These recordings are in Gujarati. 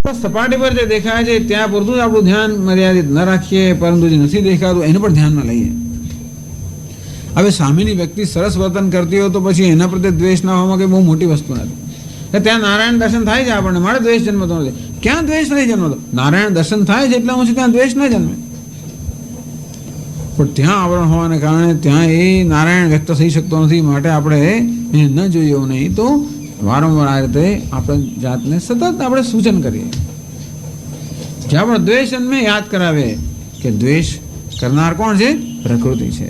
સપાટી પર જે દેખાય છે ત્યાં પૂરતું જ આપણું ધ્યાન મર્યાદિત ન રાખીએ, પરંતુ જે નથી દેખાતું એને પણ ધ્યાનમાં લઈએ. હવે સામેની વ્યક્તિ સરસ વર્તન કરતી હોય તો પછી એના પ્રત્યે દ્વેષ ના હોવામાં કંઈ બહુ મોટી વસ્તુ નથી. ત્યાં નારાયણ દર્શન થાય છે આપણને, મારે દ્વેષ જન્મતો નથી. ક્યાં દ્વેષ નહીં જન્મતો? નારાયણ દર્શન થાય છે એટલા પછી ત્યાં દ્વેષ ન જન્મે. પણ ત્યાં આવરણ હોવાને કારણે ત્યાં એ નારાયણ વ્યક્ત થઈ શકતો નથી, માટે આપણે એને ન જોઈએ એવું નહીં. તો વારંવાર આ રીતે આપણે જાતને સતત આપણે સૂચન કરીએ. જ્યાં પણ દ્વેષ જન્મે યાદ કરાવે કે દ્વેષ કરનાર કોણ છે? પ્રકૃતિ છે.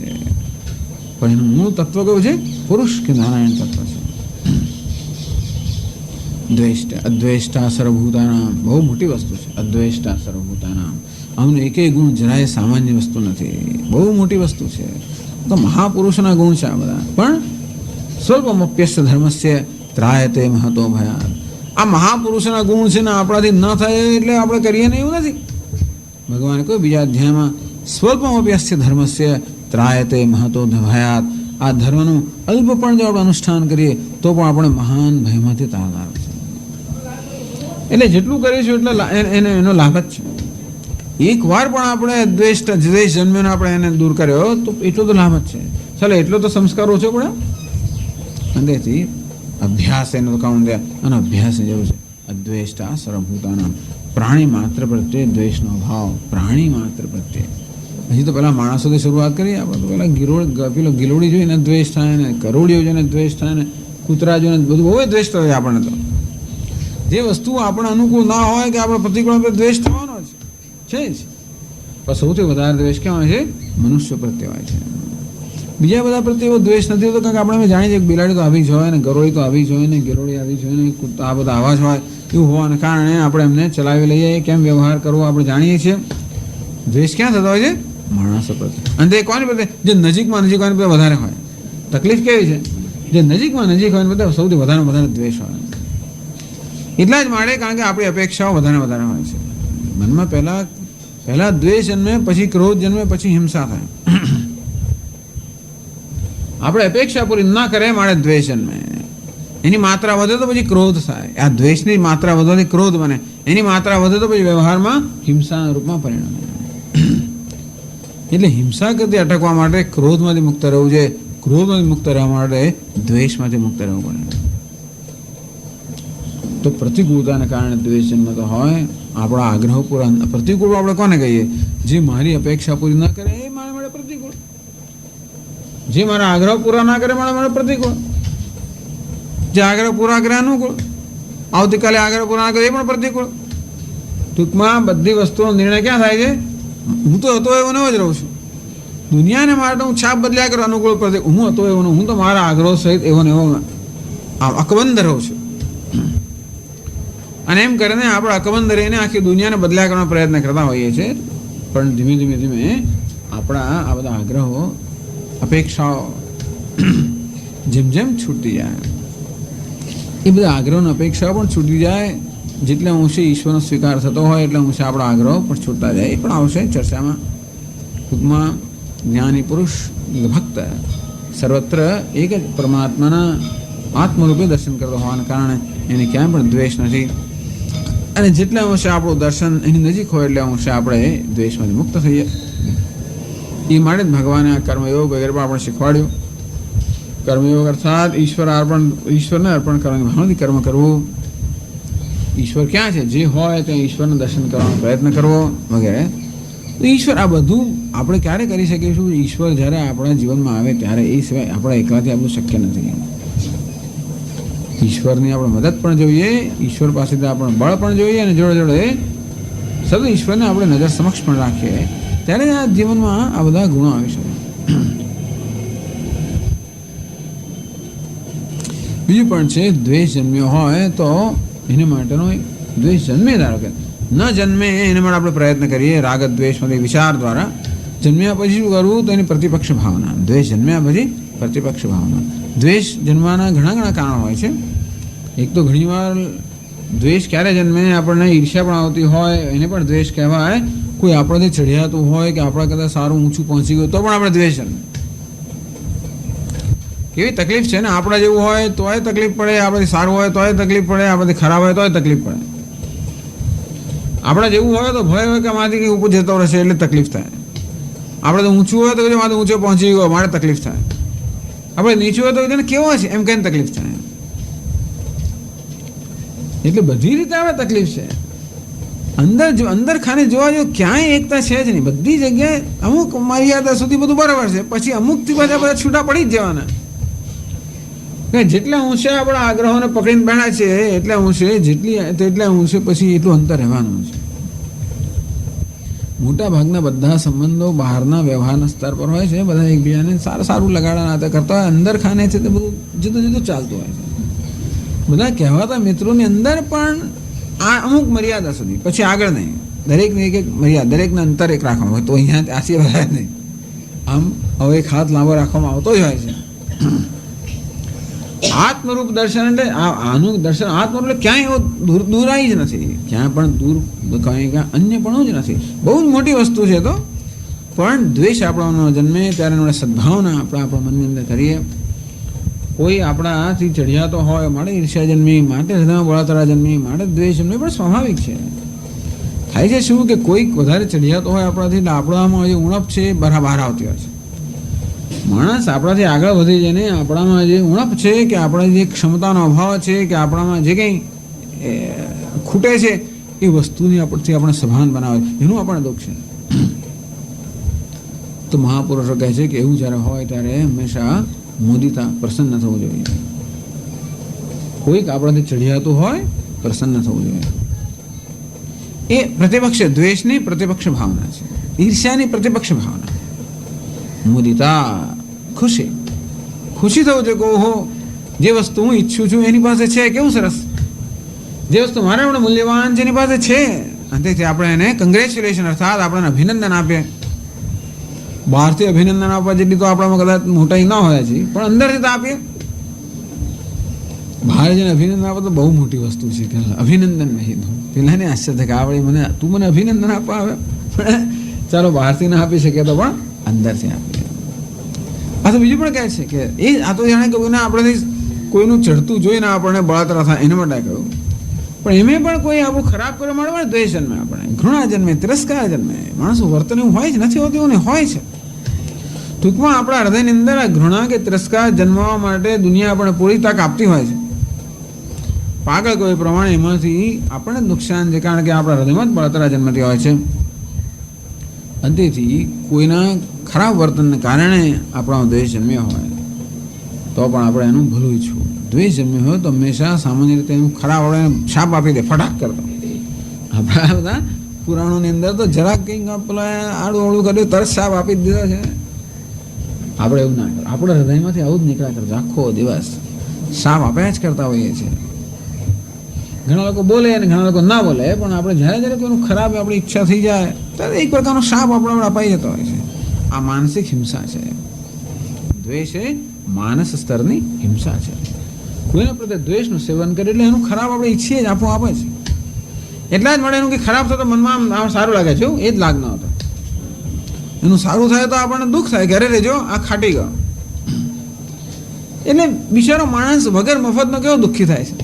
પણ એનું મૂળ તત્વ કયું છે? પુરુષ કે નારાયણ તત્વ છે. દ્વેષ્ટા અદ્વેષ્ટા સર્વભૂતાનામ બહુ મોટી વસ્તુ છે. અદ્વેષ્ટા સર્વભૂતાનામ આમનો એકેય ગુણ જરાય સામાન્ય વસ્તુ નથી, બહુ મોટી વસ્તુ છે. તો મહાપુરુષના ગુણ છે આ બધા. પણ સ્વલ્પમપ્યસ્ય ધર્મસ્ય ત્રાયતે મહતો ભયાત. આ મહાપુરુષના ગુણ છે ને આપણાથી ન થાય એટલે આપણે કરીએ ને એવું નથી. ભગવાને કહ્યું બીજા અધ્યાયમાં, સ્વલ્પમપ્યસ્ય ધર્મસ્ય ત્રાયતે મહતો ભયાત. આ ધર્મનું અલ્પ પણ જો આપણે અનુષ્ઠાન કરીએ તો પણ આપણે મહાન ભયમાંથી તારનાર છે. એટલે જેટલું કરીશું એટલે એનો લાભ જ છે. એક વાર પણ આપણે દ્વેષ જન્મ્યો આપણે એને દૂર કર્યો તો એટલો તો લાભ જ છે. ચાલો એટલો તો સંસ્કાર ઓછો પડે. અંદરથી અભ્યાસ એનો કામ દે અને અભ્યાસ જેવું છે. અદ્વેષ્ટા સર્વભૂતાનામ પ્રાણી માત્ર પ્રત્યે દ્વેષનો ભાવ, પ્રાણી માત્ર પ્રત્યે. હજી તો પહેલા માણસોથી શરૂઆત કરીએ આપણે તો પહેલાં પેલો ગિલોડી જોઈને દ્વેષ થાય ને, કરોડીઓ જોઈને દ્વેષ થાય ને, કૂતરા જોઈને બધું બહુ દ્વેષ થાય આપણને. તો જે વસ્તુ આપણે અનુકૂળ ના હોય કે આપણે પ્રતિકૂળ દ્વેષ થવાનો છે જ. પણ સૌથી વધારે દ્વેષ ક્યાં હોય છે? મનુષ્ય પ્રત્યે હોય છે. બીજા બધા પ્રત્યે એવો દ્વેષ નથી હોતો, કારણ કે આપણે જાણીએ છીએ કે બિલાડી તો આવી જ હોય ને, ગરોળી તો આવી જ હોય ને, ગિરોળી આવી જ હોય ને, કૂતરા આ બધા આવા જ હોય. એવું હોવાને કારણે આપણે એમને ચલાવી લઈએ, કેમ વ્યવહાર કરવો આપણે જાણીએ છીએ. દ્વેષ ક્યાં થતો હોય છે? માણસો પ્રત્યે. અને તે કોની પ્રત્યે? જે નજીકમાં નજીક હોય બધા વધારે હોય. તકલીફ કેવી છે? જે નજીકમાં નજીક હોય બધા સૌથી વધારે દ્વેષ હોય. એટલા જ માટે કારણ કે આપણી અપેક્ષાઓ વધારે હોય છે. મનમાં પહેલા દ્વેષ જન્મે, પછી ક્રોધ જન્મે, પછી હિંસા થાય. આપણે અપેક્ષા પૂરી ના કરે માટે દ્વેષ જન્મે. એની માત્રા વધે તો પછી ક્રોધ થાય. આ દ્વેષની માત્રા વધવાથી ક્રોધ બને. એની માત્રા વધે તો પછી વ્યવહારમાં હિંસાના રૂપમાં પરિણમે. એટલે હિંસા કરતી અટકવા માટે ક્રોધમાંથી મુક્ત રહેવું છે. ક્રોધમાંથી મુક્ત રહેવા માટે દ્વેષમાંથી મુક્ત રહેવું પડે. તો પ્રતિકૂળતાને કારણે દ્વેષ જન્મતો હોય. આપણા આગ્રહો પૂરા પ્રતિકૂળ આપણે કોને કહીએ? જે મારી અપેક્ષા પૂરી ના કરે એ મારા માટે પ્રતિકૂળ. જે મારા આગ્રહ પૂરા ના કરે મારા માટે પ્રતિકૂળ. જે આગ્રહ પૂરા કરે અનુકૂળ. આવતીકાલે આગ્રહ પૂરા ના કરે એ પણ પ્રતિકૂળ. ટૂંકમાં બધી વસ્તુનો નિર્ણય ક્યાં થાય છે? હું તો હતો એવો જ રહું છું. દુનિયાને માટે હું છાપ બદલ્યા કરું અનુકૂળ પ્રત્યે. હું હતો એવો હું તો મારા આગ્રહ સહિત એવો ને એવો અકબંધ રહું છું. અને એમ કરીને આપણે અકબંધ રહીને આખી દુનિયાને બદલ્યા કરવાનો પ્રયત્ન કરતા હોઈએ છીએ. પણ ધીમે આપણા આ બધા આગ્રહો, અપેક્ષાઓ જેમ છૂટી જાય, એ બધા આગ્રહોની અપેક્ષાઓ પણ છૂટી જાય. જેટલા અંશે ઈશ્વરનો સ્વીકાર થતો હોય એટલે અંશે આપણા આગ્રહો પણ છૂટતા જાય. એ પણ આવશે ચર્ચામાં. ટૂંકમાં જ્ઞાની પુરુષ ભક્ત સર્વત્ર એક જ પરમાત્માના આત્મરૂપે દર્શન કરતો હોવાને કારણે એને ક્યાંય પણ દ્વેષ નથી. અને જેટલા અંશે આપણું દર્શન એની નજીક હોય એટલે અંશે આપણે દ્વેષમાંથી મુક્ત થઈએ. એ માટે જ ભગવાને આ કર્મયોગ વગેરે પણ આપણે શીખવાડ્યું. કર્મયોગ અર્થાત ઈશ્વરને અર્પણ કરવાની ભાવનાથી કર્મ કરવું. ઈશ્વર ક્યાં છે? જે હોય ત્યાં ઈશ્વરનું દર્શન કરવાનો પ્રયત્ન કરવો વગેરે. તો ઈશ્વર આ બધું આપણે ક્યારે કરી શકીશું? ઈશ્વર જ્યારે આપણા જીવનમાં આવે ત્યારે. એ સિવાય આપણા એકલાથી આપણું શક્ય નથી. ઈશ્વરની આપણે મદદ પણ જોઈએ, ઈશ્વર પાસેથી આપણે બળ પણ જોઈએ, અને જોડે સતત ઈશ્વરને આપણે નજર સમક્ષ પણ રાખીએ, ત્યારે આ જીવનમાં આ બધા ગુણો આવી શકે. બીજું પણ છે, દ્વેષ જન્મ્યો હોય તો એને માટેનો દ્વેષ જન્મે, ધારો કે ન જન્મે એને માટે આપણે પ્રયત્ન કરીએ રાગ દ્વેષમાંથી વિચાર દ્વારા. જન્મ્યા પછી શું કરવું? તો એની પ્રતિપક્ષ ભાવના. દ્વેષ જન્મ્યા પછી પ્રતિપક્ષ ભાવના. દ્વેષ જન્મવાના ઘણા કારણો હોય છે. એક તો ઘણીવાર દ્વેષ ક્યારે જન્મે? આપણને ઈર્ષ્યા પણ આવતી હોય એને પણ દ્વેષ કહેવાય. કોઈ આપણાથી ચઢિયાતું હોય કે આપણા કરતાં સારું ઊંચું પહોંચી ગયું તો પણ આપણે દ્વેષ જન્મે. કેવી તકલીફ છે ને! આપણા જેવું હોય તોય તકલીફ પડે, આપણાથી સારું હોય તોય તકલીફ પડે, આપણાથી ખરાબ હોય તોય તકલીફ પડે. આપણે જેવું હોય તો ભય હોય કે મારાથી કંઈ ઉપર જતો રહેશે એટલે તકલીફ થાય. આપણે તો ઊંચું હોય તો મારે ઊંચો પહોંચી ગયો મારે તકલીફ થાય. આપણે નીચું હોય તો એને કેવો છે એમ કઈને તકલીફ થાય. એટલે બધી રીતે આપણે તકલીફ છે. અંદર ખાને જોવા જો ક્યાંય એકતા છે જ નહીં. બધી જગ્યાએ અમુક મર્યાદા સુધી બધું બરાબર છે, પછી અમુકથી બધા છૂટા પડી જ જવાના. જેટલા ઊંચે આપણા આગ્રહોને પકડીને બેઠા છે એટલા ઊંચે તેટલા ઊંચે પછી એટલું અંતર રહેવાનું છે. મોટા ભાગના બધા સંબંધો બહારના વ્યવહારના સ્તર પર હોય છે. બધા એકબીજાને સારું લગાડવા નાતા કરતા હોય. અંદર ખાને છે તે બધું જુદું જુદું ચાલતું હોય છે. બધા કહેવાતા મિત્રોની અંદર પણ આ અમુક મર્યાદા સુધી, પછી આગળ નહીં. દરેકને એક મર્યાદા, દરેકને અંતર એક રાખવાનું હોય. તો અહીંયા આશી વધારે નહીં. આમ હવે એક હાથ લાંબો રાખવામાં આવતો જ હોય છે. આત્મરૂપ દર્શન એટલે આનું દર્શન આત્મરૂપ એટલે ક્યાંય એવો દૂરાઈ જ નથી. ક્યાં પણ દૂર ક્યાં અન્ય પણ જ નથી. બહુ જ મોટી વસ્તુ છે. તો પણ દ્વેષ આપણો જન્મે ત્યારે સદભાવના આપણા મનની અંદર કરીએ. કોઈ આપણાથી ચઢિયાતો હોય માટે ઈર્ષ્યા જન્મી, માટે હૃદયમાં બળતરા જન્મી, માટે દ્વેષ જન્મી, પણ સ્વાભાવિક છે. થાય છે શું કે કોઈક વધારે ચઢિયાતો હોય આપણાથી, એટલે આપણામાં જે ઉણપ છે બહાર આવતી હોય છે. માણસ આપણાથી આગળ વધી જાય ને આપણામાં જે ઉણપ છે કે આપણા જે ક્ષમતાનો અભાવ છે કે આપણામાં જે કંઈ ખૂટે છે એ વસ્તુની આપણથી આપણે સભાન બનાવે, એનું આપણે દુઃખ છે. તો મહાપુરુષો કહે છે કે એવું જ્યારે હોય ત્યારે હંમેશા મુદિતા, પ્રસન્ન થવું જોઈએ. કોઈક આપણાથી ચઢિયાતું હોય પ્રસન્ન થવું જોઈએ. એ પ્રતિપક્ષ, દ્વેષની પ્રતિપક્ષ ભાવના છે, ઈર્ષ્યાની પ્રતિપક્ષ ભાવના. મુદિતા, ખુશી થવું છે કે ઓહો, જે વસ્તુ હું ઈચ્છું છું એની પાસે છે, કેવું સરસ. જે વસ્તુ મારે આપણે મૂલ્યવાન છે એની પાસે છે, અંતેથી આપણે એને કંગ્રેચ્યુલેશન અર્થાત આપણને અભિનંદન આપીએ. બહારથી અભિનંદન આપવા જેટલી તો આપણામાં કદાચ મોટાઈ ના હોય છે, પણ અંદરથી તો આપીએ. બહાર જઈને અભિનંદન આપે તો બહુ મોટી વસ્તુ છે કે અભિનંદન નહીં. પેલા ને આશ્ચર્ય કે આવડે તું મને અભિનંદન આપવા આવે, પણ ચાલો બહારથી ના આપી શકીએ તો પણ અંદરથી આપીએ. આ તો બીજું પણ કહે છે કે એ આ તો જાણે કે આપણેથી કોઈનું ચડતું જોઈને આપણને બળતરા થાય એના માટે કહ્યું. પણ એમે પણ કોઈ આપણું ખરાબ કરવા માંડે દ્વેષ જન્મે, આપણે ઘૃણા જન્મે, તિરસ્કાર જન્મે. માણસનું વર્તન એવું હોય જ નથી હોતું, એવું હોય છે. ટૂંકમાં આપણા હૃદયની અંદર આ ઘૃણા કે તિરસ્કાર જન્મવા માટે દુનિયા આપણને પૂરી તક આપતી હોય છે. પાગળ કોઈ પ્રમાણે એમાંથી આપણને નુકસાન છે, કારણ કે આપણા હૃદયમાં જ બળતરા જન્મતી હોય છે. અંતેથી કોઈના ખરાબ વર્તનને કારણે આપણો દ્વેષ જન્મ્યો હોય તો પણ આપણે એનું ભલું ઈચ્છવું. દ્વેષ જન્મ્યો હોય તો હંમેશા સામાન્ય રીતે એનું ખરાબ આપણે શાપ આપી દે ફટાક કરતો. આપણા બધા પુરાણોની અંદર તો જરાક કંઈક પેલા આડું કર્યું તરત શાપ આપી જ દીધો છે. આપણે એવું ના કરવું. આપણા હૃદયમાંથી આવું જ નીકળ્યા કરતું. આખો દિવસ શાપ આપ્યા જ કરતા હોઈએ છીએ. ઘણા લોકો બોલે અને ઘણા લોકો ના બોલે, પણ આપણે જ્યારે કોઈનું ખરાબ આપણી ઈચ્છા થઈ જાય ત્યારે એક પ્રકારનો શાપ આપણે અપાઈ જતો હોય છે. આ માનસિક હિંસા છે. દ્વેષ એ માનસ સ્તરની હિંસા છે. કોઈના પ્રત્યે દ્વેષનું સેવન કરે એટલે એનું ખરાબ આપણે ઈચ્છીએ જ આપો આપે છે. એટલા જ મળે એનું કે ખરાબ થતો મનમાં આમ સારું લાગે છે, એ જ લાગ ન હતો. એનું સારું થાય તો આપણને દુઃખ થાય, ઘરે રહેજો આ ખાટી ગયો. એટલે બિચારો માણસ વગર મફતનો કેવો દુઃખી થાય છે.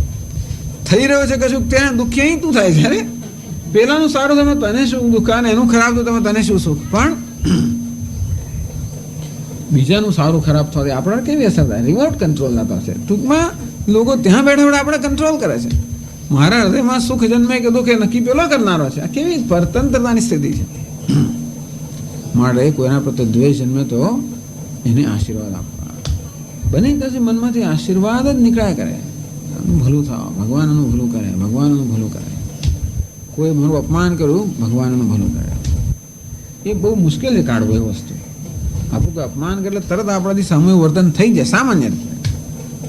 થઈ રહ્યો છે કશું ત્યાં દુઃખી અહીં તું થાય છે. અરે પેલાનું સારું તમે તને શું દુઃખ, અને એનું ખરાબ તો તમે તને શું સુખ. પણ બીજાનું સારું ખરાબ થવાથી આપણને કેવી અસર થાય? રિમોટ કંટ્રોલ ના થશે. ટૂંકમાં લોકો ત્યાં બેઠા આપણે કંટ્રોલ કરે છે. મારા હૃદયમાં સુખ જન્મે કે દુઃખ એ નક્કી પેલો કરનારો છે. આ કેવી પરતંત્રતાની સ્થિતિ છે. માટે કોઈના પ્રત્યે દ્વેષ જન્મે તો એને આશીર્વાદ આપવા. બને ત્યાં સુધી મનમાંથી આશીર્વાદ જ નીકળ્યા કરે. ભલું થાવ, ભગવાનનું ભલું કરે, ભગવાનનું ભલું કરે. કોઈ મારું અપમાન કરું, ભગવાનનું ભલું કરે. એ બહુ મુશ્કેલ છે કાઢવું એ વસ્તુ. આપણું કોઈ અપમાન કરે એટલે તરત આપણાથી સામૂહિક વર્તન થઈ જાય. સામાન્ય રીતે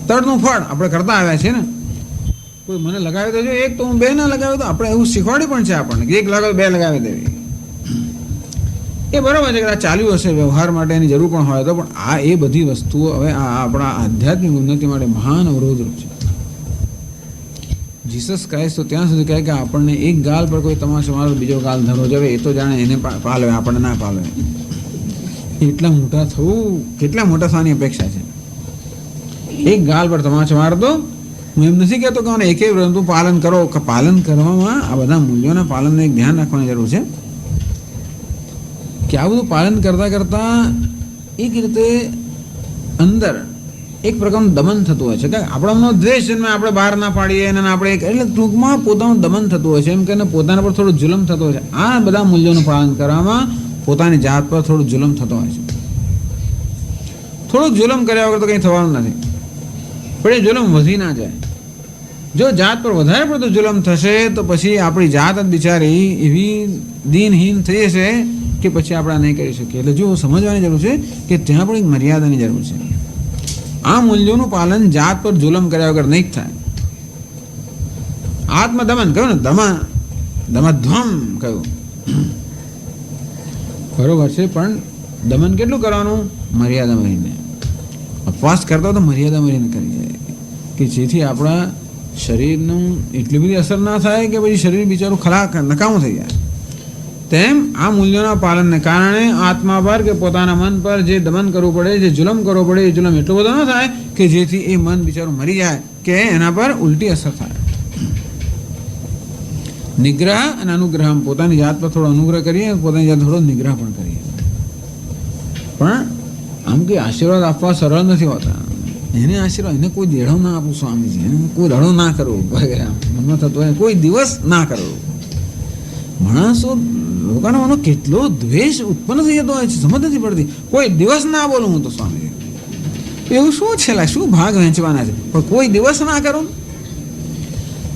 તળનું ફળ આપણે કરતા આવ્યા છીએ ને. કોઈ મને લગાવી દેજો એક તો હું બે ના લગાવ્યો, તો આપણે એવું શીખવાડ્યું પણ છે આપણને કે એક લગાવે બે લગાવી દેવી. એ બરાબર છે કે આ ચાલ્યું હશે વ્યવહાર માટે એની જરૂર પણ હોય તો, પણ આ એ બધી વસ્તુઓ હવે આ આપણા આધ્યાત્મિક ઉન્નતિ માટે મહાન અવરોધરૂપ છે. જીસસ ક્રાઇસ્ટ તો ત્યાં સુધી કહે કે આપણને એક ગાલ પર કોઈ તમાશો મારો બીજો ગાલ ધરો જવે, એ તો જાણે એને પાલવે, આપણને ના પાલવે. એટલા મોટા થવું, કેટલા મોટા થવાની અપેક્ષા છે. એક ગાલ પર તમાશો માર દો હું એમ નથી કહેતો કે એકે વ્રતનું પાલન કરો. પાલન કરવામાં આ બધા મૂલ્યોના પાલનને એક ધ્યાન રાખવાની જરૂર છે કે આ બધું પાલન કરતાં કરતાં એક રીતે અંદર એક પ્રકારનું દમન થતું હોય છે કે આપણાનો દ્વેષ જન્મે, આપણે બહાર ના પાડીએ અને આપણે એટલે ટૂંકમાં પોતાનું દમન થતું હોય છે, એમ કે પોતાના પર થોડું જુલમ થતો હોય છે. આ બધા મૂલ્યોનું પાલન કરવામાં પોતાની જાત પર થોડું જુલમ થતો હોય છે. થોડુંક જુલમ કર્યા વગર તો કંઈ થવાનું નથી, પણ એ જુલમ વધી ના જાય. જો જાત પર વધારે પડતો જુલમ થશે તો પછી આપણી જાત જ બિચારી એવી દીનહીન થઈ જશે કે પછી આપણે નહીં કરી શકીએ. એટલે જો સમજવાની જરૂર છે કે ત્યાં પણ એક મર્યાદાની જરૂર છે. આ મૂલ્યોનું પાલન જાત પર જુલમ કર્યા વગર નહીં જ થાય. આત્મદમન કહ્યું ને, દમધ્વમ કહ્યું, બરોબર છે, પણ દમન કેટલું કરવાનું? મર્યાદામાં રહીને. ઉપવાસ કરતા તો મર્યાદામાં રહીને કરી જાય કે જેથી આપણા શરીરનું એટલી બધી અસર ના થાય કે પછી શરીર બિચારું નકામું થઈ જાય. તેમ આ મૂલ્યોના પાલનને કારણે આત્મા પર કે પોતાના મન પર જે દમન કરવું પડે, જે જુલમ કરવો પડે, એ જુલમ એટલો બધો ન થાય કે જેથી એ મન બિચારું મરી જાય કે એના પર ઉલટી અસર થાય. નિગ્રહ અને અનુગ્રહ, પોતાની જાત પર થોડો અનુગ્રહ કરીએ, પોતાની જાત થોડો નિગ્રહ પણ કરીએ. પણ આમ કે આશીર્વાદ આપવા સરળ નથી હોતા. એને આશીર્વાદ, એને કોઈ દેડો ના આપવું સ્વામીજી, એને કોઈ દડો ના કરવું વગેરે મનમાં થતું હોય, કોઈ દિવસ ના કરવું. માણસો લોકોના મનો કેટલો દ્વેષ ઉત્પન્ન થઈ જતો હોય છે, સમજ નથી પડતી. કોઈ દિવસ ના બોલું હું તો સ્વામીજી, એવું શું છે? શું ભાગ વહેંચવાના છે? પણ કોઈ દિવસ ના કરું.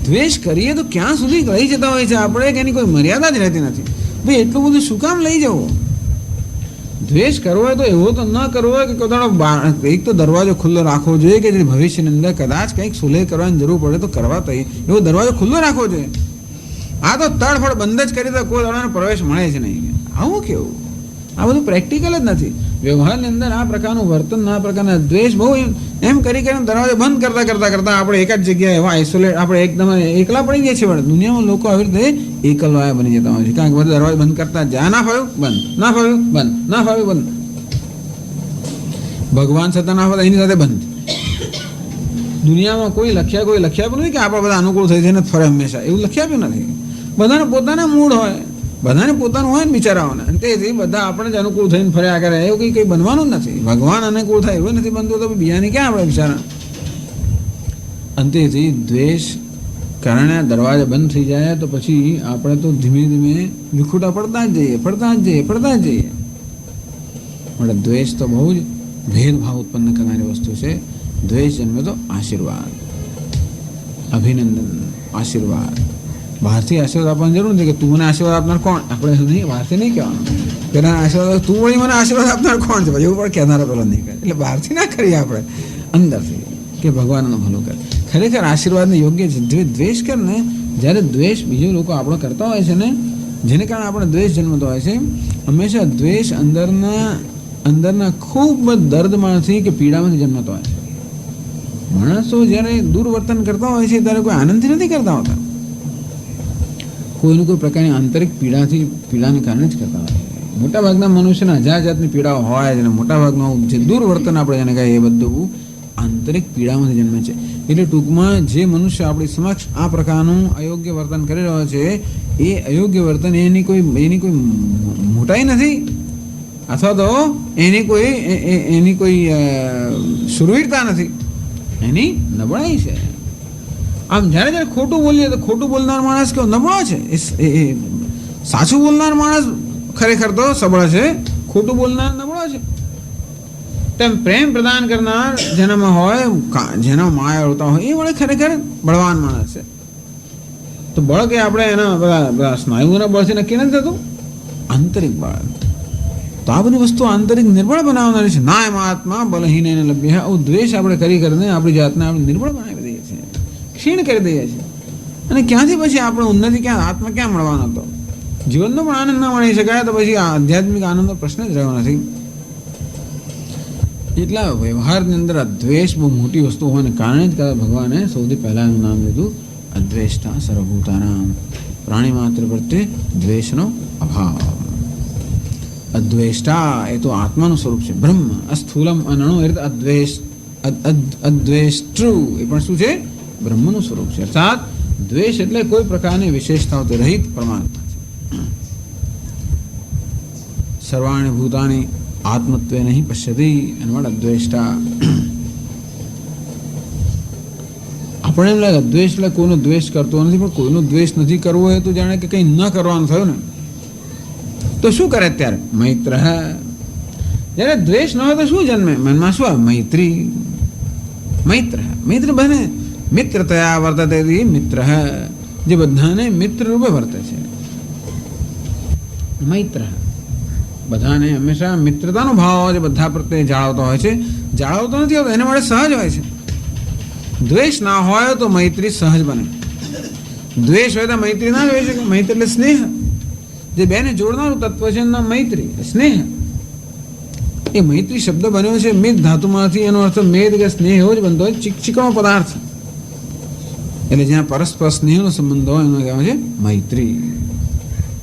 દ્વેષ કરીએ તો ક્યાં સુધી લઈ જતા હોય છે આપણે કે એની કોઈ મર્યાદા જ રહેતી નથી. ભાઈ એટલું બધું શું કામ લઈ જવું? દ્વેષ કરવો હોય તો એવો તો ન કરવો હોય કે એક તો દરવાજો ખુલ્લો રાખવો જોઈએ કે જે ભવિષ્યની અંદર કદાચ કંઈક સુલેહ કરવાની જરૂર પડે તો કરવા તૈયાર, એવો દરવાજો ખુલ્લો રાખવો જોઈએ. આ તો તડફડ બંધ જ કરી તો કોઈ દરવાજાનો પ્રવેશ મળે જ નહીં. આવું કેવું? આ બધું પ્રેક્ટિકલ જ નથી. વ્યવહારની અંદર આ પ્રકારનું વર્તન, આ પ્રકારના દ્વેષ બહુ એમ કરીને દરવાજો બંધ કરતા આપણે એક જ જગ્યાએ એવા આઇસોલેટ, આપણે એકદમ એકલા પડી ગયા છીએ. દુનિયામાં લોકો આવી રીતે એકલવાયા બની જતા હોય છે. કારણ કે બધા દરવાજો બંધ કરતા જાય, ના ફાવ્યું બંધ, ના ફાવ્યું બંધ, ના ફાવ્યું બંધ. ભગવાન છતાં ના ફાવે એની સાથે બંધ. દુનિયામાં કોઈ લખ્યા પણ નથી કે આપણે બધા અનુકૂળ થઈ જઈને ફરે હંમેશા, એવું લખ્યા પણ નથી. બધાને પોતાના મૂડ હોય, બધાને પોતાનું હોય ને બિચારાઓને, તેથી બધા આપણે જ અનુકૂળ થઈને ફર્યા કરે. એવું કંઈ બનવાનું જ નથી. ભગવાન અનુકૂળ થાય એવું નથી બનતું તો બીજાની ક્યાં આપણે બિચારા. અંતેથી દ્વેષ કારણે દરવાજા બંધ થઈ જાય તો પછી આપણે તો ધીમે ધીમે વિખૂટા પડતા જ જઈએ. એટલે દ્વેષ તો બહુ જ ભેદભાવ ઉત્પન્ન કરનારી વસ્તુ છે. દ્વેષ જન્મે તો આશીર્વાદ, અભિનંદન, આશીર્વાદ. બહારથી આશીર્વાદ આપવાની જરૂર નથી કે તું મને આશીર્વાદ આપનાર કોણ? આપણે નહીં, બહારથી નહીં કહેવાનું. પેલા આશીર્વાદ તું વળી મને આશીર્વાદ આપનાર કોણ છે? પછી એવું પણ કહેનારા પેલો નહીં કરે. એટલે બહારથી ના કરીએ આપણે, અંદરથી કે ભગવાનનું ભલું કરે. ખરેખર આશીર્વાદને યોગ્ય છે. દ્વેષ કર ને, જ્યારે દ્વેષ બીજો લોકો આપણો કરતા હોય છે ને, જેને કારણે આપણે દ્વેષ જન્મતો હોય છે, હંમેશા દ્વેષ અંદરના ખૂબ દર્દમાંથી કે પીડામાંથી જન્મતો હોય છે. માણસો જ્યારે દુર્વર્તન કરતા હોય છે ત્યારે કોઈ આનંદથી નથી કરતા હોતા. કોઈનું કોઈ પ્રકારની આંતરિક પીડાને કારણે જ કરતા હોય. મોટાભાગના મનુષ્યના હજાર જાતની પીડાઓ હોય છે અને મોટાભાગનું જે દુર્વર્તન આપણે જેને કહીએ એ બધું આંતરિક પીડામાંથી જન્મે છે. એટલે ટૂંકમાં જે મનુષ્ય આપણી સમક્ષ આ પ્રકારનું અયોગ્ય વર્તન કરી રહ્યો છે, એ અયોગ્ય વર્તન એની કોઈ મોટાઈ નથી, અથવા તો એની કોઈ શુરવીરતા નથી, એની નબળાઈ છે. આમ જ્યારે ખોટું બોલીએ તો ખોટું બોલનાર માણસ કેવો નબળો છે, એ સાચું બોલનાર માણસ ખરેખર તો સબળ છે, ખોટું બોલનાર નબળો છે. તેમ પ્રેમ પ્રદાન કરનાર જેનામાં હોય, જેના માયા હોતા હોય, એ વડે ખરેખર બળવાન માણસ છે. તો બળ કે આપણે એના બધા સ્નાયુઓના બળથી નક્કી નથી થતું, આંતરિક બળ. તો આ બધી વસ્તુ આંતરિક નિર્બળ બનાવનારી છે. ના એમાં આત્મા બલહીન એને લભ્ય. આવું દ્વેષ આપણે કરીને આપણી જાતને આપણે નિર્બળ બનાવી દઈએ છીએ, ક્ષીણ કરી દઈએ છીએ. અને ક્યાંથી પછી આપણે ઉન્નતિ આત્મા ક્યાં મળવાનો હતો? જીવનનો પણ આનંદ ના મળી શકાય તો પછી આધ્યાત્મિક આનંદનો પ્રશ્ન જ રહ્યો નથી. એટલા વ્યવહારની અંદર આ દ્વેષ બહુ મોટી વસ્તુ હોવાને કારણે જ ભગવાને સૌથી પહેલાનું નામ લીધું અદ્વેષ્ટા સર્વભૂતાનામ. પ્રાણી માત્ર પ્રત્યે દ્વેષનો અભાવ. અદ્વેષ્ટા એ તો આત્માનું સ્વરૂપ છે, બ્રહ્મ. અસ્થૂલમ અનણુ એ રીતે અદ્વેષ્ટૃ એ પણ શું છે? બ્રહ્મનું સ્વરૂપ છે. અર્થાત દ્વેષ એટલે કોઈ પ્રકારની વિશેષતાઓથી રહિત પરમાત્મા છે. સર્વાણી ભૂતાની આત્મત્વે નહીં પશ્યતી એનવડ અદ્વેષ્ટા. આપણે એમ લાગે દ્વેષ એટલે કોઈનો દ્વેષ કરતો નથી, પણ કોઈનો દ્વેષ નથી કરવો એ તો જાણે કે કંઈ ન કરવાનું થયું ને તો શું કરે અત્યારે? મૈત્ર. જ્યારે દ્વેષ ન હોય તો શું જન્મે? મનમાં શું આવે? મૈત્રી. મૈત્ર. મૈત્ર બને મિત્રતયા વર્તતે મિત્ર, જે બધાને મિત્ર રૂપે વર્તે છે. મૈત્ર બધાને હંમેશા મિત્રતાનો ભાવ જે બધા પ્રત્યે જાળવતો હોય છે. જાળવતો નથી હોતો, એના માટે સહજ હોય છે. દ્વેષ ના હોય તો મૈત્રી સહજ બને. દ્વેષ હોય તો મૈત્રી ના જ હોય શકે. મૈત્રી એટલે સ્નેહ. જે બેને જોડનારું તત્વ છે એનું નામ મૈત્રી, સ્નેહ. એ મૈત્રી શબ્દ બન્યો છે મેદ ધાતુમાંથી. એનો અર્થ મેદ કે સ્નેહ એવો જ બનતો હોય, ચીકણો પદાર્થ. એટલે જ્યાં પરસ્પર સ્નેહનો સંબંધ હોય એનો કહેવાય છે મૈત્રી.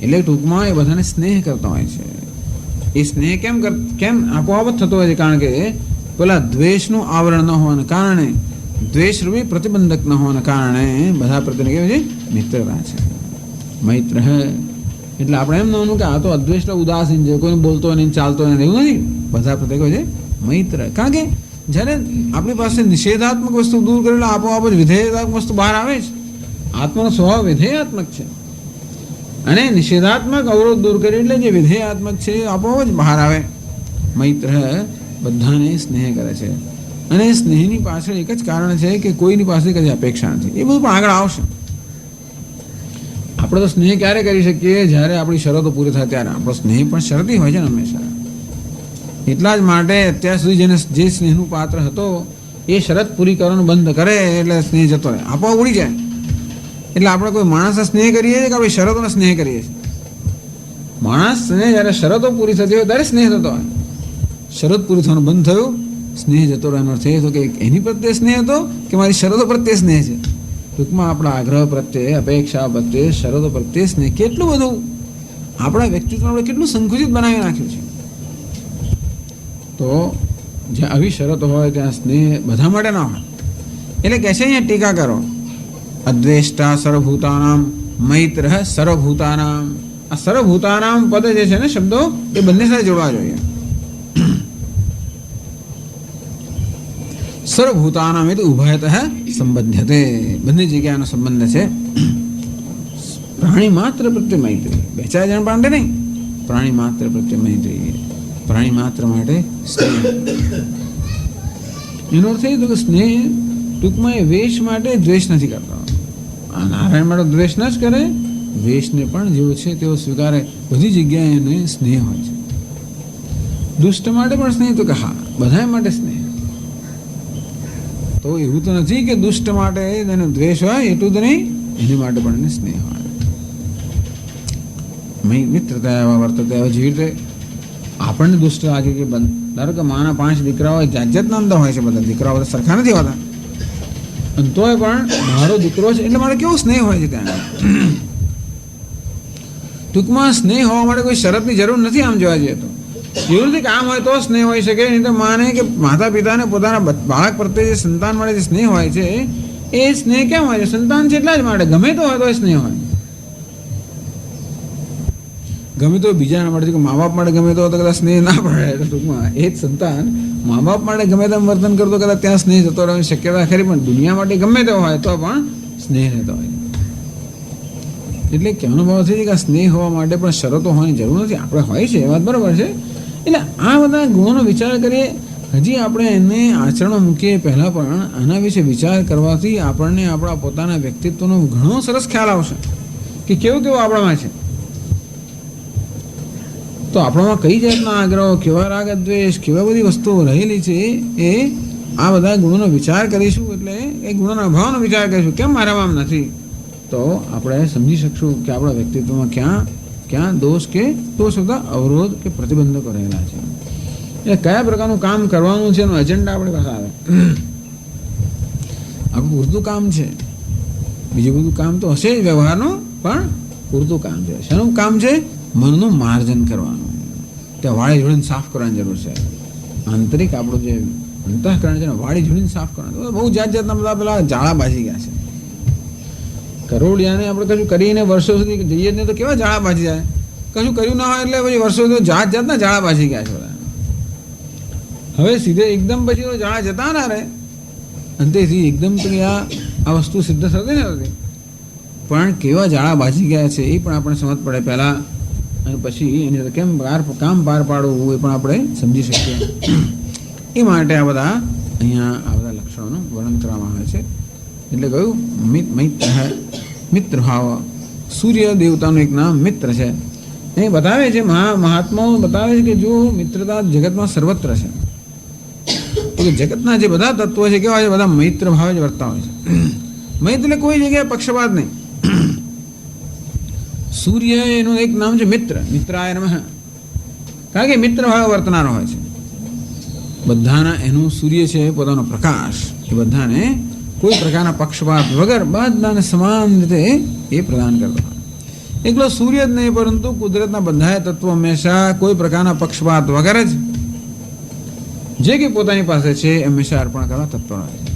એટલે ટૂંકમાં એ બધાને સ્નેહ કરતા હોય છે. એ સ્નેહ કેમ આપોઆપ જ થતો હોય છે? કારણ કે પેલા દ્વેષનું આવરણ ન હોવાને કારણે, દ્વેષરૂપી પ્રતિબંધક ન હોવાના કારણે બધા પ્રત્યે કહેવાય છે મિત્રતા છે. મૈત્ર. એટલે આપણે એમ નહોતું કે આ તો અદ્વેષ ઉદાસીન છે, કોઈને બોલતો નહીં, ચાલતો નહીં, એવું નથી. બધા પ્રત્યે કહે છે મૈત્ર. કારણ કે જ્યારે આપણી પાસે નિષેધાત્મક વસ્તુ દૂર કરેલા આપોઆપ જ વિધેયાત્મક વસ્તુ બહાર આવે છે. આત્માનો સ્વભાવ વિધેયાત્મક છે, અને નિષેધાત્મક અવરોધ દૂર કરી એટલે જે વિધેયાત્મક છે એ આપોઆપ જ બહાર આવે. મૈત્ર બધાને સ્નેહ કરે છે, અને સ્નેહની પાછળ એક જ કારણ છે કે કોઈની પાસે કઈ અપેક્ષા નથી. એ બધું પણ આગળ આવશે. આપણે તો સ્નેહ ક્યારે કરી શકીએ? જ્યારે આપણી શરતો પૂરી થાય ત્યારે. આપણો સ્નેહ પણ શરતી હોય છે ને હંમેશા. એટલા જ માટે અત્યાર સુધી જે સ્નેહનું પાત્ર હતો એ શરત પૂરી કરવાનું બંધ કરે એટલે સ્નેહ જતો રહે, આપોઆપ ઉડી જાય. એટલે આપણે કોઈ માણસને સ્નેહ કરીએ છીએ કે આપણે શરતોને સ્નેહ કરીએ છીએ? માણસને જ્યારે શરતો પૂરી થતી હોય ત્યારે સ્નેહ થતો હોય. શરત પૂરી થવાનું બંધ થયું, સ્નેહ જતો રહેવાનો અર્થ એ હતો કે એની પ્રત્યે સ્નેહ હતો કે મારી શરતો પ્રત્યે સ્નેહ છે. ટૂંકમાં આપણા આગ્રહ પ્રત્યે, અપેક્ષા પ્રત્યે, શરતો પ્રત્યે સ્નેહ. કેટલું બધું આપણા વ્યક્તિત્વ આપણે કેટલું સંકુચિત બનાવી નાખ્યું છે. તો જ્યાં આવી શરતો હોય ત્યાં સ્નેહ બધા માટે ના હોય. એટલે કહે છે અહીંયા ટીકા કરો, અદ્વેષ્ટા સર્વભૂતાનામ મૈત્ર સર્વભૂતાનામ. આ સર્વભૂતાનામ પદ જે છે ને શબ્દો એ બંને સાથે જોડવા જોઈએ. સર્વભૂતાનામ એટલે ઉભયતઃ સંબધ્યતે, બંને જગ્યાનો સંબંધ છે. પ્રાણી માત્ર પ્રત્યે મૈત્રી, બે ચાર જણ માટે નહીં, પ્રાણી માત્ર પ્રત્યે મૈત્રી. પ્રાણી માત્ર માટે સ્નેહ. એનો અર્થ એ કે સ્નેહ ટૂંકમાં એ વેશ માટે દ્વેષ નથી કરતા. આ નારાયણ માટે દ્વેષ ન જ કરે, વેશને પણ જેવો છે તેવો સ્વીકારે. બધી જગ્યાએ એને સ્નેહ હોય છે. દુષ્ટ માટે પણ સ્નેહ, તો કે હા બધા માટે સ્નેહ. તો એવું તો નથી કે દુષ્ટ માટે એને દ્વેષ હોય, એટલું તો નહીં, એની માટે પણ એને સ્નેહ હોય. મિત્રતા એવા વર્તતા એવા જેવી રીતે આપણને દુષ્ટ લાગે કે ધારો કે માના 5 દીકરા હોય, જાત જાતના અંદર હોય છે. બધા દીકરાઓ બધા સરખા નથી હોતા, અને તોય પણ મારો દીકરો છે એટલે મારે કેવો સ્નેહ હોય છે ત્યાં. ટૂંકમાં સ્નેહ હોવા માટે કોઈ શરતની જરૂર નથી. આમ જોવા જઈએ તો એવું નથી કે આમ હોય તો સ્નેહ હોઈ શકે. નહીં તો માને કે માતા પિતાને પોતાના બાળક પ્રત્યે જે સંતાન માટે જે સ્નેહ હોય છે એ સ્નેહ કેમ હોય છે? સંતાન છે એટલા જ માટે. ગમે તો હોય તો સ્નેહ હોય. ગમે તો બીજાના માટે, મા બાપ માટે ગમે તો કદાચ સ્નેહ ના પડે. ટૂંકમાં એ જ સંતાન મા બાપ માટે ગમે તેમ વર્તન કરતો કદાચ ત્યાં સ્નેહ જતો રહેવાની શક્યતા ખરી, પણ દુનિયા માટે ગમે તેવો હોય તો પણ સ્નેહ રહેતો હોય. એટલે કહેવાનો ભાવ છે કે આ સ્નેહ હોવા માટે પણ શરતો હોવાની જરૂર નથી. આપણે હોય છે એ વાત બરાબર છે. એટલે આ બધા ગુણોનો વિચાર કરીએ. હજી આપણે એને આચરણમાં મૂકીએ પહેલાં પણ આના વિશે વિચાર કરવાથી આપણને આપણા પોતાના વ્યક્તિત્વનો ઘણો સરસ ખ્યાલ આવશે કે કેવું કેવું આપણામાં છે. તો આપણામાં કઈ જાતના આગ્રહો, કેવા રાગ દ્વેષ, કેવા બધી વસ્તુઓ રહેલી છે એ આ બધા ગુણોનો વિચાર કરીશું. એટલે એ ગુણોના અભાવનો વિચાર કરીશું. કેમ મારામાં આમ નથી? તો આપણે સમજી શકશું કે આપણા વ્યક્તિત્વમાં ક્યાં દોષ હતા, અવરોધ કે પ્રતિબંધકો રહેલા છે. એ કયા પ્રકારનું કામ કરવાનું છે એનો એજન્ડા આપણી પાસે આવે. આખું પૂરતું કામ છે. બીજું બધું કામ તો હશે જ વ્યવહારનું, પણ પૂરતું કામ છે. શેનું કામ છે? મનનું માર્જન કરવાનું. ત્યાં વાળી જોડીને સાફ કરવાની જરૂર છે. આંતરિક આપણું જે અંતઃકરણ છે ને વાળી ઝૂડીને સાફ કરવાનું. બહુ જાત જાતના બધા પેલા જાળા બાજી ગયા છે. કરોડિયાને આપણે કશું કરીને વર્ષો સુધી જઈએ જ નહીં તો કેવા જાળા બાજી જાય. કશું કર્યું ના હોય એટલે પછી વર્ષો સુધી જાત જાતના જાળા બાજી ગયા છે બધા. હવે સીધે એકદમ પછી તો જાળા જતા ના રહે. અંતેથી એકદમ તો આ વસ્તુ સિદ્ધ થતી નથી, પણ કેવા જાળા બાજી ગયા છે એ પણ આપણે સમજ પડે પહેલાં, અને પછી એની કેમ કામ પાર પાડવું એ પણ આપણે સમજી શકીએ. એ માટે આ બધા અહીંયા આ બધા લક્ષણોનું વર્ણન કરવામાં આવે છે. એટલે કહ્યું મૈત્ર મિત્ર ભાવ. સૂર્ય દેવતાનું એક નામ મિત્ર છે. એ બતાવે છે, મહાત્માઓ બતાવે છે કે જો મિત્રતા જગતમાં સર્વત્ર છે. તો જગતના જે બધા તત્વો છે કેવા છે, બધા મૈત્ર ભાવે જ વર્તા હોય છે. મૈત્ર એટલે કોઈ જગ્યાએ પક્ષપાત નહીં. સૂર્ય એનું એક નામ છે મિત્ર, મિત્રાય નમઃ. કારણ કે મિત્ર ભાવે વર્તનારો હોય છે. બધાના એનું સૂર્ય છે પોતાનો પ્રકાશ, એ બધાને કોઈ પ્રકારના પક્ષપાત વગર બધાને સમાન રીતે એ પ્રદાન કરતો હોય. એકલો સૂર્ય જ નહીં, પરંતુ કુદરતના બધા તત્વો હંમેશા કોઈ પ્રકારના પક્ષપાત વગર જ જે કંઈ પોતાની પાસે છે એ હંમેશા અર્પણ કરવા તત્પર હોય છે.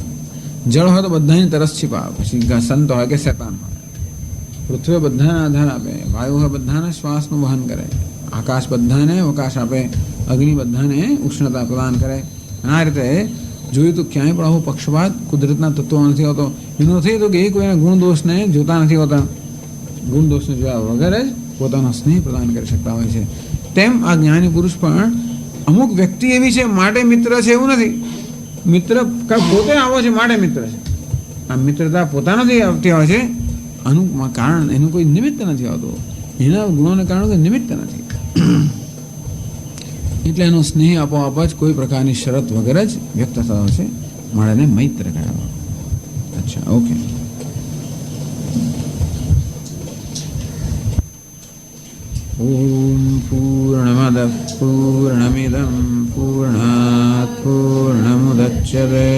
જળ હોય તો બધાની તરસ છીપાવે, પછી સંત હોય કે શેતાન હોય. પૃથ્વી બધાને આધાર આપે, વાયુ હોય બધાને શ્વાસનું વહન કરે, આકાશ બધાને અવકાશ આપે, અગ્નિ બધાને ઉષ્ણતા પ્રદાન કરે. અને આ રીતે જોયું તો ક્યાંય પણ આવો પક્ષપાત કુદરતના તત્વો નથી હોતો. એનો નથી તો કે એ કોઈના ગુણ દોષને જોતા નથી હોતા. ગુણ દોષને જોયા વગર જ પોતાનો સ્નેહ પ્રદાન કરી શકતા હોય છે. તેમ આ જ્ઞાની પુરુષ પણ અમુક વ્યક્તિ એવી છે માટે મિત્ર છે એવું નથી. મિત્ર પોતે આવો છે માટે મિત્ર છે. આ મિત્રતા પોતાનાથી આવતી હોય છે, આનું કારણ એનું કોઈ નિમિત્ત નથી આવતું. એના ગુણોને કારણે કોઈ નિમિત્ત નથી. એટલે એનો સ્નેહ આપોઆપ જ કોઈ પ્રકારની શરત વગર જ વ્યક્ત થતો છે. માળાને મૈત્ર કહેવાય. અચ્છા, ઓકે. ઓમ પૂર્ણમદ પૂર્ણમિદં પૂર્ણાત પૂર્ણમુદચ્યતે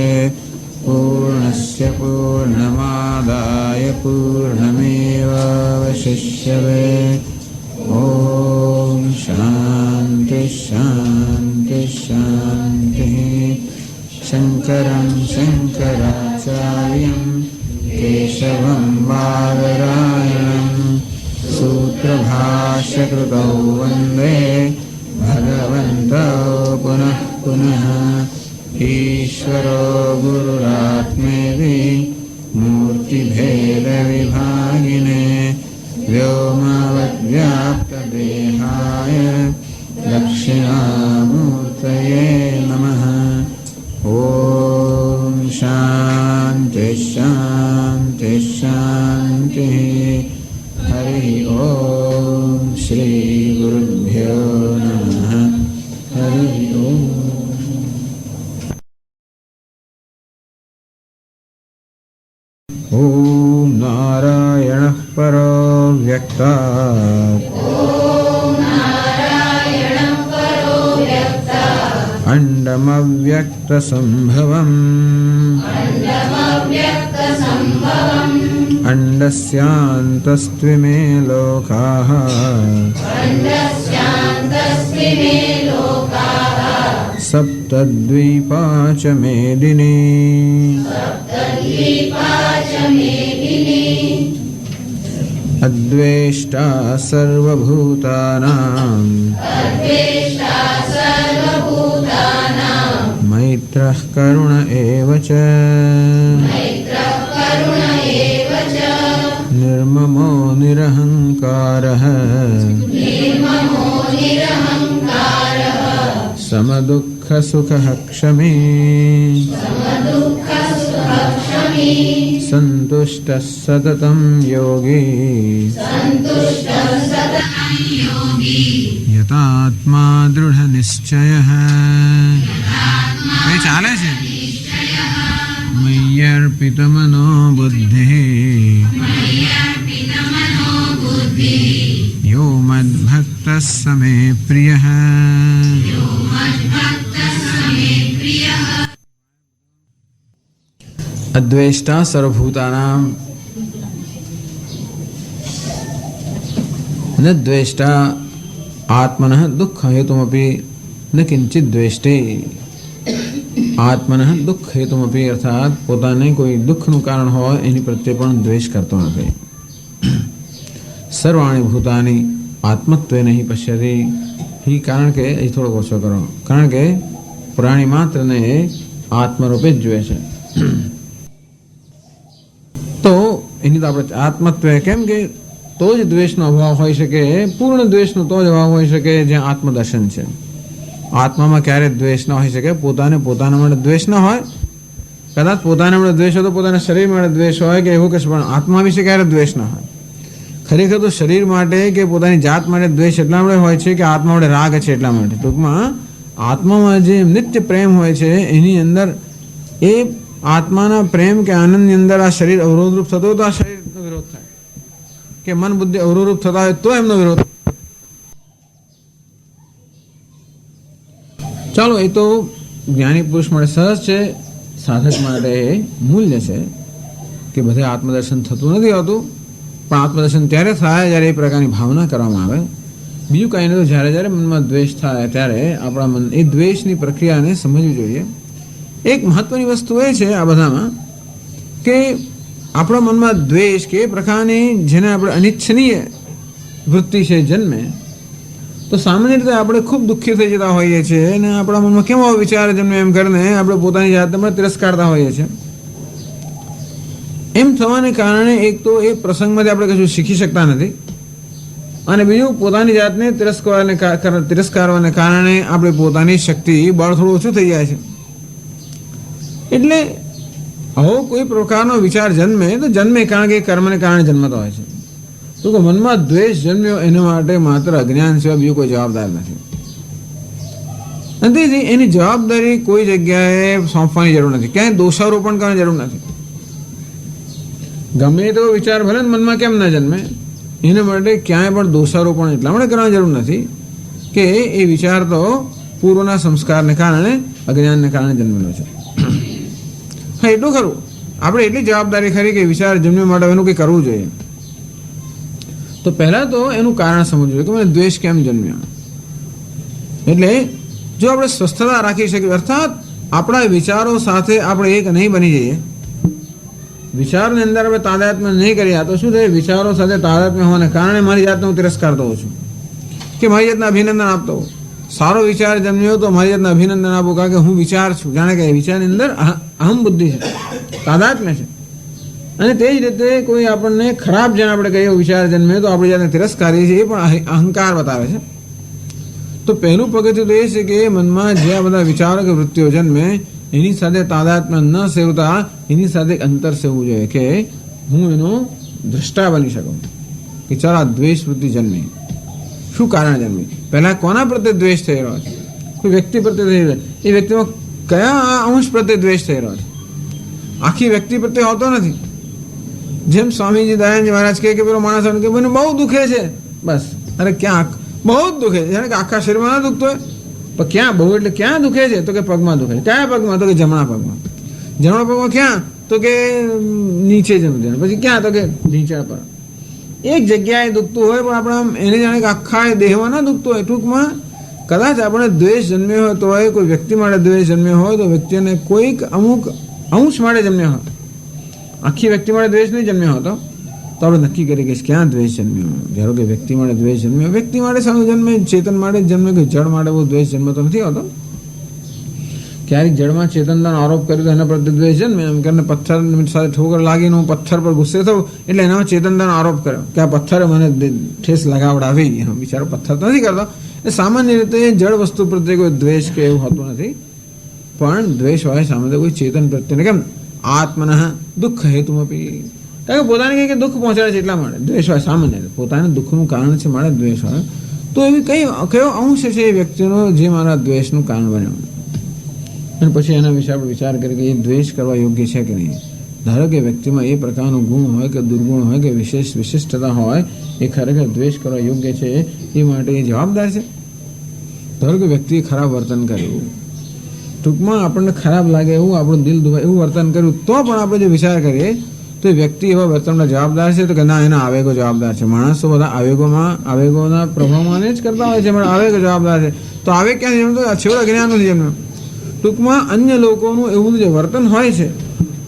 પૂર્ણસ્ય પૂર્ણમાદાય પૂર્ણમેવાવશિષ્યતે. ઓમ શાંતિ શાંતિ શાંતિ. શંકરં શંકરાચાર્યં કેશવં બાદરાયણં સૂત્રભાષ્યકૃતૌ વંદે ભગવन्तૌ પુનઃ પુનઃ. ઈશ્વરો ગુરુરાત્મેતિ મૂર્તિભેદવિભાગિને વ્યોમવદ્વ્યાપ્તદેહાય દક્ષિણામૂર્તયે નમઃ. ઓમ શાંતિ શાંતિ શાંતિ. હરિ ઓમ શ્રી ગુરુભ્યો નમઃ. હરિ ઓમ. ઓમ નારાયણઃ પરો વ્યક્તાत् અંડમવ્યક્તસંભવम् અંડસ્યાन्तસ્ત્વિમે લોકાઃ સપ્તદ્વીપા ચ મેદિની. અદ્વેષ્ટા સર્વભૂતાનાં મૈત્રઃ કરુણ એવ ચ. નિર્મમો નિરહંકારઃ સમદુઃખ સુખઃ ક્ષમી. સંતુષ્ટઃ સતતં યોગી યતાત્મા દૃઢ નિશ્ચયઃ. કઈ ચાલે છે? મય્યર્પિતમનો બુદ્ધિઃ યો મદ્ભક્તઃ સ મે પ્રિયઃ. અદ્વેષ્ટા સર્વભૂતાનાં ન દ્વેષ્ટા આત્મનઃ દુઃખ હેતુમપી ન કિંચિત દ્વેષ્ટે. આત્મન દુઃખ હેતુમપી, અર્થાત પોતાને કોઈ દુઃખનું કારણ હોય એની પ્રત્યે પણ દ્વેષ કરતો નથી. સર્વાણી ભૂતાની આત્મત્વે નહીં પશ્યતી. કારણ કે એ થોડોક ઓછો કરો, કારણ કે પ્રાણી માત્રને આત્મરૂપે જ જોઈએ છે. તો એની તો આપણે આત્મત્વ કેમ કે તો જ દ્વેષનો અભાવ હોઈ શકે, પૂર્ણ દ્વેષનો તો જ અભાવ હોઈ શકે જ્યાં આત્મદર્શન છે. આત્મામાં ક્યારેય દ્વેષ ન હોઈ શકે. પોતાના માટે દ્વેષ ન હોય, કદાચ પોતાના માટે દ્વેષ હોય તો પોતાના શરીર માટે દ્વેષ હોય કે એવું કશું, પણ આત્મા વિશે ક્યારે દ્વેષ ન હોય. ખરેખર તો શરીર માટે કે પોતાની જાત માટે દ્વેષ એટલા માટે હોય છે કે આત્મા માટે રાગ છે એટલા માટે. ટૂંકમાં આત્મામાં જે નિત્ય પ્રેમ હોય છે એની અંદર એ આત્માના પ્રેમ કે આનંદની અંદર આ શરીર અવરોધરૂપ થતો હોય તો આ શરીરનો વિરોધ થાય, કે મન બુદ્ધિ અવરોધરૂપ થતા હોય તો એમનો વિરોધ. ચાલો, એ તો જ્ઞાની પુરુષ માટે સહજ છે, સાધક માટે મૂલ્ય છે કે બધે આત્મદર્શન થતું નથી હોતું, પણ આત્મદર્શન ત્યારે થાય જ્યારે એ પ્રકારની ભાવના કરવામાં આવે. બીજું કાંઈ નહીં, તો જ્યારે જ્યારે મનમાં દ્વેષ થાય ત્યારે આપણા મન એ દ્વેષની પ્રક્રિયાને સમજવી જોઈએ. એક મહત્વની વસ્તુ એ છે આ બધામાં કે આપણા મનમાં દ્વેષ કે એ પ્રકારની જેને આપણે અનિચ્છનીય વૃત્તિ છે જન્મે, તો સામાન્ય રીતે આપણે ખૂબ દુઃખી થઈ જતા હોઈએ છીએ અને આપણા મનમાં કેવો વિચાર જન્મે એમ કરીને આપણે પોતાની જાતને પણ તિરસ્કારતા હોઈએ છીએ. એમ થવાને કારણે એક તો એ પ્રસંગમાંથી આપણે કશું શીખી શકતા નથી, અને બીજું પોતાની જાતને તિરસ્કારવાને કારણે આપણે પોતાની શક્તિ બળ થોડું ઓછું થઈ જાય છે. એટલે આવો કોઈ પ્રકારનો વિચાર જન્મે તો જન્મે કારણ કે કર્મને કારણે જન્મતો હોય છે. તો કે મનમાં દ્વેષ જન્મ્યો એના માટે માત્ર અજ્ઞાન સિવાય બીજું કોઈ જવાબદાર નથી. અને તેથી એની જવાબદારી કોઈ જગ્યાએ સોંપવાની જરૂર નથી, ક્યાંય દોષારોપણ કરવાની જરૂર નથી. ગમે તો વિચાર ભલે મનમાં કેમ ના જન્મે, એના માટે ક્યાંય પણ દોષારોપણ એટલા માટે કરવાની જરૂર નથી કે એ વિચાર તો પૂર્વના સંસ્કારને કારણે અજ્ઞાનને કારણે જન્મેલો છે. હા, એટલું ખરું, આપણે એટલી જવાબદારી ખરી કે વિચાર જન્મવા માટે એનું કંઈ કરવું જોઈએ. તો પહેલાં તો એનું કારણ સમજવું જોઈએ કે મને દ્વેષ કેમ જન્મ્યો. એટલે જો આપણે સ્વસ્થતા રાખી શકીએ, અર્થાત આપણા વિચારો સાથે આપણે એક નહીં બની જઈએ, વિચારની અંદર આપણે તાદાત્મ્ય નહીં કરીએ, તો શું થાય, વિચારો સાથે તાદાત્મ્ય હોવાને કારણે મારી જાતને હું તિરસ્કાર દઉં છું કે મારી જાતને અભિનંદન આપતો હોઉં. સારો વિચાર જન્મ્યો તો મારી જાતને અભિનંદન આપું કારણ કે હું વિચાર છું, જાણે કે વિચારની અંદર અહમ બુદ્ધિ છે, તાદાત્મ્ય છે. અને તે જ રીતે કોઈ આપણને ખરાબ જેને આપણે કહીએ વિચાર જન્મે તો આપણી જાતને તિરસ્કારીએ છીએ, એ પણ અહંકાર બતાવે છે. તો પહેલું પગથિયું તો એ છે કે મનમાં જે આ બધા વિચારો કે વૃત્તિઓ જન્મે એની સાથે તાદાત્મ્ય ન સેવતા એની સાથે અંતર સેવવું જોઈએ કે હું એનો દ્રષ્ટા બની શકું. કે ચાલ આ દ્વેષ વૃત્તિ જન્મી, શું કારણ જન્મી, પહેલાં કોના પ્રત્યે દ્વેષ થઈ રહ્યો છે, કોઈ વ્યક્તિ પ્રત્યે થઈ રહ્યો છે, એ વ્યક્તિમાં કયા અંશ પ્રત્યે દ્વેષ થઈ રહ્યો છે, આખી વ્યક્તિ પ્રત્યે હોતો નથી. જેમ સ્વામીજી દયાનંદજી મહારાજ કહે કે પેલો માણસ કે મને બહુ દુખે છે, બસ, અરે ક્યાં બહુ જ દુખે છે, જાણે કે આખા શરીરમાં ના દુખતો હોય, પણ ક્યાં બહુ એટલે ક્યાં દુખે છે, તો કે પગમાં દુખે છે. કયા પગમાં, તો કે જમણા પગમાં. જમણા પગમાં ક્યાં, તો કે નીચે જમજણ, પછી ક્યાં, તો કે ઢીંચા પર. એક જગ્યાએ દુખતું હોય પણ આપણે એને જાણે કે આખા દેહમાં ના દુખતું હોય. ટૂંકમાં કદાચ આપણે દ્વેષ જન્મ્યો હોય તો કોઈ વ્યક્તિ માટે દ્વેષ જન્મ્યો હોય તો વ્યક્તિને કોઈક અમુક અંશ માટે જન્મ્યો હોય, આખી વ્યક્તિ માટે દ્વેષ નહીં જન્મ્યો હતો, તો આપણે નક્કી કરીએ કે ક્યાં દ્વેષ જન્મ્યો. ધારો કે વ્યક્તિ માટે દ્વેષ જન્મ્યો, વ્યક્તિ માટે સારું જન્મે, ચેતન માટે જન્મે, કે જળ માટે બહુ દ્વેષ જન્મતો નથી હોતો. ક્યારેક જળમાં ચેતનતાનો આરોપ કર્યો તો એના પ્રત્યે દ્વેષ જન્મે, એમ કરીને પથ્થર સાથે ઠોકર લાગીને હું પથ્થર પર ગુસ્સે થયો એટલે એનામાં ચેતનતાનો આરોપ કર્યો કે આ પથ્થરે મને ઠેસ લગાવડાવી. બિચારો પથ્થર તો નથી કરતો. એ સામાન્ય રીતે જળ વસ્તુ પ્રત્યે કોઈ દ્વેષ કે એવું હોતું નથી, પણ દ્વેષ હોય સામાન્ય કોઈ ચેતન પ્રત્યે. કેમ આત્મન દુઃખ હેતુમપી, કારણ કે પોતાને કંઈ દુઃખ પહોંચાડે છે એટલા માટે દ્વેષ હોય. સામાન્ય પોતાને દુઃખનું કારણ છે માટે દ્વેષ હોય. તો એવી કયો અંશ છે એ વ્યક્તિનો જે મારા દ્વેષનું કારણ બન્યો, અને પછી એના વિશે આપણે વિચાર કરીએ કે એ દ્વેષ કરવા યોગ્ય છે કે નહીં. ધારો કે વ્યક્તિમાં એ પ્રકારનો ગુણ હોય કે દુર્ગુણ હોય કે વિશિષ્ટતા હોય, એ ખરેખર દ્વેષ કરવા યોગ્ય છે એ માટે એ જવાબદાર છે. ધારો કે વ્યક્તિએ ખરાબ વર્તન કર્યું, ટૂંકમાં આપણને ખરાબ લાગે એવું, આપણું દિલ દુભાય એવું વર્તન કર્યું, તો પણ આપણે જો વિચાર કરીએ તો એ વ્યક્તિ એવા વર્તનના જવાબદાર છે, તો કે ના, એના આવેગો જવાબદાર છે. માણસો બધા આવેગોના પ્રભાવમાં જ કરતા હોય છે, આવેગો જવાબદાર છે. તો આવેગ ક્યાં જન્મતો, છેવટે અજ્ઞાનનું જન્મ. ટૂંકમાં અન્ય લોકોનું એવું જે વર્તન હોય છે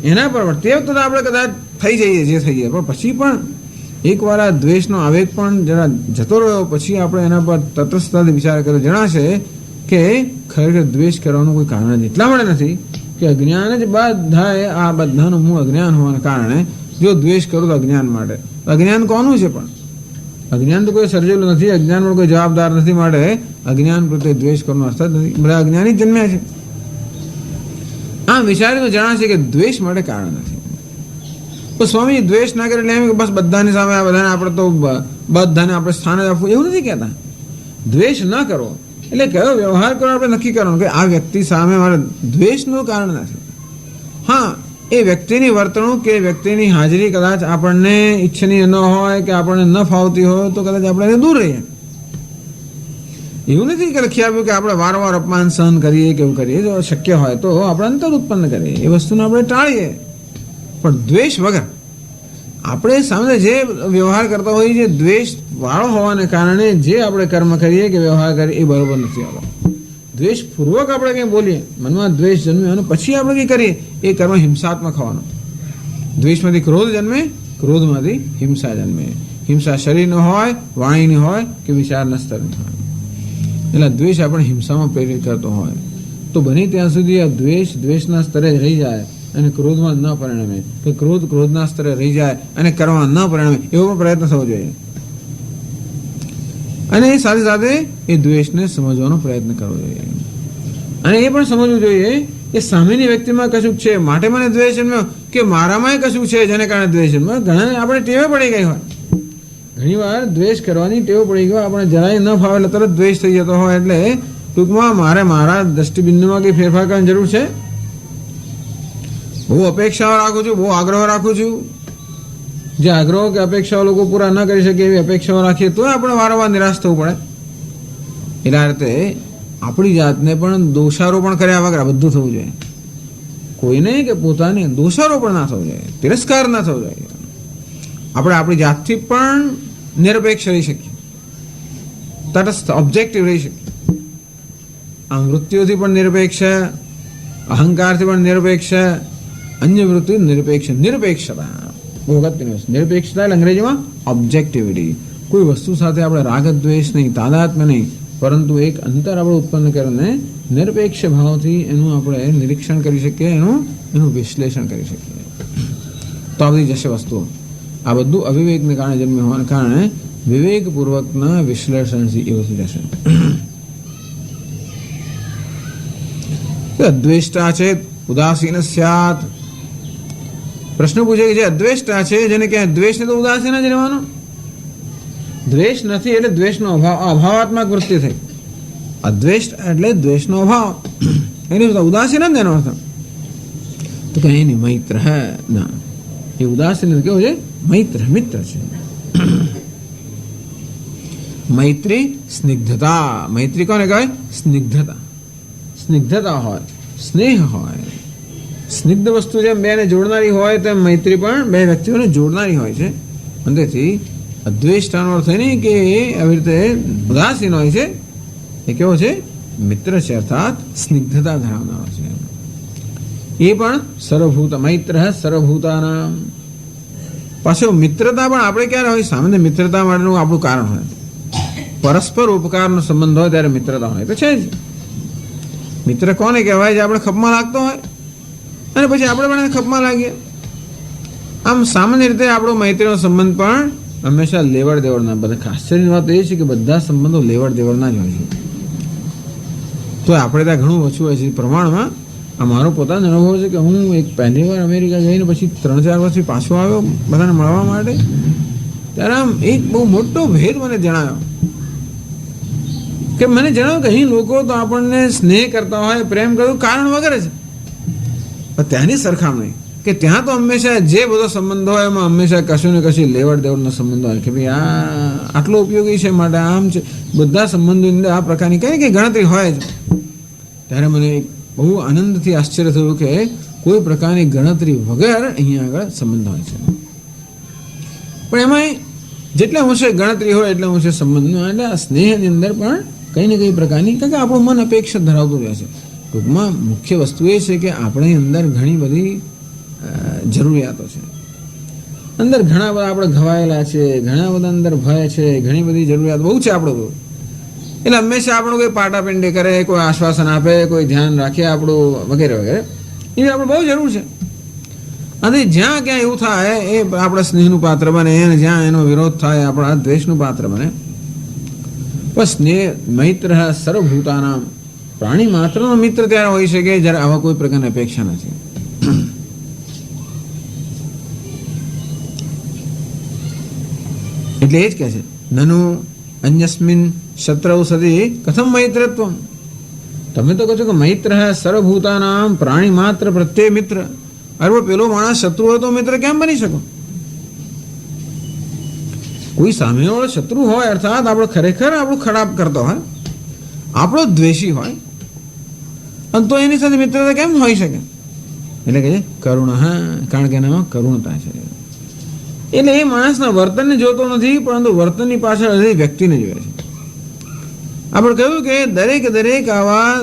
એના પર તે વખતે આપણે કદાચ થઈ જઈએ જે થઈએ, પણ પછી પણ એકવાર આ દ્વેષનો આવેગ પણ જરા જતો રહ્યો પછી આપણે એના પર તટસ્થતાથી વિચાર કર્યો, જણાશે કે ખરેખર દ્વેષ કરવાનું કોઈ કારણ જ એટલા માટે નથી કે અજ્ઞાન જ બધાએ આ બધાનું મૂળ અજ્ઞાન હોવાના કારણે જો દ્વેષ કરું તો અજ્ઞાન માટે. અજ્ઞાન કોનું છે? પણ અજ્ઞાન તો કોઈ સર્જેલું નથી, અજ્ઞાન પણ કોઈ જવાબદાર નથી, માટે અજ્ઞાન પ્રત્યે દ્વેષ કરવાનો અર્થ જ નથી. બધા અજ્ઞાની જ જન્મ્યા છે. આમ વિચારીને જણાશે કે દ્વેષ માટે કારણ નથી. તો સ્વામી દ્વેષ ના કરે એટલે એમ કે બસ બધાની સામે બધાને આપણે તો બધાને આપણે સ્થાન જ આપવું એવું નથી કહેતા. દ્વેષ ન કરો એટલે કયો વ્યવહાર કરો આપણે નક્કી કરવાનું કે આ વ્યક્તિ સામે મારે દ્વેષનું કારણ નથી. હા, એ વ્યક્તિની વર્તણૂક કે વ્યક્તિની હાજરી કદાચ આપણને ઈચ્છનીય ન હોય કે આપણને ન ફાવતી હોય તો કદાચ આપણે એને દૂર રહીએ. એવું નથી કે લખી આપ્યું કે આપણે વારંવાર અપમાન સહન કરીએ કે એવું કરીએ. જો શક્ય હોય તો આપણે અંતર ઉત્પન્ન કરીએ, એ વસ્તુને આપણે ટાળીએ, પણ દ્વેષ વગર. આપણે સામે જે વ્યવહાર કરતા હોઈએ જે દ્વેષ વાળો હોવાને કારણે જે આપણે કર્મ કરીએ કે વ્યવહાર કરીએ એ બરોબર નથી આવતો. દ્વેષપૂર્વક આપણે કંઈ બોલીએ, મનમાં દ્વેષ જન્મે અને પછી આપણે કંઈ કરીએ એ કર્મ હિંસાત્મક હોવાનો. દ્વેષમાંથી ક્રોધ જન્મે, ક્રોધમાંથી હિંસા જન્મે. હિંસા શરીરની હોય, વાણીની હોય કે વિચારના સ્તરની હોય. એટલે દ્વેષ આપણે હિંસામાં પ્રેરિત કરતો હોય તો બને ત્યાં સુધી આ દ્વેષના સ્તરે રહી જાય અને ક્રોધમાં ન પરિણમે, કે ક્રોધ ક્રોધના સ્તરે રહી જાય અને કરવામાં ન પરિણમે, એવો પણ પ્રયત્ન થવો જોઈએ. અને એ સાથે સાથે એ દ્વેષને સમજવાનો પ્રયત્ન કરવો જોઈએ. અને એ પણ સમજવું જોઈએ કે સામેની વ્યક્તિમાં કશુંક છે માટે મને દ્વેષ જન્મ્યો કે મારામાં કશું છે જેને કારણે દ્વેષ જન્મ્યો. ઘણા આપણે ટેવે પડી ગઈ હોય, ઘણી વાર દ્વેષ કરવાની ટેવ પડી ગયો, આપણે જરાય ન ફાવે એટલે તરત દ્વેષ થઈ જતો હોય. એટલે ટૂંકમાં મારે મારા દ્રષ્ટિબિંદુમાં કંઈ ફેરફાર કરવાની જરૂર છે. બહુ અપેક્ષાઓ રાખું છું, બહુ આગ્રહ રાખું છું. જે આગ્રહો કે અપેક્ષાઓ લોકો પૂરા ન કરી શકે એવી અપેક્ષાઓ રાખીએ તો આપણે વારંવાર નિરાશ થવું પડે. એટલા રીતે આપણી જાતને પણ દોષારોપણ કર્યા વગર બધું થવું જોઈએ. કોઈને કે પોતાને દોષારોપણ ના થવું જોઈએ, તિરસ્કાર ના થવો જોઈએ. આપણે આપણી જાતથી પણ નિરપેક્ષ રહી શકીએ, તટસ્થ ઓબ્જેક્ટિવ રહી શકીએ. આ વૃત્તિઓથી પણ નિરપેક્ષ, અહંકારથી પણ નિરપેક્ષ, અન્ય વૃત્તિ નિરપેક્ષ. નિરપેક્ષતા બહુ અગત્યની વસ્તુ. નિરપેક્ષતા એટલે અંગ્રેજીમાં ઓબ્જેક્ટિવિટી. કોઈ વસ્તુ સાથે આપણે રાગ દ્વેષ નહીં, તાદાત્મ્ય નહીં, પરંતુ એક અંતર આપણે ઉત્પન્ન કરીને નિરપેક્ષ ભાવથી એનું આપણે નિરીક્ષણ કરી શકીએ, એનું વિશ્લેષણ કરી શકીએ. તો આ બધી જશે વસ્તુઓ. આ બધું અવિવેકને કારણે જન્મે હોવાને કારણે વિવેકપૂર્વકના વિશ્લેષણથી એ વસ્તુ જશે. અદ્વેષ્ટા છે ઉદાસીન સ્યાત. પ્રશ્ન પૂછે કે જે અદ્વેષ્ટા છે જેને ક્યાં દ્વેષ ને તો ઉદાસીન જ રહેવાનો. દ્વેષ નથી એટલે દ્વેષનો અભાવાત્મક વૃત્તિ થઈ. અદ્વેષ એટલે દ્વેષનો અભાવ, એની ઉદાસીન જ એનો અર્થ. તો કઈ નહીં, મૈત્ર ના, એ ઉદાસીન કેવું છે? મૈત્ર, મિત્ર છે. મૈત્રી સ્નિગ્ધતા. મૈત્રી કોને કહેવાય? સ્નિગ્ધતા. સ્નિગ્ધતા હોય, સ્નેહ હોય. સ્નિગ્ધ વસ્તુ જેમ બેને જોડનારી હોય તેમ મૈત્રી પણ બે વ્યક્તિઓને જોડનારી હોય છે. અંતેથી અદ્વેષ્ટાનો અર્થ નહીં કે આવી રીતે ઉદાસીન હોય છે. એ કેવો છે? મિત્ર છે, અર્થાત સ્નિગ્ધતા ધરાવનારો છે. એ પણ સર્વભૂત મૈત્ર સર્વભૂતાના. પાછો મિત્રતા પણ આપણે ક્યારે હોય? સામાન્ય મિત્રતા માટેનું આપણું કારણ હોય, પરસ્પર ઉપકારનો સંબંધ હોય ત્યારે મિત્રતા હોય તો છે જ. મિત્ર કોને કહેવાય? જે આપણે ખપમાં લાગતો હોય અને પછી આપણે પણ ખપમાં લાગીએ. આમ સામાન્ય રીતે આપણો મૈત્રીનો સંબંધ પણ હંમેશા લેવડ દેવડના. બધા આશ્ચર્યની વાત એ છે કે બધા સંબંધો લેવડ દેવડના જ હોય છે. તો આપણે ત્યાં ઘણું ઓછું હોય છે પ્રમાણમાં. આ મારો પોતાનો અનુભવ છે કે હું એક પહેલી વાર અમેરિકા જઈને પછી 3-4 વર્ષથી પાછો આવ્યો બધાને મળવા માટે, ત્યારે આમ એક બહુ મોટો ભેદ મને જણાયો. કે મને જણાવ્યું કે અહીં લોકો તો આપણને સ્નેહ કરતા હોય, પ્રેમ કરતું કારણ વગર છે. ત્યાંની સરખામણી કે ત્યાં તો હંમેશા જે બધો સંબંધ હોય એમાં હંમેશા કશું ને કશું લેવડ દેવડનો સંબંધ હોય કે ભાઈ આ આટલો ઉપયોગી છે માટે આમ છે. બધા સંબંધોની અંદર આ પ્રકારની કંઈ કંઈ ગણતરી હોય જ. ત્યારે મને બહુ આનંદથી આશ્ચર્ય થયું કે કોઈ પ્રકારની ગણતરી વગર અહીંયા આગળ સંબંધ હોય છે. પણ એમાં જેટલા અંશે ગણતરી હોય એટલા અંશે સંબંધનો એટલે આ સ્નેહની અંદર પણ કંઈ ને કંઈ પ્રકારની કારણ કે આપણું મન અપેક્ષા ધરાવતું રહે છે. ટૂંકમાં મુખ્ય વસ્તુ એ છે કે આપણી અંદર ઘણી બધી જરૂરિયાતો છે. અંદર ઘણા બધા આપણે ઘવાયેલા છે, ઘણા બધા અંદર ભય છે, ઘણી બધી જરૂરિયાત બહુ છે આપણું. એટલે હંમેશા આપણું કોઈ પાટાપિંડી કરે, કોઈ આશ્વાસન આપે, કોઈ ધ્યાન રાખે આપણું વગેરે વગેરે, એની આપણે બહુ જરૂર છે. અને જ્યાં ક્યાં એવું થાય એ આપણા સ્નેહનું પાત્ર બને, અને જ્યાં એનો વિરોધ થાય આપણા દ્વેષનું પાત્ર બને. પણ સ્નેહ મૈત્ર સર્વભૂતાનામ, પ્રાણી માત્રનો મિત્ર ત્યારે હોઈ શકે જ્યારે આવા કોઈ પ્રકારની અપેક્ષા નથી. એટલે એ જ કહે છે, નનુ અન્યસ્મિન શત્રૌ સદી કથમ મૈત્રત્વમ. તમે તો કહો છો કે મૈત્ર સર્વભૂતાનામ, પ્રાણી માત્ર પ્રત્યે મિત્ર. અરે પેલો માણસ શત્રુ હોય તો મિત્ર કેમ બની શકો? કોઈ સામેવાળો શત્રુ હોય, અર્થાત આપણો ખરેખર આપણું ખરાબ કરતો હોય, આપણો દ્વેષી હોય, અને તો એની સાથે મિત્રતા કેમ હોઈ શકે? એટલે કે કરુણ, હા, કારણ કે એનામાં કરુણતા છે. એટલે એ માણસના વર્તનને જોતો નથી, પરંતુ વર્તનની પાછળ હજી વ્યક્તિને જોવે છે. આપણે કહ્યું કે દરેક આવા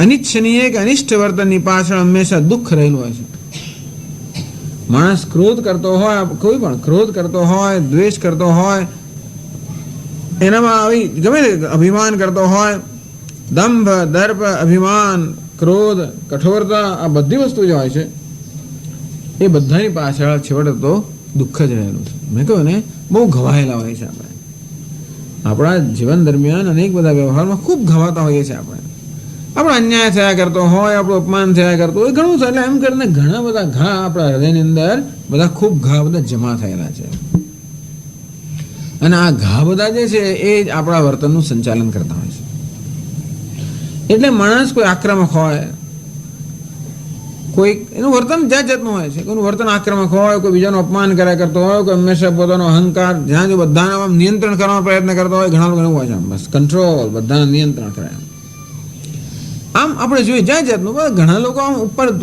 અનિચ્છનીય કે અનિષ્ટ વર્તનની પાછળ હંમેશા દુઃખ રહેલું હોય છે. માણસ ક્રોધ કરતો હોય, કોઈ પણ ક્રોધ કરતો હોય, દ્વેષ કરતો હોય, એનામાં આવી ગમે તે અભિમાન કરતો હોય, દંભ, દર્પ, અભિમાન, ક્રોધ, કઠોરતા, આ બધી વસ્તુ જે હોય છે એ બધાની પાછળ છેવટે તો દુઃખ જ રહેલું છે. મેં કહ્યું ને, બહુ ઘવાયેલા હોય છે આપણે. આપણા જીવન દરમિયાન અનેક બધા વ્યવહારમાં ખૂબ ઘવાતા હોઈએ છીએ આપણે. આપણો અન્યાય થયા કરતો હોય, આપણું અપમાન થયા કરતો હોય, ઘણું થાય. એટલે એમ કરીને ઘણા બધા ઘા આપણા હૃદયની અંદર બધા ખૂબ ઘા બધા જમા થયેલા છે. અને આ ઘા બધા જે છે એ જ આપણા વર્તનનું સંચાલન કરતા હોય છે. એટલે માણસ કોઈ આક્રમક હોય, કોઈ એનું વર્તન જાત જાતનું હોય છે. કોઈનું વર્તન આક્રમક હોય, કોઈ બીજાનું અપમાન કર્યા કરતો હોય, કોઈ હંમેશા પોતાનો અહંકાર, જ્યાં જો બધાને નિયંત્રણ કરવાનો પ્રયત્ન કરતો હોય, ઘણા લોકો એવું હોય છે, બસ કંટ્રોલ, બધાને નિયંત્રણ કરે. આમ આપણે જોઈએ જાત જાતનું. ઘણા લોકો આમ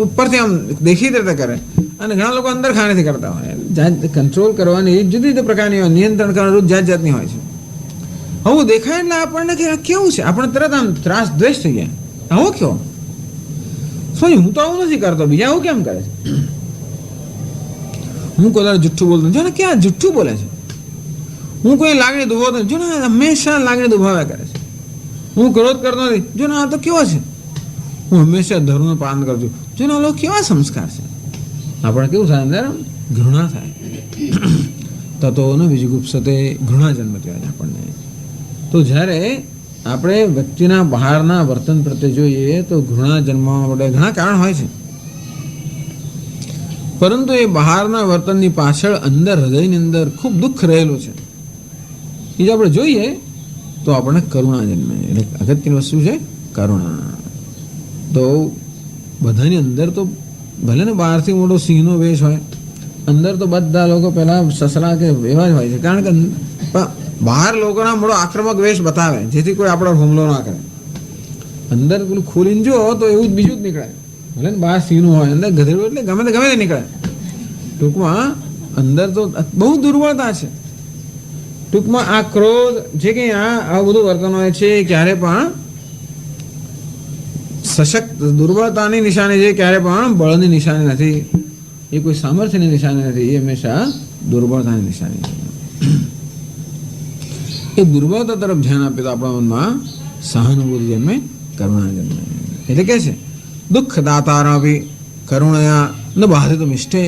ઉપરથી આમ દેખીતી રીતે કરે, અને ઘણા લોકો અંદર ખાનેથી કરતા હોય. કંટ્રોલ કરવાની જુદી જુદી પ્રકારની હોય, નિયંત્રણ કરવાની જાત જાતની હોય છે. આવું દેખાય એટલે આપણને કે કેવું છે, આપણે તરત આમ ત્રાસ દ્વેષ થઈ ગયા. આવો કેવો? શું હું તો આવું નથી કરતો, બીજા આવું કેમ કરે છે? હું કોઈ જુઠ્ઠું બોલતો જો ને, ક્યાં જુઠ્ઠું બોલે છે. હું કોઈ લાગણી દુભાવતો જો ને, હંમેશા લાગણી દુભાવ્યા કરે છે. હું ક્રોધ કરતો નથી જો ને, આ તો કેવો છે. હું હંમેશા ધર્મનું પાલન કરું છું જો ને, આ લોકો કેવા સંસ્કાર છે. આપણે કેવું થાય અંદર? ઘૃણા થાય. તતોને વિજુગુપ્સતે, ઘૃણા જન્મ કહેવાય આપણને. તો જ્યારે આપણે વ્યક્તિના બહારના વર્તન પ્રત્યે જોઈએ તો ઘૃણા જન્મવા માટે ઘણા કારણ હોય છે. પરંતુ એ બહારના વર્તનની પાછળ અંદર હૃદયની અંદર ખૂબ દુઃખ રહેલું છે. એ જો આપણે જોઈએ તો આપણને કરુણા જન્મે. એટલે અગત્યની વસ્તુ છે કરુણા. તો બધાની અંદર તો ભલે ને બહારથી મોટો સિંહનો વેશ હોય, અંદર તો બધા લોકો પહેલા સસલા કે એવા જ હોય છે. કારણ કે બહાર લોકોના મોટો આક્રમક વેશ બતાવે, જેથી કોઈ આપણો હુમલો ના કરે. અંદર પેલું ખોલીને જો તો એવું જ બીજું જ નીકળે. ભલે ને બહાર સિંહનું હોય, અંદર ગધેડું એટલે ગમે તે નીકળે. ટૂંકમાં અંદર તો બહુ દુર્બળતા છે. ટૂંકમાં આ ક્રોધ જે કંઈ આ બધું વર્તન હોય છે, ક્યારે પણ સશક્ત દુર્બળતાની નિશાની છે, ક્યારે પણ બળની નિશાની નથી. એ કોઈ સામર્થ્યની નિશાની નથી, એ હંમેશા દુર્બળતાની નિશાની છે. એ દુર્બળતા તરફ ધ્યાન આપે તો આપણા મનમાં સહાનુભૂતિ જન્મે, કરુણા જન્મે. એટલે કે છે દુઃખ દાતારા બી કરુણયા ન બાધિત મિષ્ઠે,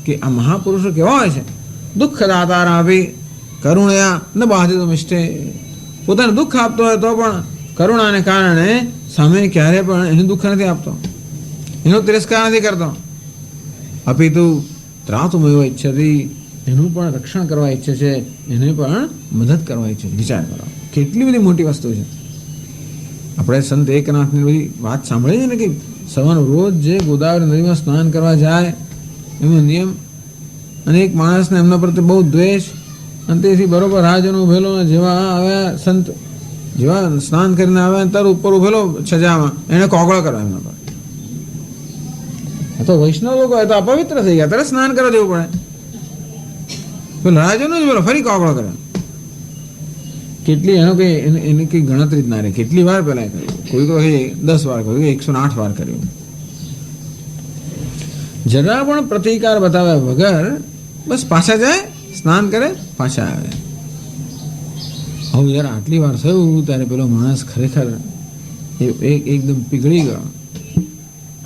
કે આ મહાપુરુષો કેવા હોય છે? દુઃખ દાતારા બી કરુણયા ન બાધિત મિષ્ઠે. પોતાને દુઃખ આપતો હોય તો પણ કરુણાને કારણે સામે ક્યારે પણ એને દુઃખ નથી આપતો, એનો તિરસ્કાર નથી કરતો. અપિતુ ત્રાતુમેવ ઈચ્છતી, એનું પણ રક્ષણ કરવા ઈચ્છે છે, એને પણ મદદ કરવા ઈચ્છે છે. વિચાર કરો, કેટલી બધી મોટી વસ્તુ છે. આપણે સંત એકનાથની બધી વાત સાંભળી છે ને, કે સવારનું રોજ જે ગોદાવરી નદીમાં સ્નાન કરવા જાય એનો નિયમ, અને એક માણસને એમના પ્રત્યે બહુ દ્વેષ, અને તેથી બરોબર રાજનો ઉભેલો, જેવા આવ્યા સંત, જેવા સ્નાન કરીને આવ્યા તર ઉપર ઉભેલો સજામાં, એને કોગળો કરવા એમના પર. તો વૈષ્ણવ લોકો તો અપવિત્ર થઈ ગયા, તરત સ્નાન કરવા જવું પડે. રાજાનો જ બોલો ફરી કોગળો કરે. કેટલી એનો કંઈ એની કંઈ ગણતરી જ ના રહે. કેટલી વાર પહેલાં કર્યું, કોઈ કોઈ 10 વાર કર્યું, 108 વાર કર્યું. જરા પણ પ્રતિકાર બતાવ્યા વગર બસ પાછા જાય, સ્નાન કરે, પાછા આવે. હવે જ્યારે આટલી વાર થયું ત્યારે પેલો માણસ ખરેખર એકદમ પીગળી ગયો.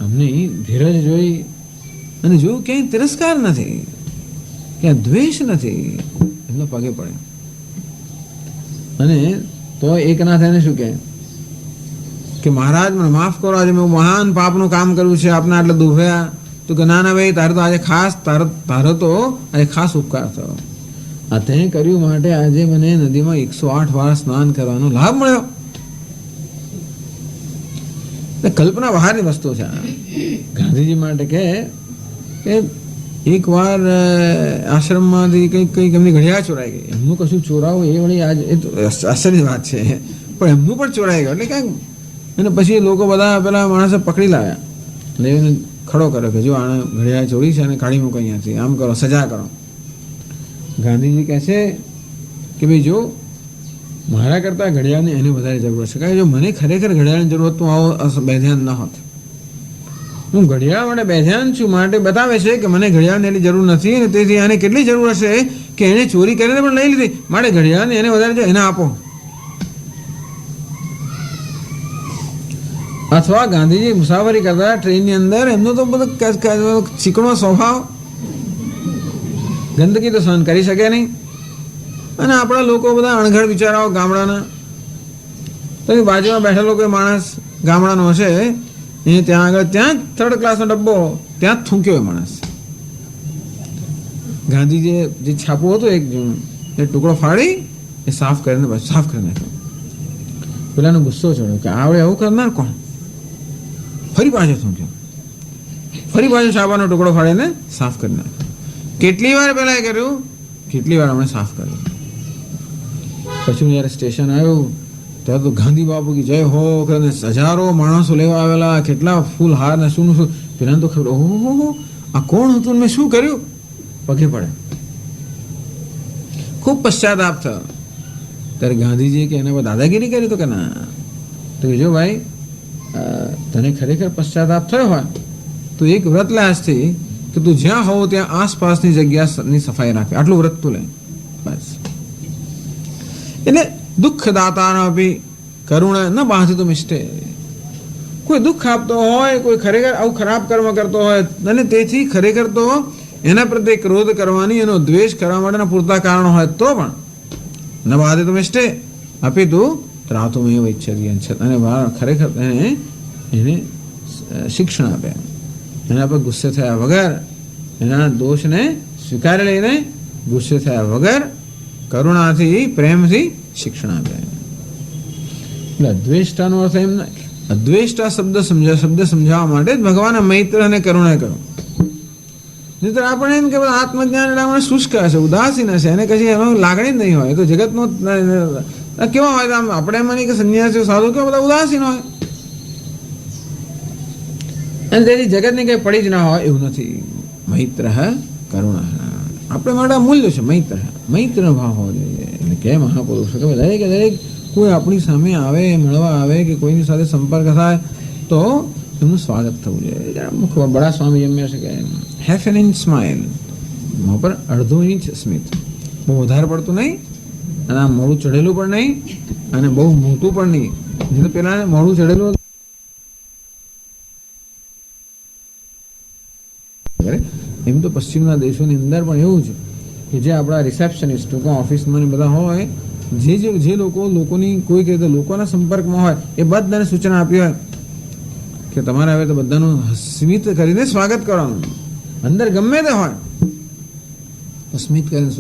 અમને ધીરજ જોઈ અને જોયું ક્યાંય તિરસ્કાર નથી, ક્યાં દ્વેષ નથી. એમનો પગે પડ્યો અને તો એકનાથ એને શું કે મહારાજ મને માફ કરો, આજે મેં મહાન પાપનું કામ કર્યું છે, આપને આટલા દુભ્યા. તો કે ના ભાઈ, તારે તો આજે ખાસ તારો તો આજે ખાસ ઉપકાર થયો. આ તે કર્યું માટે આજે મને નદીમાં 108 વાર સ્નાન કરવાનો લાભ મળ્યો. કલ્પના બહારની વસ્તુ છે. ગાંધીજી માટે કે એક વાર આશ્રમમાંથી કંઈક એમની ઘડિયાળ ચોરાઈ ગઈ. એમનું કશું ચોરાવું એ વળી આજ એ તો આશ્ચર્યની વાત છે, પણ એમનું પણ ચોરાઈ ગયું. એટલે ક્યાંક અને પછી લોકો બધા પેલા માણસે પકડી લાવ્યા, લઈને ખડો કર્યો કે જો આને ઘડિયાળ ચોરી છે અને કાઢી મૂકો અહીંયાથી, આમ કરો, સજા કરો. ગાંધીજી કહે છે કે ભાઈ જો મારા કરતાં ઘડિયાળની એને વધારે જરૂર છે, કારણ કે જો મને ખરેખર ઘડિયાળની જરૂર હોત તો આવો બેધ્યાન ન હોત. હું ઘડિયાળ માટે બેધ્યાન છું માટે બતાવે છે કે મને ઘડિયાળની એની જરૂર નથી, અને તેથી આને કેટલી જરૂર હશે કે એને ચોરી કરીને પણ લઈ લીધી, માટે ઘડિયાળની એને વધારે જો એને આપો. અથવા ગાંધીજી મુસાફરી કરતા ટ્રેનની અંદર એમનો તો બધો ચીકણો સ્વભાવ, ગંદકી તો સહન કરી શકે નહીં. અને આપણા લોકો બધા અણઘડ બિચારાઓ ગામડાના, તો બાજુમાં બેઠેલો કોઈ માણસ ગામડાનો હશે, એ ત્યાં આગળ ત્યાં જ 3rd ક્લાસનો ડબ્બો ત્યાં જ થૂંક્યો એ માણસ. ગાંધીજીએ જે છાપું હતું એક એ ટુકડો ફાડી એ સાફ કરી નાખ્યો. પેલાનો ગુસ્સો ચડ્યો કે આવડે એવું કરનાર કોણ? ફરી પાછો થૂંક્યો, ફરી પાછો છાપાનો ટુકડો ફાડીને સાફ કરી નાખ્યો. કેટલી વાર પહેલાં કર્યું, કેટલી વાર હમણાં સાફ કર્યું. પછી જ્યારે સ્ટેશન આવ્યું ત્યારે તો ગાંધી બાપુ કી જય હો, હજારો માણસો લેવા આવેલા, કેટલા ફૂલ હાર ને શું શું. પેલા તો ખબર, ઓહો આ કોણ હતું, મેં શું કર્યું? પગે પડે, ખૂબ પશ્ચાતાપ થયો. ત્યારે ગાંધીજીએ કે એના પર દાદાગીરી કરી તો કે ના, તો કે જો ભાઈ તને ખરેખર પશ્ચાતાપ થયો હોય તો એક વ્રત લે આજથી કે તું જ્યાં હોવ ત્યાં આસપાસની જગ્યાની સફાઈ રાખે, આટલું વ્રત તું લે બસ. એટલે દુઃખદાતાનો બી કરુણા ન બાંધતું મિષ્ટે. કોઈ દુઃખ આપતો હોય, કોઈ ખરેખર આવું ખરાબ કર્મ કરતો હોય અને તેથી ખરેખર તો એના પ્રત્યે ક્રોધ કરવાની, એનો દ્વેષ કરવા માટેના પૂરતા કારણો હોય તો પણ ન બાંધતું મિષ્ટે અપી તું ત્રાતુમેવ ઇચ્છતિ. અને ખરેખર એને શિક્ષણ આપે, એના પર ગુસ્સે થયા વગર, એના દોષને સ્વીકારી લઈને ગુસ્સે થયા વગર કરુણાથી, પ્રેમથી શિક્ષણ આપે. એટલે અદ્વેષ્ટાનો અર્થ એમ નહીં. અદ્વેષ્ટા શબ્દ સમજાવવા માટે જ ભગવાને મૈત્ર અને કરુણા કર્યું. નહીતર આપણે એમ કે આત્મજ્ઞાન એટલે આપણે શુષ્ક હશે, ઉદાસીન હશે, એને કશી એમાં લાગણી જ નહીં હોય. તો જગતનો કેવા હોય, આમ આપણે એમ નહીં કે સંન્યાસીઓ સાધુ કેવા બધા ઉદાસીન હોય, અને તેથી જગતની કંઈ પડી જ ના હોય એવું નથી. મૈત્ર કરુણા આપણે માટે મૂલ્ય છે. મૈત્ર ભાવ હોવો જોઈએ. એટલે કે મહાપુરુષો કે દરેક કોઈ આપણી સામે આવે, મળવા આવે કે કોઈની સાથે સંપર્ક થાય તો એમનું સ્વાગત થવું જોઈએ. બડા સ્વામી એમ છે કે હેફ એન ઇંચ સ્માઇલ, મોં પર અડધો ઇંચ સ્મિત, બહુ વધારે પડતું નહીં અને આમ મોડું ચડેલું પણ નહીં અને બહુ મોટું પણ નહીં. નહીં તો પેલા મોડું ચડેલું એમ તો પશ્ચિમના દેશોની અંદર પણ એવું છે કે જે આપણા રિસેપ્શનિસ્ટ ઓફિસમાં બધા હોય, જે લોકોની કોઈ રીતે લોકોના સંપર્કમાં હોય, એ બધાને સૂચના આપી હોય કે તમારે હવે તો બધાનું સ્મિત કરીને સ્વાગત કરવાનું. અંદર ગમે તે હોય તો સ્મિત કરીને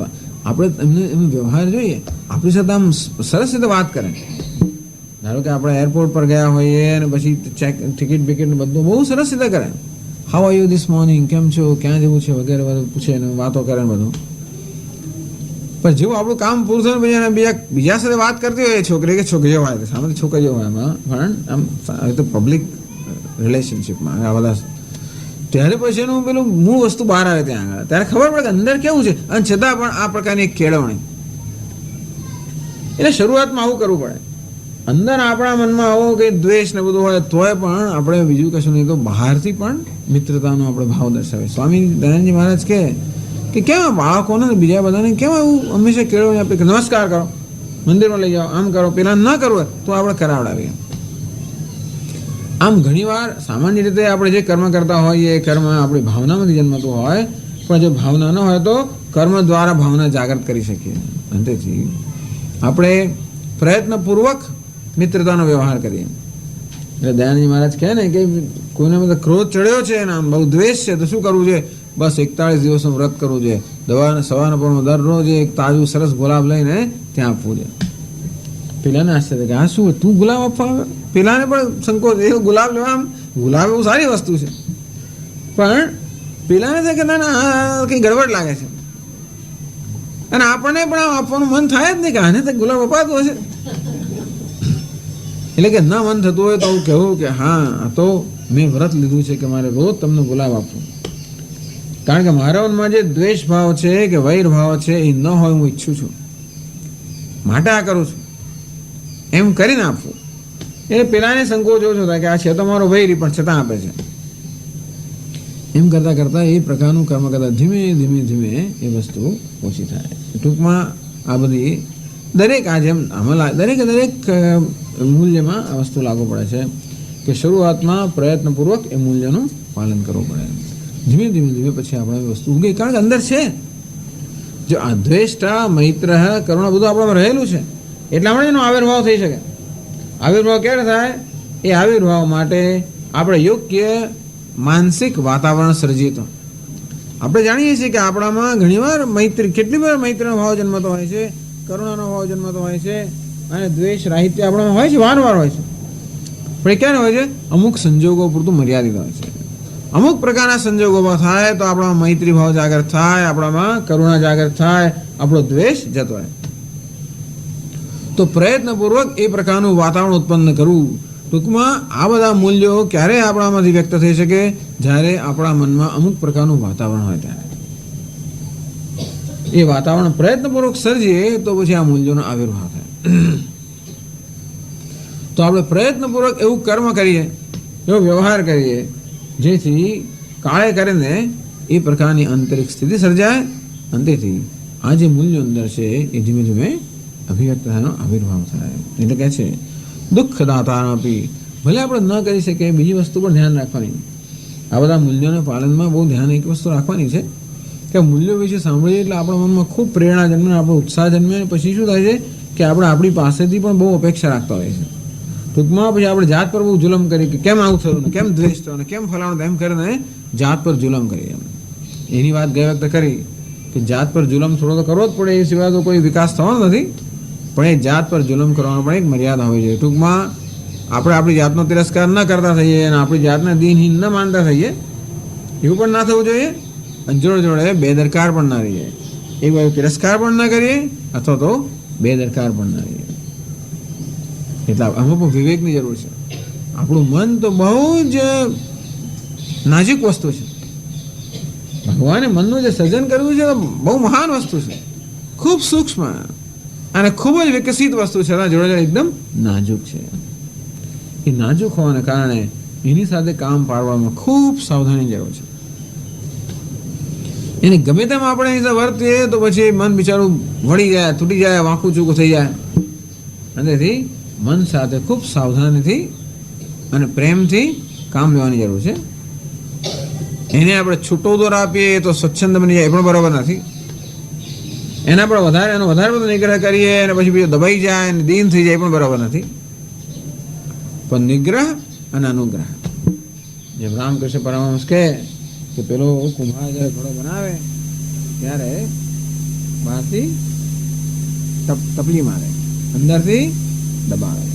આપણે એમનો વ્યવહાર જોઈએ, આપણી સાથે આમ સરસ રીતે વાત કરે. ધારો કે આપણે એરપોર્ટ પર ગયા હોઈએ અને પછી ટિકિટ બિકિટ બધું બહુ સરસ રીતે કરે. How are you this morning, કેમ છો, ક્યાં જવું છે વગેરે બધું પૂછે ને વાતો કરે ને બધું. પણ જેવું આપણું કામ પૂરું થયું પછી બીજા સાથે વાત કરતી હોય છોકરી કે છોકરીઓ હોય, સામે છોકરીઓ હોય, એમાં પણ આમ તો પબ્લિક રિલેશનશીપમાં આ બધા, ત્યારે પછી એનું પેલું મૂળ વસ્તુ બહાર આવે ત્યાં આગળ, ત્યારે ખબર પડે કે અંદર કેવું છે. અને છતાં પણ આ પ્રકારની એક કેળવણી એટલે શરૂઆતમાં આવું કરવું પડે. અંદર આપણા મનમાં આવો કે દ્વેષ ને બધું હોય તોય પણ આપણે બીજું કશું નહીં તો બહારથી પણ મિત્રતાનો આપણે ભાવ દર્શાવે. સ્વામી દયાનંદજી મહારાજ કે કેમ બાળકોને બીજા બધાને કેમ એવું હંમેશા કેળવણી આપે કે નમસ્કાર કરો, મંદિરમાં લઈ જાઓ, આમ કરો, પેલા ન કરવું તો આપણે કરાવડાવીએ. આમ ઘણીવાર સામાન્ય રીતે આપણે જે કર્મ કરતા હોઈએ એ કર્મ આપણી ભાવનામાંથી જન્મતું હોય, પણ જો ભાવના ન હોય તો કર્મ દ્વારા ભાવના જાગૃત કરી શકીએ. અંતેથી આપણે પ્રયત્નપૂર્વક મિત્રતાનો વ્યવહાર કરીએ. એટલે દયાનંદજી મહારાજ કહે ને કે કોઈને બધા ક્રોધ ચડ્યો છે ને આમ બહુ દ્વેષ છે તો શું કરવું છે? બસ 41 દિવસનું વ્રત કરવું છે. સવારના પણ દરરોજ એક તાજું સરસ ગુલાબ લઈને ત્યાં આપવું છે. પેલાને આશ્ચર્ય કે આ શું તું ગુલાબ આપવા આવે? પેલાને પણ સંકોચ, એ ગુલાબ લેવા, આમ ગુલાબ એવું સારી વસ્તુ છે, પણ પેલાને છે કે ના ના કંઈ ગડબડ લાગે છે. અને આપણને પણ આમ આપવાનું મન થાય જ નહીં કે આને તો ગુલાબ અપાતો હશે. એટલે કે ના મન થતું હોય તો હું કહેવું કે હા આ તો મેં વ્રત લીધું છે કે મારે રોજ તમને ગુલાબ આપવું, કારણ કે મારા મનમાં જે દ્વેષ ભાવ છે કે વૈર ભાવ છે એ ન હોય હું ઈચ્છું છું, માટે આ કરું છું એમ કરીને આપવું. એટલે પેલાને સંકોચ ઓછો થાય કે આ છે તો મારો વૈરી પણ છતાં આપે છે. એમ કરતાં કરતાં એ પ્રકારનું કર્મ કરતાં ધીમે ધીમે ધીમે એ વસ્તુ ઓછી થાય. ટૂંકમાં આ બધી દરેક આ જેમ આમાં દરેક મૂલ્યમાં આ વસ્તુ લાગુ પડે છે કે શરૂઆતમાં પ્રયત્નપૂર્વક એ મૂલ્યનું પાલન કરવું પડે. ધીમે ધીમે ધીમે પછી આપણે એ વસ્તુ ઉગે, કારણ કે અંદર છે જો આ દ્વેષ્ટા મૈત્ર કરુણા બધું આપણામાં રહેલું છે, એટલા માટે એનો આવિર્ભાવ થઈ શકે. આવિર્ભાવ ક્યારે થાય? એ આવિર્ભાવ માટે આપણે યોગ્ય માનસિક વાતાવરણ સર્જીએ તો. આપણે જાણીએ છીએ કે આપણામાં ઘણીવાર મૈત્રી, કેટલી વાર મૈત્રીનો ભાવ જન્મતો હોય છે, કરુણાનો ભાવ જન્મતો હોય છે, અને દ્વેષ રાહિત્ય આપણામાં હોય છે, વારંવાર હોય છે. પણ એ ક્યારે હોય છે? અમુક સંજોગો પૂરતું મર્યાદિત હોય છે. અમુક પ્રકારના સંજોગોમાં થાય તો આપણામાં મૈત્રી ભાવ જાગૃત થાય, આપણામાં કરુણા જાગૃત થાય, આપણો દ્વેષ જતો રહે. તો પ્રયત્નપૂર્વક એ પ્રકારનું વાતાવરણ ઉત્પન્ન કરવું. ટૂંકમાં આ બધા મૂલ્યો ક્યારે આપણામાંથી વ્યક્ત થઈ શકે? જ્યારે આપણા મનમાં અમુક પ્રકારનું વાતાવરણ હોય ત્યારે. એ વાતાવરણ પ્રયત્નપૂર્વક સર્જીએ તો પછી આ મૂલ્યોનો આવિર્ભાવ થાય. તો આપણે પ્રયત્નપૂર્વક એવું કર્મ કરીએ, એવો વ્યવહાર કરીએ જેથી કાળે કરીને એ પ્રકારની આંતરિક સ્થિતિ સર્જાય. અંતેથી આ જે મૂલ્યો અંદર છે એ ધીમે ધીમે અભિવ્યક્ત થવાનો આવિર્ભાવ થાય. એટલે કહે છે દુઃખદાતા આપી ભલે આપણે ન કરી શકીએ, બીજી વસ્તુ પર ધ્યાન રાખવાની. આ બધા મૂલ્યોના પાલનમાં બહુ ધ્યાન એક વસ્તુ રાખવાની છે કે મૂલ્યો વિશે સાંભળીએ એટલે આપણા મનમાં ખૂબ પ્રેરણા જન્મે, આપણો ઉત્સાહ જન્મે, અને પછી શું થાય છે કે આપણે આપણી પાસેથી પણ બહુ અપેક્ષા રાખતા હોઈએ છીએ. ટૂંકમાં પછી આપણે જાત પર બહુ જુલમ કરીએ કે કેમ આવું થયું ને કેમ દ્વેષ થયો ને કેમ ફલાણું, એમ કરીને જાત પર જુલમ કરીએ. એની વાત ગઈ વખતે કરી કે જાત પર જુલમ થોડો તો કરવો જ પડે, એ સિવાય તો કોઈ વિકાસ થવાનો નથી. પણ એ જાત પર જુલમ કરવાનો પણ એક મર્યાદા હોવી જોઈએ. ટૂંકમાં આપણે આપણી જાતનો તિરસ્કાર ન કરતા થઈએ અને આપણી જાતને દિનહીન ન માનતા થઈએ, એવું પણ ના થવું જોઈએ. અને જોડે જોડે બેદરકાર પણ ના રહીએ. એક બાજુ તિરસ્કાર પણ ના કરીએ અથવા તો બેદરકાર પણ ના રહીએ. એટલે આમાં પણ વિવેકની જરૂર છે. આપણું મન તો બહુ જ નાજુક વસ્તુ છે. ભગવાને મનનું જે સર્જન કર્યું છે બહુ મહાન વસ્તુ છે, ખૂબ સૂક્ષ્મ અને ખૂબ જ વિકસિત વસ્તુ છે. જોડે જોડે એકદમ નાજુક છે. એ નાજુક હોવાને કારણે એની સાથે કામ પાડવામાં ખૂબ સાવધાની જરૂર છે. એને ગમે તેમ આપણે અહીં વર્તીએ તો પછી મન બિચારું વળી જાય, તૂટી જાય, વાંકું ચૂકું થઈ જાય. અને તેથી મન સાથે ખૂબ સાવધાનીથી અને પ્રેમથી કામ લેવાની જરૂર છે. એને આપણે છૂટો દોર આપીએ તો સ્વચ્છંદ બની જાય, એ પણ બરાબર નથી. એના પર એનો વધારે બધો નિગ્રહ કરીએ અને પછી બીજો દબાઈ જાય અને દીન થઈ જાય, એ પણ બરાબર નથી. પણ નિગ્રહ અને અનુગ્રહ, જેમ રામકૃષ્ણ પરમહંસ કહે કે પેલો કુંભાર જ્યારે ઘોડો બનાવે ત્યારે બહારથી તપલી મારે, અંદરથી દબાવે.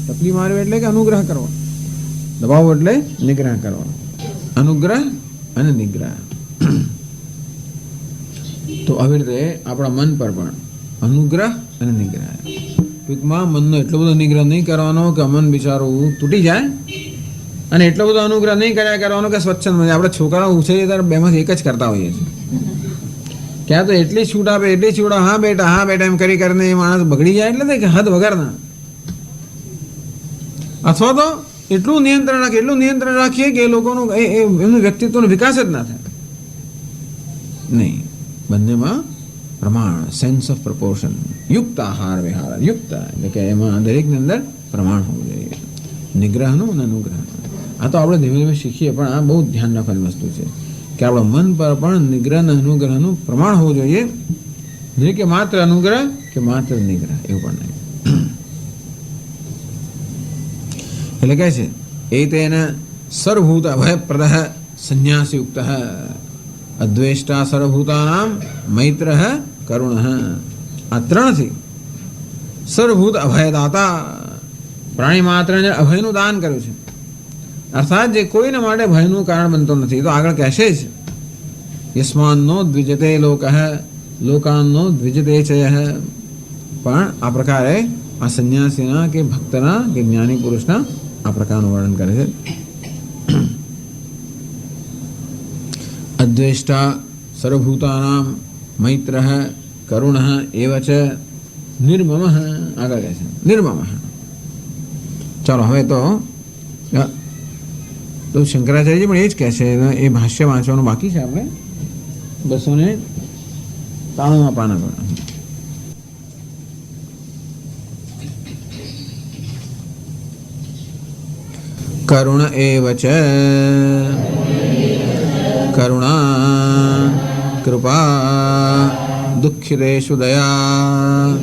તપલી મારવી એટલે કે અનુગ્રહ કરવો, દબાવવો એટલે નિગ્રહ કરવો. અનુગ્રહ અને નિગ્રહ. તો આવી રીતે આપણા મન પર પણ અનુગ્રહ અને નિગ્રહ. ટૂંકમાં મનનો એટલો બધો નિગ્રહ નહીં કરવાનો કે મન બિચારું તૂટી જાય, અને એટલો બધો અનુગ્રહ નહીં કર્યા કરવાનો કે સ્વચ્છંદ. આપણે છોકરાઓ ઉછેરીએ ત્યારે બેમાંથી એક જ કરતા હોઈએ છીએ ક્યાં તો એટલી છૂટ આપે, એટલી છૂટ, હા બેટા એમ કરી કરીને એ માણસ બગડી જાય એટલે કે હદ વગરના. અથવા તો એટલું નિયંત્રણ રાખીએ કે એ લોકોનું એમનું વ્યક્તિત્વનો વિકાસ જ ના થાય. નહીં, બંનેમાં પ્રમાણ, સેન્સ ઓફ પ્રપોર્શન, યુક્ત આહાર વિહાર, યુક્ત એટલે કે એમાં દરેકની અંદર પ્રમાણ હોવું જોઈએ, નિગ્રહનું અને અનુગ્રહનું. આ તો આપણે ધીમે ધીમે શીખીએ, પણ આ બહુ ધ્યાન રાખવાની વસ્તુ છે કે આપણા મન પર પણ નિગ્રહ અને અનુગ્રહનું પ્રમાણ હોવું જોઈએ. નહીં કે માત્ર અનુગ્રહ કે માત્ર નિગ્રહ, એવું પણ નહીં. એટલે કહે છે એ તેને સર્વભૂત અભયપ્રદ સંન્યાસી યુક્ત અદ્વેષ્ટા સર્વભૂતાનામ મૈત્ર કરુણ. આ ત્રણથી સર્વભૂત અભયદાતા, પ્રાણી માત્રને અભયનું દાન કર્યું છે, અર્થાત જે કોઈના માટે ભયનું કારણ બનતો નથી. તો આગળ કહેશે જ યસ્માનનો દ્વિજતે લોક લોકાનનો દ્વિજતે ચય. પણ આ પ્રકારે આ સંન્યાસીના કે ભક્તના કે જ્ઞાની પુરુષના આ પ્રકારનું વર્ણન કરે છે. અદ્વેષ્ટા સર્વભૂતાનામ મૈત્ર કરુણ એવ ચ નિર્મમ. આગળ કહે છે નિર્મમ. ચાલો હવે તો શંકરાચાર્યજી પણ એ જ કહે છે, એ ભાષ્ય વાંચવાનું બાકી છે આપણે 293 પાના પર. કરુણ એવ ચ કરુણા કૃપા દુઃખિતેષુ દયા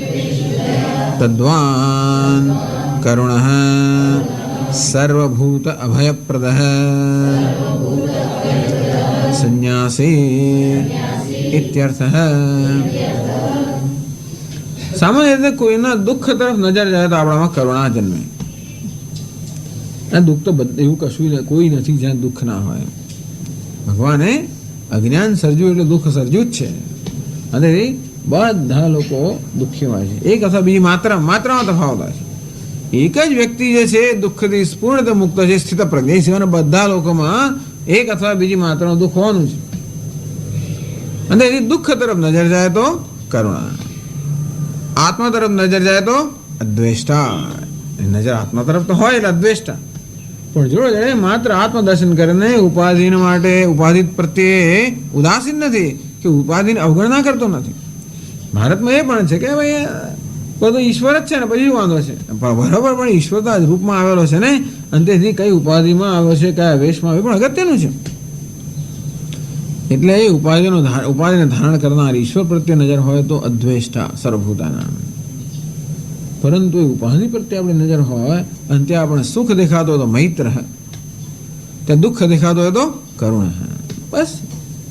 તદ્વાન કરુણ સર્વભૂત અભયપ્રદ સંન્યાસી ઇત્યર્થ. સામાન્ય રીતે કોઈના દુઃખ તરફ નજર જાય તો આપણામાં કરુણા જન્મે. દુઃખ તો એવું કશું કોઈ નથી જ્યાં દુઃખ ના હોય. ભગવાને અજ્ઞાન સર્જ્યું એટલે દુઃખ સર્જ્યું જ છે, અને બધા લોકો દુઃખી હોય છે. એક અથવા બીજી માત્રામાં તફાવત હોય છે. એક જ વ્યક્તિ જે છે દુઃખથી પૂર્ણતઃ મુક્ત છે, સ્થિત પ્રજ્ઞ છે, અને બધા લોકોમાં એક અથવા બીજી માત્રાનું દુઃખ હોવાનું છે. અને એની દુઃખ તરફ નજર જાય તો કરુણા, આત્મા તરફ નજર જાય તો અદ્વેષ્ટા. નજર આત્મા તરફ તો હોય એટલે અદ્વેષ્ટા, પણ જોડે માત્ર આત્મદર્શન કરીને ઉપાધિ માટે ઉપાધિ પ્રત્યે ઉદાસીન નથી કે ઉપાધિની અવગણના કરતો નથી. ભારતમાં એ પણ છે કે ભાઈ બધું ઈશ્વર જ છે ને, પછી વાંધો છે બરાબર, પણ ઈશ્વર તો આ રૂપમાં આવેલો છે ને, અને તેથી કઈ ઉપાધિમાં આવ્યો છે, કયા વેશમાં આવ્યો પણ અગત્યનું છે. એટલે એ ઉપાધિને ધારણ કરનાર ઈશ્વર પ્રત્યે નજર હોય તો અદ્વેષ્ટા સર્વભૂતાના. પરંતુ એ ઉપાધિ પ્રત્યે આપણી નજર હોય અને ત્યાં આપણે સુખ દેખાતો હોય તો મૈત્ર, ત્યાં દુઃખ દેખાતો હોય તો કરુણ. બસ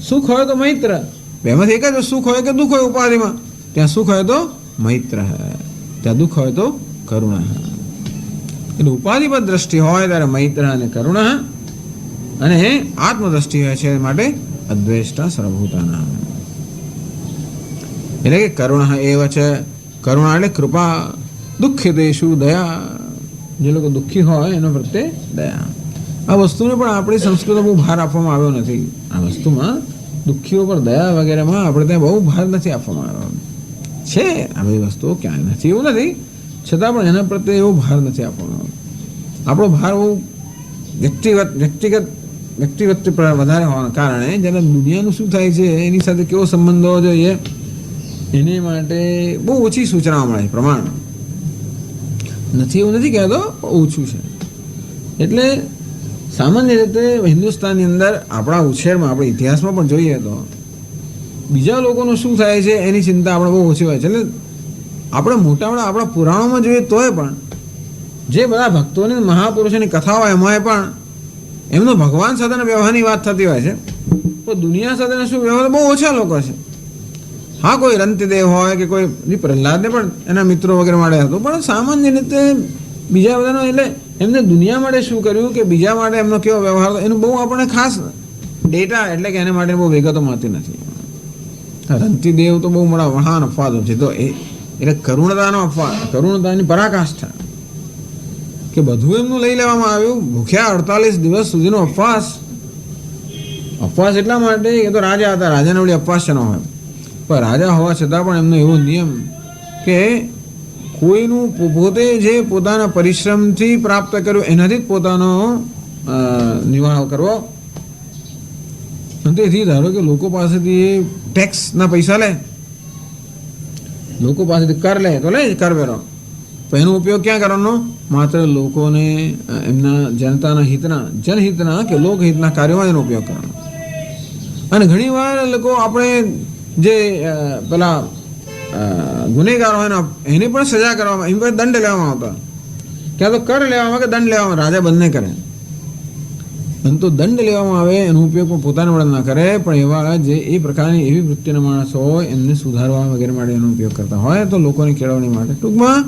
સુખ હોય તો મૈત્ર, બેમાંથી એક જ સુખ હોય કે દુઃખ હોય. ઉપાધિમાં ત્યાં સુખ હોય તો મૈત્ર, ત્યાં દુઃખ હોય તો કરુણ. એટલે ઉપાધિ પર દ્રષ્ટિ હોય ત્યારે મૈત્ર અને કરુણ, અને આત્મદ્રષ્ટિ હોય છે માટે અદ્વેષ્ટા સર્વભૂતાનામ. એટલે કે કરુણ એવ છે, કરુણા એટલે કૃપા, દુઃખિતેષુ દયા, જે લોકો દુઃખી હોય એના પ્રત્યે દયા. આ વસ્તુને પણ આપણી સંસ્કૃતિમાં બહુ ભાર આપવામાં આવ્યો નથી. આ વસ્તુમાં દુઃખીઓ પર દયા વગેરેમાં આપણે ત્યાં બહુ ભાર નથી આપવામાં આવ્યો છે. આ બધી વસ્તુઓ ક્યાંય નથી એવું નથી, છતાં પણ એના પ્રત્યે એવો ભાર નથી આપવામાં આવ્યો. આપણો ભાર બહુ વ્યક્તિગત વધારે હોવાના કારણે જેને દુનિયાનું શું થાય છે એની સાથે કેવો સંબંધ હોવો જોઈએ એની માટે બહુ ઓછી સૂચનાઓ મળે છે. પ્રમાણ નથી એવું નથી કહેતો, ઓછું છે. એટલે સામાન્ય રીતે હિન્દુસ્તાનની અંદર આપણા ઉછેરમાં, આપણા ઇતિહાસમાં પણ જોઈએ તો બીજા લોકોનું શું થાય છે એની ચિંતા આપણે બહુ ઓછી હોય છે. એટલે આપણે મોટામાં આપણા પુરાણોમાં જોઈએ તોય પણ જે બધા ભક્તોની મહાપુરુષોની કથાઓ એમાં પણ એમનો ભગવાન સાથેના વ્યવહારની વાત થતી હોય છે, તો દુનિયા સાથેના શું વ્યવહાર બહુ ઓછા લોકો છે. હા, કોઈ રંતિદેવ હોય કે કોઈ પ્રહલાદને પણ એના મિત્રો વગેરે માટે હતો, પણ સામાન્ય રીતે બીજા બધાનો એટલે એમને દુનિયા માટે શું કર્યું કે બીજા માટે એમનો કેવો વ્યવહાર હતો એનું બહુ આપણને ખાસ ડેટા એટલે કે એને માટે બહુ વિગતો મળતી નથી. રંતિદેવ તો બહુ મોટા મહાન અપવાદો છે. તો એટલે કરુણતાનો અપવાદ, કરુણતાની પરાકાષ્ઠા કે બધું એમનું લઈ લેવામાં આવ્યું. ભૂખ્યા 48 દિવસ સુધીનો ઉપવાસ એટલા માટે એ તો રાજા હતા, રાજાને વળી ઉપવાસ ન હોય, પણ રાજા હોવા છતાં પણ એમનો એવો નિયમ કે કોઈનું પોતે જે પોતાના પરિશ્રમથી પ્રાપ્ત કર્યું એનાથી જ પોતાનો નિવાહ કરવો. તેથી ધારો કે લોકો પાસેથી ટેક્સના પૈસા લે, લોકો પાસેથી કર લે તો લે કરવેરો, તો એનો ઉપયોગ ક્યાં કરવાનો? માત્ર લોકોને એમના જનતાના હિતના, જનહિતના કે લોકહિતના કાર્યોમાં એનો ઉપયોગ કરવાનો. અને ઘણીવાર લોકો આપણે જે પેલા ગુનેગાર હોય ને એને પણ સજા કરવામાં, એમ પણ દંડ લેવામાં આવતા, ક્યાં તો કર લેવામાં કે દંડ લેવામાં, રાજા બંને કરે. અને તો દંડ લેવામાં આવે એનો ઉપયોગ પણ પોતાના માટે ના કરે, પણ એવા જે એ પ્રકારની એવી વૃત્તિના માણસો હોય એમને સુધારવા વગેરે માટે એનો ઉપયોગ કરતા હોય, તો લોકોની કેળવણી માટે. ટૂંકમાં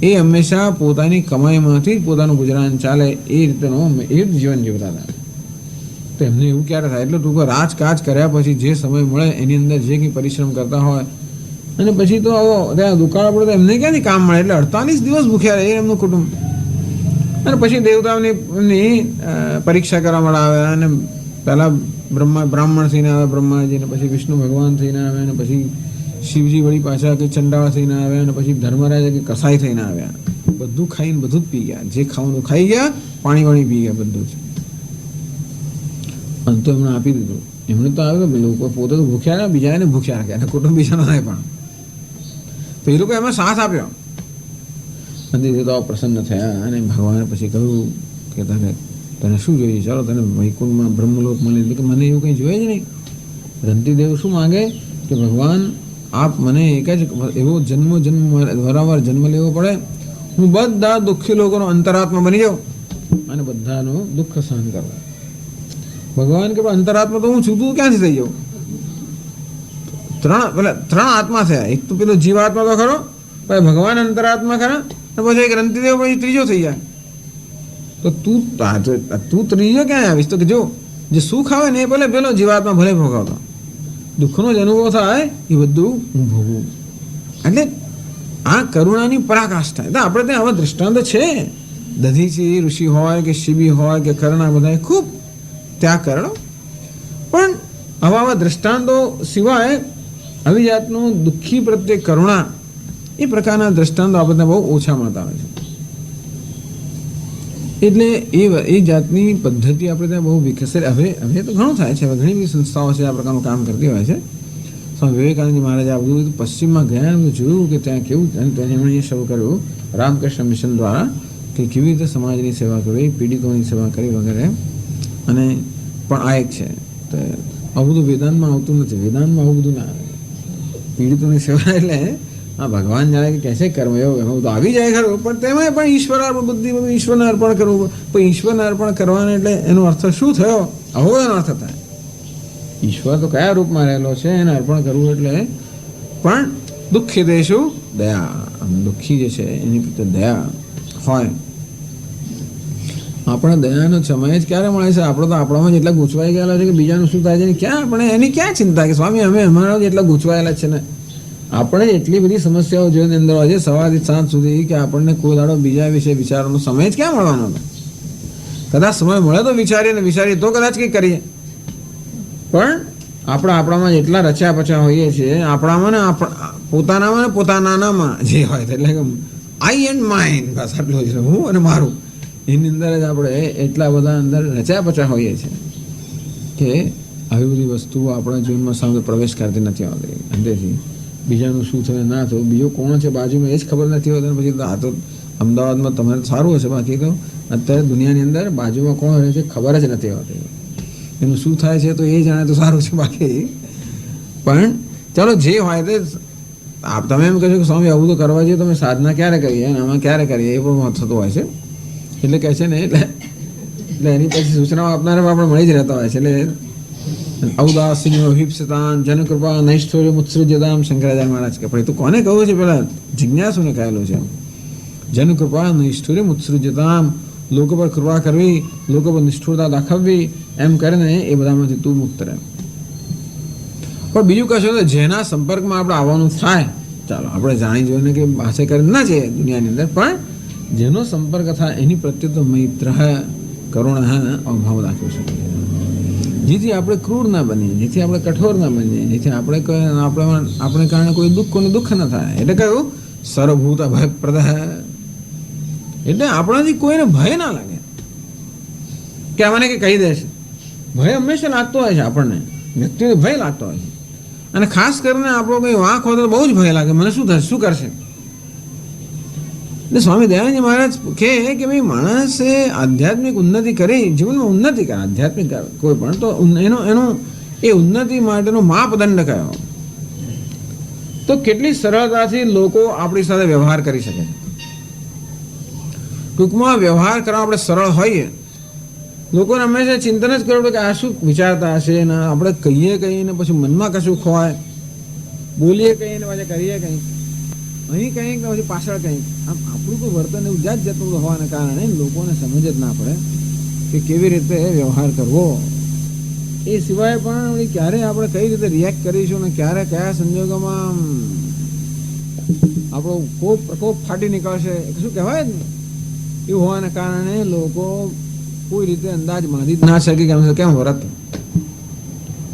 એ હંમેશા પોતાની કમાઈમાંથી જ પોતાનું ગુજરાન ચાલે એ રીતનું એ જીવન જીવતા હતા. તો એમને એવું ક્યારે થાય? એટલે ટૂંકમાં રાજકાજ કર્યા પછી જે સમય મળે એની અંદર જે કંઈ પરિશ્રમ કરતા હોય, અને પછી તો આવો ત્યાં દુકાળ પડે તો એમને ક્યાંથી કામ મળે? એટલે 48 દિવસ ભૂખ્યા રહે એમનું કુટુંબ. અને પછી દેવતાઓની એમની પરીક્ષા કરવા માટે આવે, અને પહેલાં બ્રાહ્મણ થઈને આવે બ્રહ્માજીને, પછી વિષ્ણુ ભગવાન થઈને આવે, અને પછી શિવજી વળી પાછા કંઈ ચંડાળા થઈને આવ્યા, અને પછી ધર્મરાજા કે કસાઈ થઈને આવ્યા. બધું ખાઈને બધું જ પી ગયા, જે ખાવાનું ખાઈ ગયા, પાણી વાણી પી ગયા, બધું જ. અંત તો એમણે આપી દીધું. એમણે તો આવે લોકો પોતે તો ભૂખ્યા ને બીજાને ભૂખ્યા રાખ્યા, અને કુટુંબ બીજાનો થાય પણ. તો એ લોકો એમાં સાથ આપ્યો. અને તે તો પ્રસન્ન થયા, અને ભગવાને પછી કહ્યું કે તને શું જોઈએ? ચાલો તને વૈકુંઠમાં બ્રહ્મલોક મળે. કે મને એવું કંઈ જોઈએ જ નહીં. રંતીદેવ શું માગે કે ભગવાન આપ મને એક જ એવો જન્મ વારંવાર જન્મ લેવો પડે, હું બધા દુઃખી લોકોનો અંતરાત્મા બની જાઉં અને બધાનું દુઃખ સહન કરું. ભગવાન કે અંતરાત્મા તો હું છું, તું ક્યાંથી થઈ જાઉં? ત્રણ આત્મા થયા. એક તો પેલો જીવાત્મા તો ખરો, પછી ભગવાન અંતરાત્મા ખરા, અને પછી એક રંતીદેવ પછી ત્રીજો થઈ જાય. તો તું ત્રીજો ક્યાં આવીશ? તો કે જો જે સુખ આવે ને એ ભલે પેલો જીવાત્મા ભલે ભોગવતો, દુઃખનો જ અનુભવ થાય એ બધું હું ભોગવું. એટલે આ કરુણાની પરાકાષ્ઠા. એટલે આપણે ત્યાં આવા દૃષ્ટાંત છે. દધીચી ઋષિ હોય કે શિબી હોય કે કર્ણા, બધા ખૂબ ત્યાગ કરેલો. પણ આવા દૃષ્ટાંતો સિવાય આવી જાતનું દુઃખી પ્રત્યે કરુણા એ પ્રકારના દૃષ્ટાંતો આપણને બહુ ઓછા મળતા હોય છે. એટલે એ જાતની પદ્ધતિ આપણે ત્યાં બહુ વિકસે. હવે તો ઘણું થાય છે. હવે ઘણી બધી સંસ્થાઓ છે આ પ્રકારનું કામ કરતી હોય છે. સ્વામી વિવેકાનંદજી મહારાજે આ બધું પશ્ચિમમાં ગયા, જોયું કે ત્યાં કેવું, ત્યાં એમણે શરૂ કર્યું રામકૃષ્ણ મિશન દ્વારા કે કેવી રીતે સમાજની સેવા કરવી, પીડિતોની સેવા કરવી વગેરે. અને પણ આ એક છે, તો આવું બધું વેદાંતમાં આવતું નથી. વેદાંતમાં આવું બધું ના આવે. પીડિતોની સેવા એટલે હા ભગવાન જાણે કે કહેશે કર્મ એમાં બધું આવી જાય ખરું, પણ તેમાં પણ ઈશ્વર બુદ્ધિ બધું ઈશ્વરને અર્પણ કરવું. પણ ઈશ્વરને અર્પણ કરવાને એટલે એનો અર્થ શું થયો? આવો એનો અર્થ થાય. ઈશ્વર તો કયા રૂપમાં રહેલો છે એને અર્પણ કરવું એટલે. પણ દુઃખી દેશું દયા, દુઃખી જે છે એની પ્રત્યે દયા હોય. આપણે દયાનો સમય જ ક્યારે મળે છે? આપણે તો આપણામાં જ એટલા ગૂંચવાઈ ગયેલા છે કે બીજાનું શું થાય છે ક્યાં આપણે એની ક્યાં ચિંતા? કે સ્વામી અમે અમારા જ એટલા ગૂંચવાયેલા છે ને. આપણે એટલી બધી સમસ્યાઓ જીવનની અંદર હોય છે સવારથી સાંજ સુધી કે આપણને કોઈ દાડો બીજા વિશે વિચારવાનો સમય જ ક્યાં મળવાનો હતો? કદાચ સમય મળે તો વિચારીએ તો કદાચ કંઈક કરીએ. પણ આપણામાં એટલા રચ્યા પચ્યા હોઈએ છીએ, આપણામાં ને પોતાનામાં જે હોય એટલે કે આઈ એન્ડ માઇન્ડ, બસ આટલું જ હું અને મારું. એની અંદર જ આપણે એટલા બધા અંદર રચ્યા પચ્યા હોઈએ છીએ કે આવી બધી વસ્તુઓ આપણા જીવનમાં સામે પ્રવેશ કરતી નથી આવતી. અંદરથી બીજાનું શું થયું ના થયું, બીજો કોણ છે બાજુમાં એ જ ખબર નથી હોતી. પછી તો આ તો અમદાવાદમાં તમારે સારું હશે, બાકી તો અત્યારે દુનિયાની અંદર બાજુમાં કોણ રહે છે ખબર જ નથી હોતી. એનું શું થાય છે તો એ જાણે તો સારું છે. બાકી પણ ચાલો જે હોય તે તમે એમ કહેશો કે સ્વામી આવું તો કરવા જોઈએ, તમે સાધના ક્યારે કરીએ અને આમાં ક્યારે કરીએ એ પણ થતું હોય છે. એટલે કહે છે ને એટલે એની પછી સૂચનાઓ આપનારા આપણે મળી જ રહેતા હોય છે. એટલે ઔદાસીન્યો હિપ્સતાન જનકૃપા નૈષ્ઠોર્ય મુત્સૃજ્યતામ, શંકરાચાર્ય મહારાજ કે પણ એ તો કોને કહ્યું છે? પેલા જિજ્ઞાસુને કહેલું છે. જનકૃપા નૈષ્ઠોર્ય મુત્સૃજ્યતામ, લોકો પર કૃપા કરવી, લોકો પર નિષ્ઠુરતા દાખવવી, એમ કરીને એ બધામાંથી તું મુક્ત રહે. પણ બીજું કશું તો જેના સંપર્કમાં આપણે આવવાનું થાય, ચાલો આપણે જાણી જોઈને કે પાસે કરી ના છે દુનિયાની અંદર, પણ જેનો સંપર્ક થાય એની પ્રત્યે તો મૈત્ર કરુણ અભાવ દાખવી શકે. જેથી આપણે ક્રૂર ના બનીએ, જેથી આપણે કઠોર ના બનીએ, જેથી આપણે કારણે કોઈ દુઃખ ન થાય. એટલે કયું સર્વભૂત અભયપ્રદ, એટલે આપણાથી કોઈને ભય ના લાગે કે આને કે કહી દેશે. ભય હંમેશા લાગતો હોય છે આપણને, વ્યક્તિને ભય લાગતો હોય છે. અને ખાસ કરીને આપણો કંઈ વાંક હોય તો બહુ જ ભય લાગે, મને શું થશે, શું કરશે. એટલે સ્વામી દયાનંદજી મહારાજ કહે કે ભાઈ માણસે આધ્યાત્મિક ઉન્નતિ કરી, જીવનમાં ઉન્નતિ કરે, આધ્યાત્મિક કોઈ પણ તો એનો એ ઉન્નતિ માટેનો માપદંડ કયો, તો કેટલી સરળતાથી લોકો આપણી સાથે વ્યવહાર કરી શકે. ટૂંકમાં વ્યવહાર કરવા આપણે સરળ હોઈએ, લોકોને હંમેશા ચિંતન જ કરવું કે આ શું વિચારતા હશે, ને આપણે કહીને પછી મનમાં કશું ખોવાય, બોલીએ કંઈ ને પછી કરીએ કંઈક, અહીં કંઈક ને પછી પાછળ કંઈક. આમ આપણું કોઈ વર્તન એવું જાત જાતનું હોવાને કારણે લોકોને સમજ જ ના પડે કે કેવી રીતે વ્યવહાર કરવો. એ સિવાય પણ ક્યારે આપણે કઈ રીતે રિએક્ટ કરીશું ને ક્યારે કયા સંજોગોમાં આપણો પ્રકોપ ફાટી નીકળશે, શું કહેવાય જ ને, એવું હોવાને કારણે લોકો કોઈ રીતે અંદાજ બાંધી ના શકે કે કેમ વર્ત,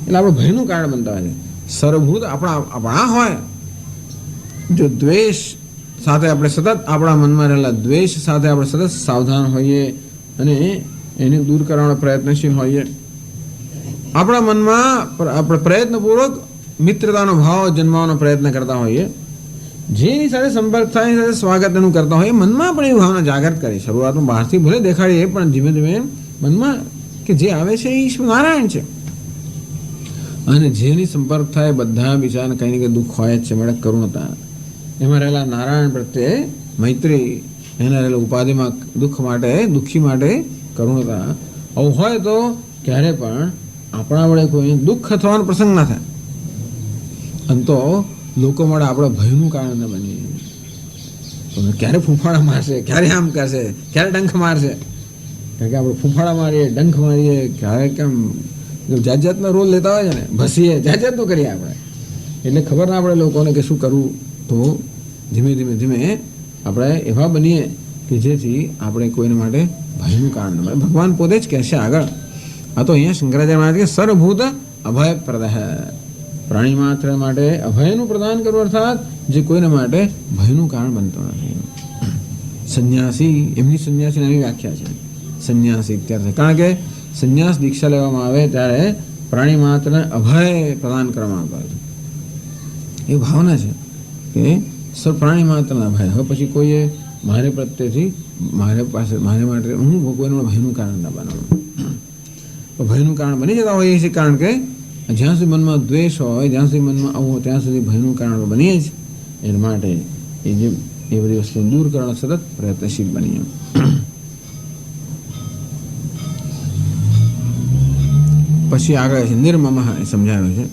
એટલે આપણે ભયનું કારણ બનતા હોય છે. સર્વભૂત આપણા હોય, જો દ્વેષ સાથે આપણે સતત આપણા મનમાં રહેલા દ્વેષ સાથે આપણે સતત સાવધાન હોઈએ અને એને દૂર કરવાનો પ્રયત્નશીલ હોઈએ, આપણા મનમાં આપણે પ્રયત્નપૂર્વક મિત્રતાનો ભાવ જન્માવવાનો પ્રયત્ન કરતા હોઈએ, જેની સાથે સંપર્ક થાય એની સાથે સ્વાગત એનું કરતા હોઈએ, મનમાં પણ એ ભાવના જાગૃત કરી. શરૂઆતમાં બહારથી ભલે દેખાડીએ પણ ધીમે ધીમે મનમાં કે જે આવે છે એ ઈશ્વર નારાયણ છે, અને જેની સંપર્ક થાય બધા બિચારાને કંઈ ને કંઈ દુઃખ હોય જ છે. મળે કરુણતા, એમાં રહેલા નારાયણ પ્રત્યે મૈત્રી, એના રહેલા ઉપાધિમાં દુઃખી માટે કરુણતા, આવું હોય તો ક્યારે પણ આપણા વડે કોઈ દુઃખ થવાનો પ્રસંગ ના થાય. આમ તો લોકો મળે આપણે ભયનું કારણ ન બનીએ. ક્યારે ફૂંફાડા મારશે, ક્યારે આમ કરશે, ક્યારે ડંખ મારશે, કારણ કે આપણે ફૂંફાડા મારીએ, ડંખ મારીએ, ક્યારે કેમ જાત જાતનો રોલ લેતા હોય છે ને, ભસીએ, જાત જાતનું કરીએ આપણે, એટલે ખબર ના પડે લોકોને કે શું કરવું. તો ધીમે ધીમે આપણે એવા બનીએ કે જેથી આપણે કોઈને માટે ભયનું કારણ ન બને. ભગવાન પોતે જ કહેશે આગળ, આ તો અહીંયા શંકરાચાર્ય મહારાજ કે સર્વભૂત અભયપ્રદ, પ્રાણી માત્ર માટે અભયનું પ્રદાન કરવું, અર્થાત જે કોઈને માટે ભયનું કારણ બનતો નથી. સંન્યાસી, એમની સંન્યાસીની એવી વ્યાખ્યા છે સંન્યાસી અત્યારે, કારણ કે સંન્યાસ દીક્ષા લેવામાં આવે ત્યારે પ્રાણી માત્રને અભય પ્રદાન કરવામાં આવતો હોય છે. એ ભાવના છે કે પ્રાણી માત્રના અભય. હવે પછી કોઈએ મારે પ્રત્યેથી મારે માટે હું કોઈને ભયનું કારણ ના બનાવું. ભયનું કારણ બની જતા હોય છે, કારણ કે જ્યાં સુધી મનમાં દ્વેષ હોય, જ્યાં સુધી મનમાં આવું ત્યાં સુધી ભયનું કારણ બનીએ જ. એના માટે એ બધી વસ્તુ દૂર કરવાનો સતત પ્રયત્નશીલ બનીએ. પછી આગળ છે નિર્મમ, સમજાવે છે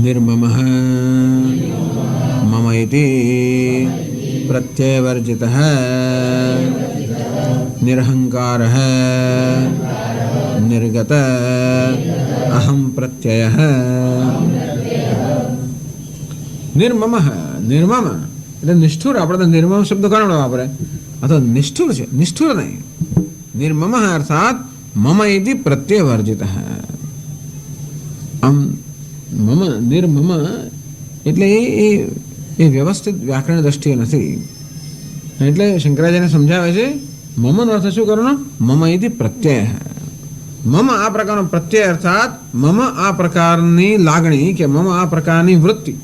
નિર્મમ મમ ઇતિ પ્રત્યવર્જિત નિરહંકાર નિર્ગત અહમ પ્રત્યય. નિર્મમ, નિર્મમ એટલે નિષ્ઠુર. આપણે તો નિર્મમ શબ્દ ઘણો વાપરે, આ તો નિષ્ઠુર છે, નિષ્ઠુર નહીં. નિર્મમ અર્થાત મમ ઇતિ પ્રત્યવર્જિત. આમ મમ નિર્મમ એટલે એ વ્યવસ્થિત વ્યાકરણ દ્રષ્ટિએ નથી. એટલે શંકરાચાર્યને સમજાવે છે મમનો અર્થ શું કરવાનો, મમ ઇતિ પ્રત્યય. મમ આ પ્રકારનો પ્રત્યય, અર્થાત મમ આ પ્રકારની લાગણી કે મમ આ પ્રકારની વૃત્તિ,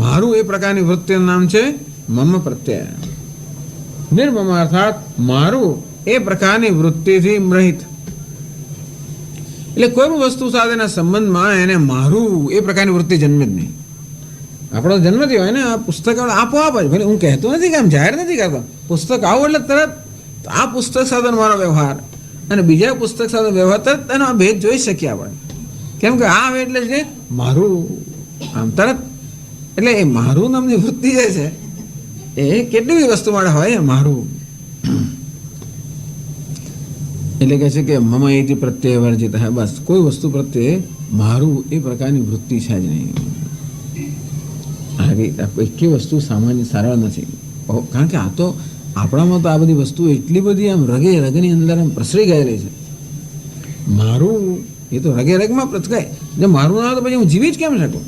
મારું એ પ્રકારની વૃત્તિનું નામ છે મમ પ્રત્યય. નિર્મમ અર્થાત મારું એ પ્રકારની વૃત્તિથી રહિત. એટલે કોઈ પણ વસ્તુ સાથેના સંબંધમાં એને મારું એ પ્રકારની વૃત્તિ જન્મે જ નહીં. આપણો જન્મથી હોય ને, આ પુસ્તક આપોઆપ જ, ભલે હું કહેતો નથી કે આમ જાહેર નથી કરતો, પુસ્તક આવું એટલે તરત આ પુસ્તક સાથે મારો વ્યવહાર અને બીજા પુસ્તક સાથે વ્યવહાર, તરત એનો આ ભેદ જોઈ શકીએ આપણે. કેમ કે આ એટલે છે મારું, આમ તરત. એટલે એ મારું નામની વૃત્તિ જે છે એ કેટલી બધી વસ્તુ માટે હોય મારું. એટલે કહે છે કે મમ ઇતિ પ્રત્યય વર્જિત. બસ કોઈ વસ્તુ પ્રત્યે મારું એ પ્રકારની વૃત્તિ છે જ નહીં. એકે વસ્તુ સામાન્ય સરળ નથી, કારણ કે આ તો આપણામાં તો આ બધી વસ્તુ એટલી બધી આમ રગે રગની અંદર આમ પ્રસરી ગયેલી છે. મારું એ તો રગે રગમાં પ્રસરાય. જો મારું ના હોય તો પછી હું જીવી જ કેમ શકું?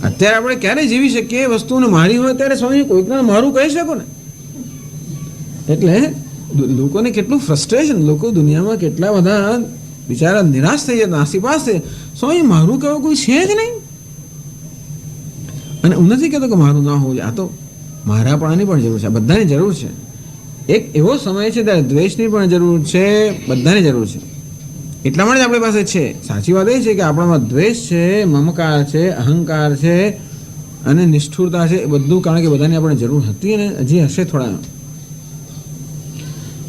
અત્યારે આપણે ક્યારે જીવી શકીએ? એ વસ્તુને મારી હોય ત્યારે સ્વામી કોઈકને મારું કહી શકો ને. એટલે લોકોને કેટલું ફ્રસ્ટ્રેશન, લોકો દુનિયામાં કેટલા બધા બિચારા નિરાશ થઈ જાય, નાસીપાસ થઈ જાય. સ્વામી મારું કહેવું કોઈ છે જ નહીં. અને હું નથી કહેતો કે મારું ના હોવું જોઈએ. આ તો મારાપણાની પણ જરૂર છે, આ બધાની જરૂર છે. એક એવો સમય છે ત્યારે દ્વેષની પણ જરૂર છે, બધાની જરૂર છે. એટલા માટે જ આપણી પાસે છે. સાચી વાત એ છે કે આપણામાં દ્વેષ છે, મમકાર છે, અહંકાર છે અને નિષ્ઠુરતા છે. એ બધું કારણ કે બધાની આપણે જરૂર હતી અને હજી હશે થોડા.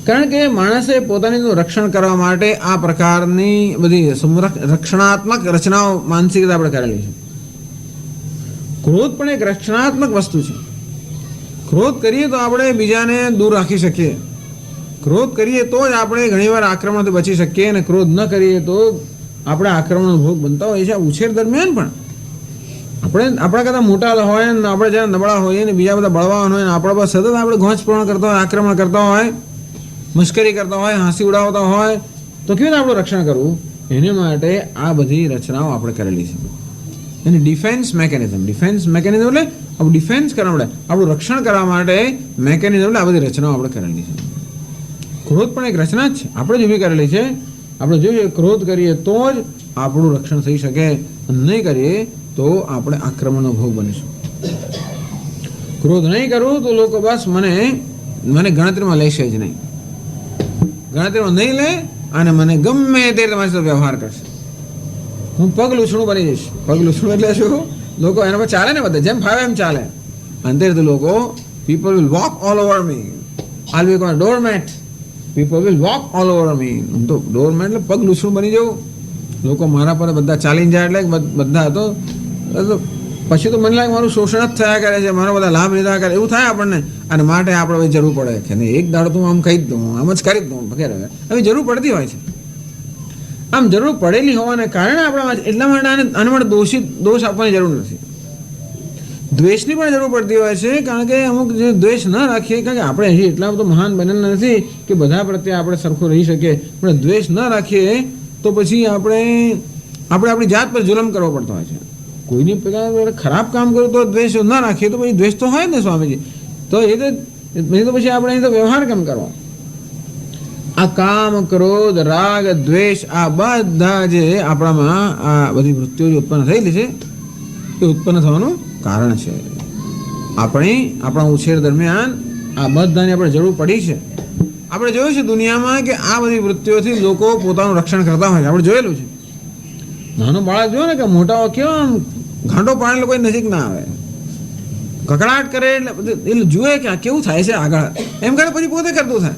કારણ કે માણસે પોતાનું રક્ષણ કરવા માટે આ પ્રકારની બધી રક્ષણાત્મક રચનાઓ માનસિક રીતે આપણે કરેલી છે. ક્રોધ પણ એક રક્ષણાત્મક વસ્તુ છે. ક્રોધ કરીએ તો આપણે બીજાને દૂર રાખી શકીએ. ક્રોધ કરીએ તો જ આપણે ઘણીવાર આક્રમણથી બચી શકીએ, અને ક્રોધ ન કરીએ તો આપણે આક્રમણનો ભોગ બનતા હોઈએ છીએ. ઉછેર દરમિયાન પણ આપણે આપણા કરતાં મોટા હોય ને આપણે જ્યારે નબળા હોઈએ ને બીજા બધા બળવાન હોય ને આપણા પર સતત આપણે ઘોંચપૂર્ણ કરતા હોય, આક્રમણ કરતા હોય, મશ્કરી કરતા હોય, હાંસી ઉડાવતા હોય, તો કેવી રીતે આપણું રક્ષણ કરવું? એને માટે આ બધી રચનાઓ આપણે કરેલી છે. એની ડિફેન્સ મેકેનિઝમ એટલે આપણું ડિફેન્સ કરવા માટે, આપણું રક્ષણ કરવા માટે મેકેનિઝમ એટલે આ બધી રચનાઓ આપણે કરેલી છે. ક્રોધ પણ એક રચના જ છે, આપણે જ ઊભી કરેલી છે. આપણે જોઈએ ક્રોધ કરીએ તો જ આપણું રક્ષણ થઈ શકે, નહીં કરીએ તો આપણે આક્રમણનો ભોગ બનીશું. ક્રોધ નહીં કરું તો લોકો બસ મને ગણતરીમાં લેશે જ નહીં, ગણતરીમાં નહીં લે અને મને ગમે તે તમારી સાથે વ્યવહાર કરશે. હું પગ લૂછણું બની જઈશ. પગ લૂછણું એટલે શું? લોકો એના પર ચાલે ને બધા જેમ ફાવે એમ ચાલે. અંતે તો લોકો people will walk all over me. I will become a doormat. People will walk all over me. હું તો ડોરમેટ એટલે પગ લૂછણું બની જવું. લોકો મારા પર બધા ચાલીને જાય એટલે બધા તો પછી તો મને લાગે મારું શોષણ જ થયા કરે છે, મારો બધા લાભ લીધા કરે, એવું થાય આપણને. અને માટે આપણે જરૂર પડે કે નહીં એક દાડો તો આમ કહી જ દઉં, આમ જ કરી જ દઉં વગેરે. હવે જરૂર પડતી હોય છે. આમ જરૂર પડેલી હોવાને કારણે આપણા એટલા માટે આને માટે દોષ આપવાની જરૂર નથી. દ્વેષની પણ જરૂર પડતી હોય છે, કારણ કે અમુક જે દ્વેષ ન રાખીએ, કારણ કે આપણે હજી એટલા બધો મહાન બનેલા નથી કે બધા પ્રત્યે આપણે સરખું રહી શકીએ. પણ દ્વેષ ન રાખીએ તો પછી આપણે આપણી જાત પર જુલમ કરવો પડતો હોય છે. કોઈની પેલા ખરાબ કામ કરું તો દ્વેષ ન રાખીએ તો પછી દ્વેષ તો હોય ને સ્વામીજી. તો પછી આપણે અહીં તો વ્યવહાર કેમ કરવો? આ કામ, ક્રોધ, રાગ, દ્વેષ આ બધા જે આપણામાં આ બધી વૃત્તિઓ જે ઉત્પન્ન થયેલી છે એ ઉત્પન્ન થવાનું કારણ છે. આપણા ઉછેર દરમિયાન આ બધાની આપણે જરૂર પડી છે. આપણે જોયું છે દુનિયામાં કે આ બધી વૃત્તિઓથી લોકો પોતાનું રક્ષણ કરતા હોય છે. આપણે જોયેલું છે. નાનો બાળક જોયો ને કે મોટાઓ કેવા આમ ઘાંટો પાડેલો કોઈ નજીક ના આવે, કકડાટ કરે એટલે જુએ કે આ કેવું થાય છે આગળ, એમ કરે પછી પોતે કરતું થાય.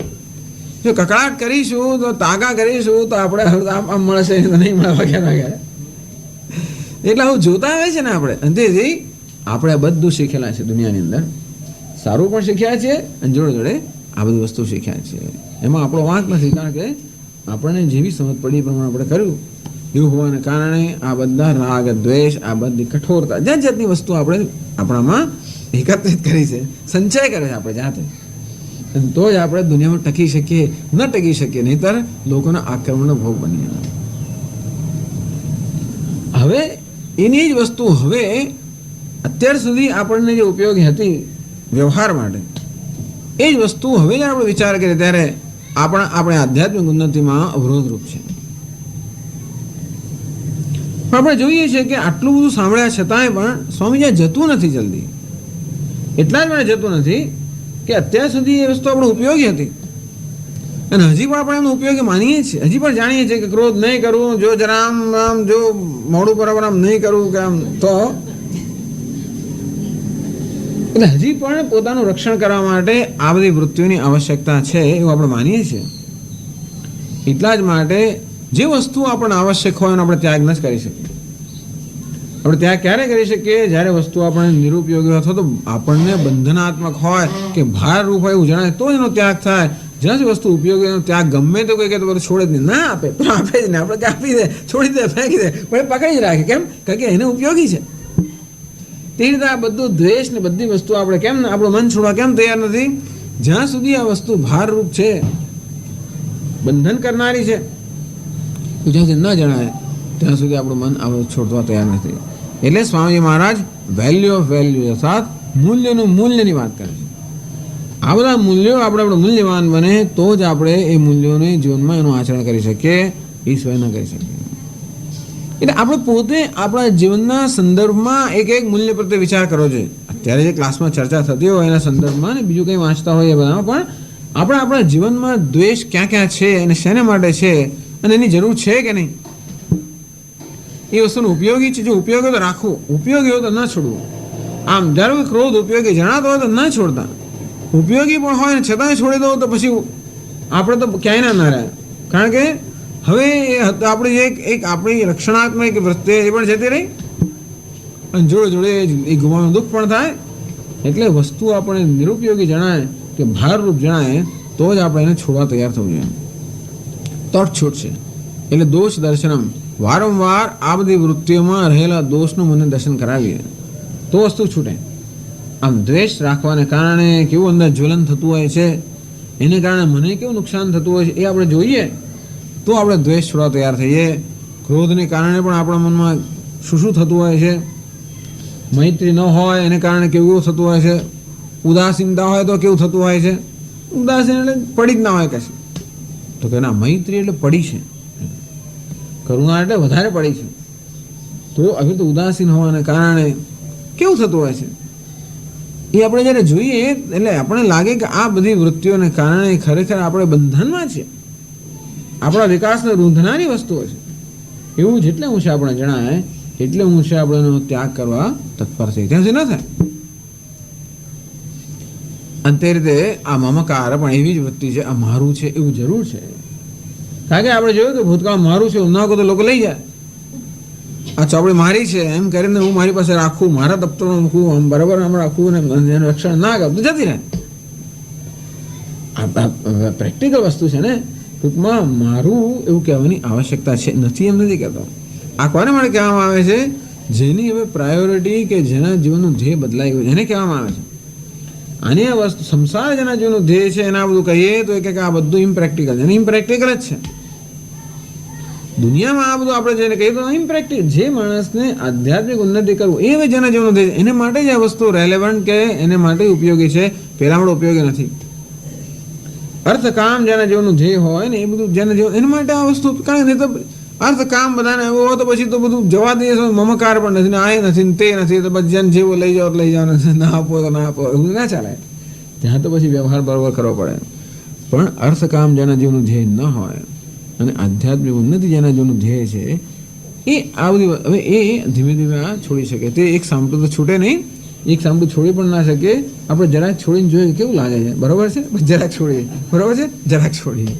જો કકડાટ કરીશું તો તાગા કરીશું તો આપણે આમ મળશે નહીં મળે વગેરે વગેરે. એટલે આવું જોતા આવે છે ને આપણે. અંતેથી આપણે બધું શીખેલા છે દુનિયાની અંદર. સારું પણ શીખ્યા છીએ અને જોડે જોડે આ બધી વસ્તુ શીખ્યા છીએ. એમાં આપણો વાંક નથી, કારણ કે આપણને જેવી સમજ પડી એ પ્રમાણે આપણે કર્યું. એવું હોવાને કારણે આ બધા રાગ, દ્વેષ, આ બધી કઠોરતા, જાત જાતની વસ્તુ આપણે આપણામાં એકત્રિત કરી છે, સંચય કરે છે આપણે જાતે. તો જ આપણે દુનિયામાં ટકી શકીએ. ન ટકી શકીએ નહીંતર લોકોના આક્રમણનો ભોગ બનીએ. હવે એની જ વસ્તુ હવે અત્યાર સુધી આપણને જે ઉપયોગી હતી વ્યવહાર માટે, એ જ વસ્તુ હવે જ્યારે આપણે વિચાર કરીએ ત્યારે આપણે આધ્યાત્મિક ઉન્નતિમાં અવરોધરૂપ છે. આપણે જોઈએ છીએ કે આટલું બધું સાંભળ્યા છતાંય પણ સ્વામીજી જતું નથી જલ્દી. એટલા જ માટે જતું નથી કે અત્યાર સુધી એ વસ્તુ આપણે ઉપયોગી હતી અને હજી પણ આપણે એનો ઉપયોગી માનીએ છીએ. હજી પણ જાણીએ છીએ કે ક્રોધ નહીં કરવું, જો જરા આમ જો મોડું બરાબર આમ નહીં કરવું કે આમ તો એટલે હજી પણ પોતાનું રક્ષણ કરવા માટે આ બધી વૃત્તિઓની આવશ્યકતા છે એવું આપણે માનીએ છીએ. એટલા જ માટે જે વસ્તુ આપણને આવશ્યક હોય એનો આપણે ત્યાગ ન કરી શકીએ. આપણે ત્યાગ ક્યારે કરી શકીએ? જ્યારે વસ્તુ આપણને નિરુપયોગી અથવા તો આપણને બંધનાત્મક હોય કે ભારરૂપ હોય એવું જણાય તો એનો ત્યાગ થાય. જ્યાંથી વસ્તુ ઉપયોગી એનો ત્યાગ ગમે તો કોઈ કહે તો બધું છોડે જ નહીં, ના આપે તો આપે જ નહીં, આપણે કે આપી દે, છોડી દે, ફેંકી દે, પણ પકડી જ રાખે. કેમ? કારણ કે એને ઉપયોગી છે. એટલે આપણે ત્યાગ ન કરી શકીએ. તે રીતે આ બધું દ્વેષ ને બધી વસ્તુ આપણે કેમ આપણું મન છોડવા કેમ તૈયાર નથી? જ્યાં સુધી આ વસ્તુ ભારરૂપ છે, બંધન કરનારી છે, જ્યાં સુધી ન જણાય ત્યાં સુધી આપણું મન આ છોડવા તૈયાર નથી. એટલે Swami Maharaj value of value અર્થાત મૂલ્યનું મૂલ્યની વાત કરે છે. આ બધા મૂલ્યો આપણે મૂલ્યવાન બને તો જ આપણે એ મૂલ્યોને જીવનમાં એનું આચરણ કરી શકીએ, ઈશ્વર ન કરી શકીએ. એટલે આપણે પોતે આપણા જીવનના સંદર્ભમાં એક એક મૂલ્ય પ્રત્યે વિચાર કરવો જોઈએ. અત્યારે જે ક્લાસમાં ચર્ચા થતી હોય એના સંદર્ભમાં ને બીજું કંઈ વાંચતા હોય એ બધામાં પણ આપણે આપણા જીવનમાં દ્વેષ ક્યાં ક્યાં છે અને શેના માટે છે અને એની જરૂર છે કે નહીં, એ વસ્તુનો ઉપયોગી છે. જો ઉપયોગી હોય તો રાખવું, ઉપયોગી હોય તો ન છોડવું. આમ ધારો કે ક્રોધ ઉપયોગી જણાતો હોય તો ન છોડતા, ઉપયોગી પણ હોય ને છતાંય છોડી દો તો પછી આપણે તો ક્યાંય ના રહે. કારણ કે હવે આપણી એક આપણી રક્ષણાત્મક વૃત્તિ એ પણ જતી રહી અને જોડે જોડે એ ગુમાવવાનું દુઃખ પણ થાય. એટલે વસ્તુ આપણે નિરુપયોગી જણાય કે ભારરૂપ જણાય તો જ આપણે એને છોડવા તૈયાર થવું જોઈએ. તો જ છૂટશે. એટલે દોષ દર્શનમ, વારંવાર આ બધી વૃત્તિઓમાં રહેલા દોષનું મને દર્શન કરાવીએ તો વસ્તુ છૂટે. આમ દ્વેષ રાખવાને કારણે કેવું અંદર જ્વલન થતું હોય છે, એને કારણે મને કેવું નુકસાન થતું હોય છે એ આપણે જોઈએ તો આપણે દ્વેષ છોડવા તૈયાર થઈએ. ક્રોધને કારણે પણ આપણા મનમાં શું શું થતું હોય છે, મૈત્રી ન હોય એને કારણે કેવું થતું હોય છે, ઉદાસીનતા હોય તો કેવું થતું હોય છે. ઉદાસીન એટલે પડી જ ના હોય કશું, તો કે ના મૈત્રી એટલે પડી છે, કરુણા એટલે વધારે પડી છે. તો હવે તો ઉદાસીન હોવાને કારણે કેવું થતું હોય છે એ આપણે જ્યારે જોઈએ એટલે આપણે લાગે કે આ બધી વૃત્તિઓને કારણે ખરેખર આપણે બંધનમાં છીએ, આપણા વિકાસને રૂંધનારી વસ્તુઓ છે. એવું જેટલે ઊંચે આપણે જણાય એટલે ઊંચે આપણે એનો ત્યાગ કરવા તત્પર થઈ, ત્યાંથી ન થાય. અને તે રીતે આ મમકાર પણ એવી જ વૃત્તિ છે, આ મારું છે એવું જરૂર છે. કારણ કે આપણે જોયું કે ભૂતકાળ મારું છે એવું ના કહો તો લોકો લઈ જાય. આ ચોપડી મારી છે એમ કરીને હું મારી પાસે રાખું, મારા દફતરમાં મૂકું, આમ બરાબર આમ રાખું ને એનું રક્ષણ ના કરું તો જતી રહે. આ પ્રેક્ટિકલ વસ્તુ છે ને. ટૂંકમાં મારું એવું કહેવાની આવશ્યકતા છે નથી એમ નથી કહેતો. આ કોને માટે કહેવામાં આવે છે? જેની હવે પ્રાયોરિટી કે જેના જીવનનું ધ્યેય બદલાઈ ગયું એને કહેવામાં આવે છે. આની આ વસ્તુ સંસાર જેના જીવનનું ધ્યેય છે એના બધું કહીએ તો એ કે આ બધું ઇમ્પ્રેક્ટિકલ છે, એને ઇમ્પ્રેક્ટિકલ જ છે. દુનિયામાં આ બધું આપણે જેને કહીએ તો ઇમ્પ્રેક્ટિકલ. જે માણસને આધ્યાત્મિક ઉન્નતિ કરવું એ હવે જેના જીવનનું ધ્યેય એને માટે જ આ વસ્તુ રેલેવન્ટ કે એને માટે ઉપયોગી છે, પેલા માટે ઉપયોગી નથી. અર્થ કામ જેના જીવનનું ધ્યેય હોય ને એ બધું જેના જીવન એના માટે આ વસ્તુ. કારણ કે તો અર્થ કામ બધાને એવું હોય તો પછી તો બધું જવા દઈએ, મમકાર પણ નથી ને આ નથી ને તે નથી તો પછી જેને જેવો લઈ જાઓ લઈ જાઓ, ના આપો તો ના આપો, એવું ના ચાલે. ત્યાં તો પછી વ્યવહાર બરાબર કરવો પડે. પણ અર્થ કામ જેના જીવનનું ધ્યેય ન હોય અને આધ્યાત્મિક ઉન્નતિ જેના જીવનનું ધ્યેય છે એ આ બધી હવે એ ધીમે ધીમે આ છોડી શકે. તે એક સામટું તો છૂટે નહીં, એક સામટું છોડી પણ ના શકે. આપણે જરાક છોડીને જોઈએ કેવું લાગે છે, બરાબર છે, જરાક છોડીએ, બરાબર છે, જરાક છોડીએ.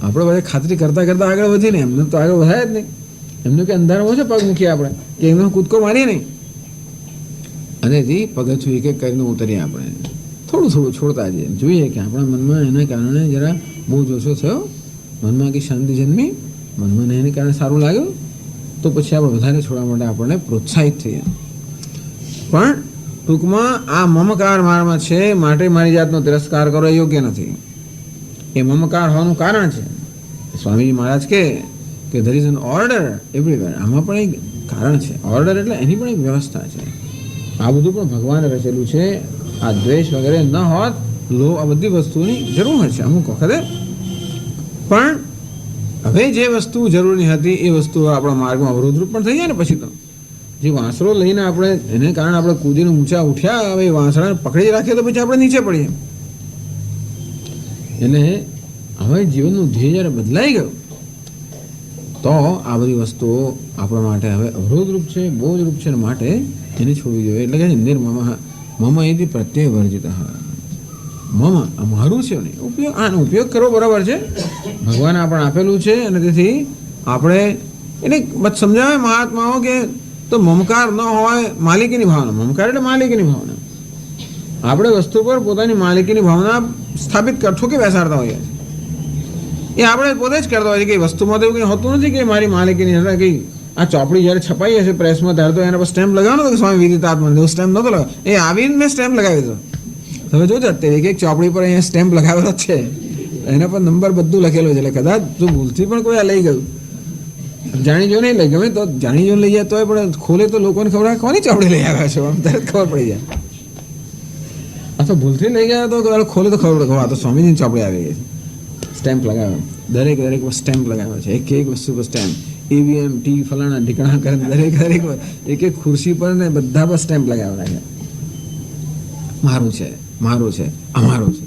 આપણે બધા ખાતરી કરતાં કરતાં આગળ વધીને એમને તો આગળ વધાય જ નહીં. એમનું કે અંધારામાં છે પગ મૂકીએ આપણે કે એમનો કૂદકો મારીએ નહીં. અનેથી પગથિયું એક એક કરીને ઉતરીએ આપણે, થોડું થોડું છોડતા જઈએ, જોઈએ કે આપણા મનમાં એના કારણે જરા બહુ ઓછો થયો, મનમાં કંઈ શાંતિ જન્મી, મનમાં એને કારણે સારું લાગ્યું તો પછી આપણે વધારે છોડવા માટે આપણને પ્રોત્સાહિત થઈએ. પણ ટૂંકમાં આ મમકાર મારામાં છે માટે મારી જાતનો તિરસ્કાર કરવો યોગ્ય નથી. એ મમકાર હોવાનું કારણ છે. સ્વામીજી મહારાજ કે ધર ઇઝ એન ઓર્ડર એવરીવેર. આમાં પણ એક કારણ છે. ઓર્ડર એટલે એની પણ એક વ્યવસ્થા છે. આ બધું પણ ભગવાને રચેલું છે. આ દ્વેષ વગેરે ન હોત લોભ આ બધી વસ્તુની જરૂર હોય છે અમુક વખતે. પણ હવે જે વસ્તુ જરૂરી હતી એ વસ્તુ આપણા માર્ગમાં અવરોધરૂપ પણ થઈ જાય ને પછી તો. જે વાંસળો લઈને આપણે એને કારણે આપણે કૂદીને ઊંચા ઉઠ્યા, હવે વાંસળાને પકડી રાખીએ તો પછી આપણે નીચે પડીએ. એટલે હવે જીવનનું ધ્યેય જ્યારે બદલાઈ ગયું તો આ બધી વસ્તુઓ આપણા માટે હવે અવરોધરૂપ છે, બોજરૂપ છે, માટે એને છોડવી જોઈએ. એટલે કે નિર્મમ મમ એથી પ્રત્યય વર્જિત. મમ મારું છે નહીં, ઉપયોગ આનો ઉપયોગ કરવો બરાબર છે, ભગવાને આપણને આપેલું છે. અને તેથી આપણે એટલે બસ સમજાવે મહાત્માઓ કે તો મમકાર ન હોય, માલિકીની ભાવના. મમકાર એટલે માલિકીની ભાવના. આપણે વસ્તુ પર પોતાની માલિકીની ભાવના સ્થાપિત ઠોકી બેસાડતા હોઈએ છીએ. એ આપણે પોતે જ કરતા હોઈએ કે વસ્તુમાં તો એવું કંઈ હોતું નથી કે મારી માલિકીની કંઈ આ ચોપડી જ્યારે છપાઈ હશે પ્રેસમાં ત્યારે તો એના પર સ્ટેમ્પ લગાવવાનો હતો કે સ્વામી વિદિતાત્મા, એવો સ્ટેમ્પ નહોતો લગાવ્યો. એ આવીને મેં સ્ટેમ્પ લગાવ્યો હતો. તમે જોજો અત્યારે એક ચોપડી પર અહીંયા સ્ટેમ્પ લગાવેલો જ છે, એના પર નંબર બધું લખેલું છે. એટલે કદાચ જો ભૂલથી પણ કોઈ આ લઈ ગયું, જાણી જો નહીં લઈ ગમે તો જાણી જો લઈ જાય તોય પણ ખોલે તો લોકોને ખબર આવે કોની ચોપડી લઈ આવ્યા છો, આમ તરત ખબર પડી જાય. આ તો ભૂલથી લઈ ગયા તો ખોલે તો ખબર પડે આ તો સ્વામીજીની ચોપડી આવી ગઈ છે. સ્ટેમ્પ લગાવ્યો, દરેક સ્ટેમ્પ લગાવ્યો છે, એક વસ્તુ પર સ્ટેમ્પ. EVM ટી ફલાણા ઢીકણા કરે, દરેક એક ખુરશી પર ને બધા પર સ્ટેમ્પ લગાવેલા છે. મારું છે, મારું છે, અમારું છે.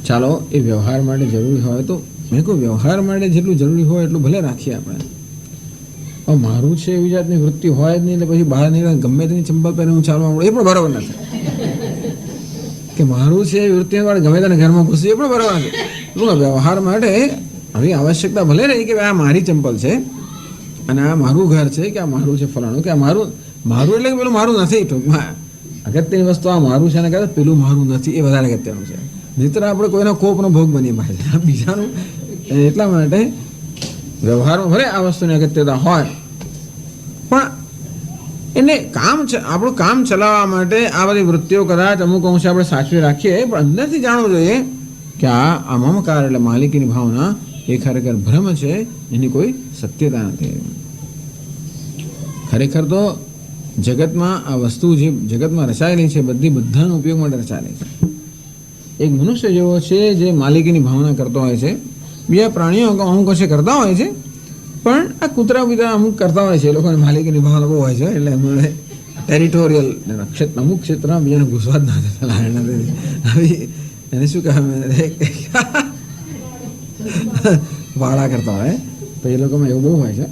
ચાલો એ વ્યવહાર માટે જરૂરી હોય તો મેં કહું વ્યવહાર માટે જેટલું જરૂરી હોય એટલું ભલે રાખીએ આપણે. હવે મારું છે એવી જાતની વૃત્તિ હોય જ નહીં એટલે પછી બહાર નીકળે ગમે તેની ચંપલ પહેરીને હું ચાલવા મળું એ પણ બરાબર નથી. કે મારું છે એ વૃત્તિ ગમે તેને ઘરમાં ઘૂસી એ પણ બરાબર નથી. વ્યવહાર માટે આવી આવશ્યકતા ભલે રહી કે આ મારી ચંપલ છે અને આ મારું ઘર છે કે આ મારું છે ફલાણું કે આ મારું એટલે કે પેલું મારું નથી. ટૂંકમાં અગત્યની વસ્તુ આ મારું છે ને કદાચ પેલું મારું નથી એ વધારે અગત્યનું છે. નહીંતર આપણે કોઈનો કોપનો ભોગ બની પાછે બીજાનું. એટલા માટે વ્યવહારમાં ભલે આ વસ્તુની અગત્યતા હોય પણ એને આપણું કામ ચલાવવા માટે આ બધી વૃત્તિઓ કદાચ અમુક અંશે આપણે સાચવી રાખીએ પણ અંદરથી જાણવું જોઈએ કે આ મમકાર એટલે માલિકીની ભાવના એ ખરેખર ભ્રમ છે, એની કોઈ સત્યતા નથી. ખરેખર તો જગતમાં આ વસ્તુ જે જગતમાં રચાયેલી છે બધી બધાના ઉપયોગ માટે રચાયેલી છે. એક મનુષ્ય જેવો છે જે માલિકીની ભાવના કરતો હોય છે, બીજા પ્રાણીઓ અમુક અંશે કરતા હોય છે પણ આ કૂતરા બીજા અમુક કરતા હોય છે. એ લોકોને માલિકીની ભાવના બહુ હોય છે એટલે એમણે ટેરિટોરિયલ અમુક ક્ષેત્રમાં બીજાને ઘૂસવા જ ના થતા. આવી એને શું કહે વાળા કરતા હોય તો એ લોકોમાં એવું બહુ હોય છે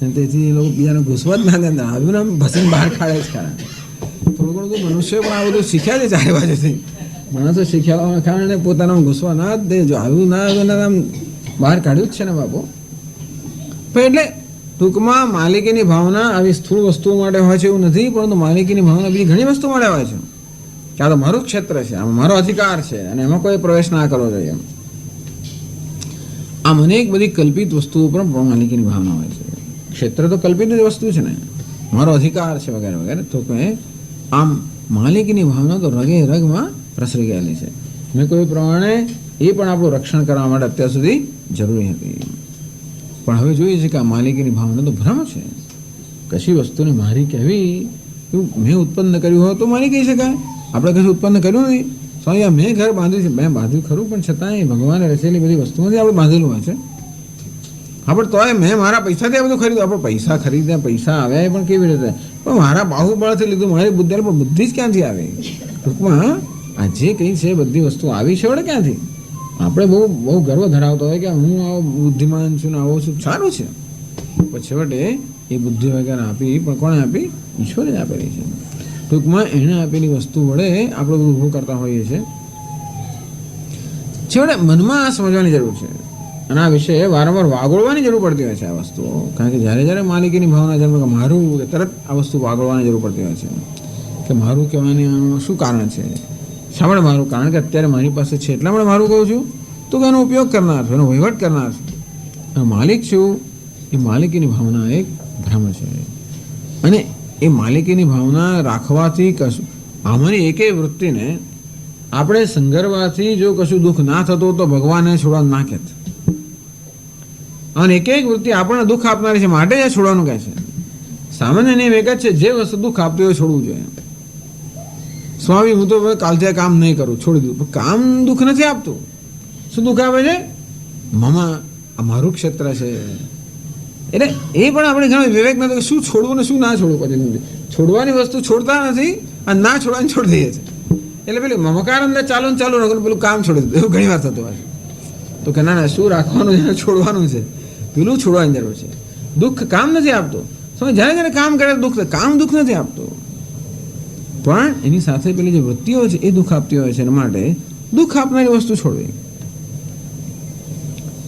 અને તેથી એ લોકો બીજાને ઘૂસવા જ ના દેતા. આવ્યું ને ભસીને બહાર કાઢે જ ખરા. થોડું ઘણું તો મનુષ્યો પણ આ બધું શીખ્યા છે ચારે બાજુથી. માણસો શીખ્યાના કારણે પોતાના ઘૂસવા ના જ દે. જો આવ્યું ના આવ્યું ને આમ બહાર કાઢ્યું જ છે ને બાપુ. પણ એટલે ટૂંકમાં માલિકીની ભાવના આવી સ્થૂળ વસ્તુઓ માટે હોય છે એવું નથી, પરંતુ માલિકીની ભાવના બીજી ઘણી વસ્તુ માટે હોય છે. કે આ તો મારું ક્ષેત્ર છે, આમાં મારો અધિકાર છે અને એમાં કોઈ પ્રવેશ ના કરવો જોઈએ. આમ અનેક બધી કલ્પિત વસ્તુઓ પર માલિકીની ભાવના હોય છે. ક્ષેત્ર તો કલ્પિત જ વસ્તુ છે ને, મારો અધિકાર છે વગેરે વગેરે. તો કે આમ માલિકીની ભાવના તો રગે રગમાં પ્રસરી ગયેલી છે. મેં કોઈ પ્રમાણે એ પણ આપણું રક્ષણ કરવા માટે અત્યાર સુધી જરૂરી હતી. પણ હવે જોઈએ છે કે આ માલિકીની ભાવના તો ભ્રમ છે. કશી વસ્તુને મારી કહેવી એવું મેં ઉત્પન્ન કર્યું હોય તો મારી કહી શકાય. આપણે કશું ઉત્પન્ન કર્યું નથી. સ્વામી મેં ઘર બાંધ્યું છે, મેં બાંધ્યું ખરું પણ છતાંય ભગવાને રચેલી બધી વસ્તુઓથી આપણે બાંધેલું હોય છે. આપણે તોય મેં મારા પૈસાથી આ બધું ખરીદ્યું. આપણે પૈસા ખરીદ્યા, પૈસા આવ્યા પણ કેવી રીતે? પણ મારા બાહુબળથી લીધું, મારી બુદ્ધિ. પણ બુદ્ધિ જ ક્યાંથી આવી? ટૂંકમાં આ જે કંઈ છે બધી વસ્તુ આવી છે વડે ક્યાંથી? આપણે બહુ ગર્વ ધરાવતો હોય કે હું આવો બુદ્ધિમાન છું ને આવો છું, સારું છે. પણ છેવટે એ બુદ્ધિ વગેરે આપી પણ કોણે આપી? ઈશ્વરે જ આપેલી છે. ટૂંકમાં એણે આપેલી વસ્તુ વડે આપણે બધું ઊભું કરતા હોઈએ છીએ. છેવટે મનમાં આ સમજવાની જરૂર છે અને આ વિશે વારંવાર વાગોળવાની જરૂર પડતી હોય છે આ વસ્તુઓ. કારણ કે જ્યારે માલિકીની ભાવના જન્મે કે મારું, તરત આ વસ્તુ વાગોળવાની જરૂર પડતી હોય છે કે મારું કહેવાની શું કારણ છે? શા માટે મારું? કારણ કે અત્યારે મારી પાસે છે એટલા માટે મારું કહું છું. તો કે એનો ઉપયોગ કરનાર છું, એનો વહીવટ કરનાર છું. અને માલિક છું એ માલિકીની ભાવના એક ભ્રમ છે. અને એ માલિકીની ભાવના રાખવાથી કશું આમાંની એકેય વૃત્તિને આપણે સંગરવાથી જો કશું દુઃખ ના થતું તો ભગવાનને છોડવા ના કહેતા. અને એક વૃત્તિ આપણને દુઃખ આપનારી છે માટે જ છોડવાનું કહે છે. સામાન્ય નિયમ એક જ છે, જે વસ્તુ દુઃખ આપતી હોય છોડવું જોઈએ. સ્વામી હું તો કાલથી આ કામ નહીં કરું, છોડી દઉં. પણ કામ દુઃખ નથી આપતું. શું દુઃખ આપે છે? મામા આ મારું ક્ષેત્ર છે. એટલે એ પણ આપણે ઘણો વિવેક નથી કે શું છોડવું ને શું ના છોડવું. પછી છોડવાની વસ્તુ છોડતા નથી અને ના છોડવાની છોડી દઈએ છીએ. એટલે પેલું મમકાર અંદર ચાલુ રાખવાનું, પેલું કામ છોડી દીધું, એવું ઘણી વાર થતું હોય. તો કે ના શું રાખવાનું છે, છોડવાનું છે, પેલું છોડવાની જરૂર છે. દુઃખ કામ નથી આપતું. જ્યારે કામ કરે કામ દુઃખ નથી આપતું, પણ એની સાથે પેલી જે વૃત્તિઓ છે એ દુઃખ આપતી હોય છે. એના માટે દુઃખ આપનારી વસ્તુ છોડવી.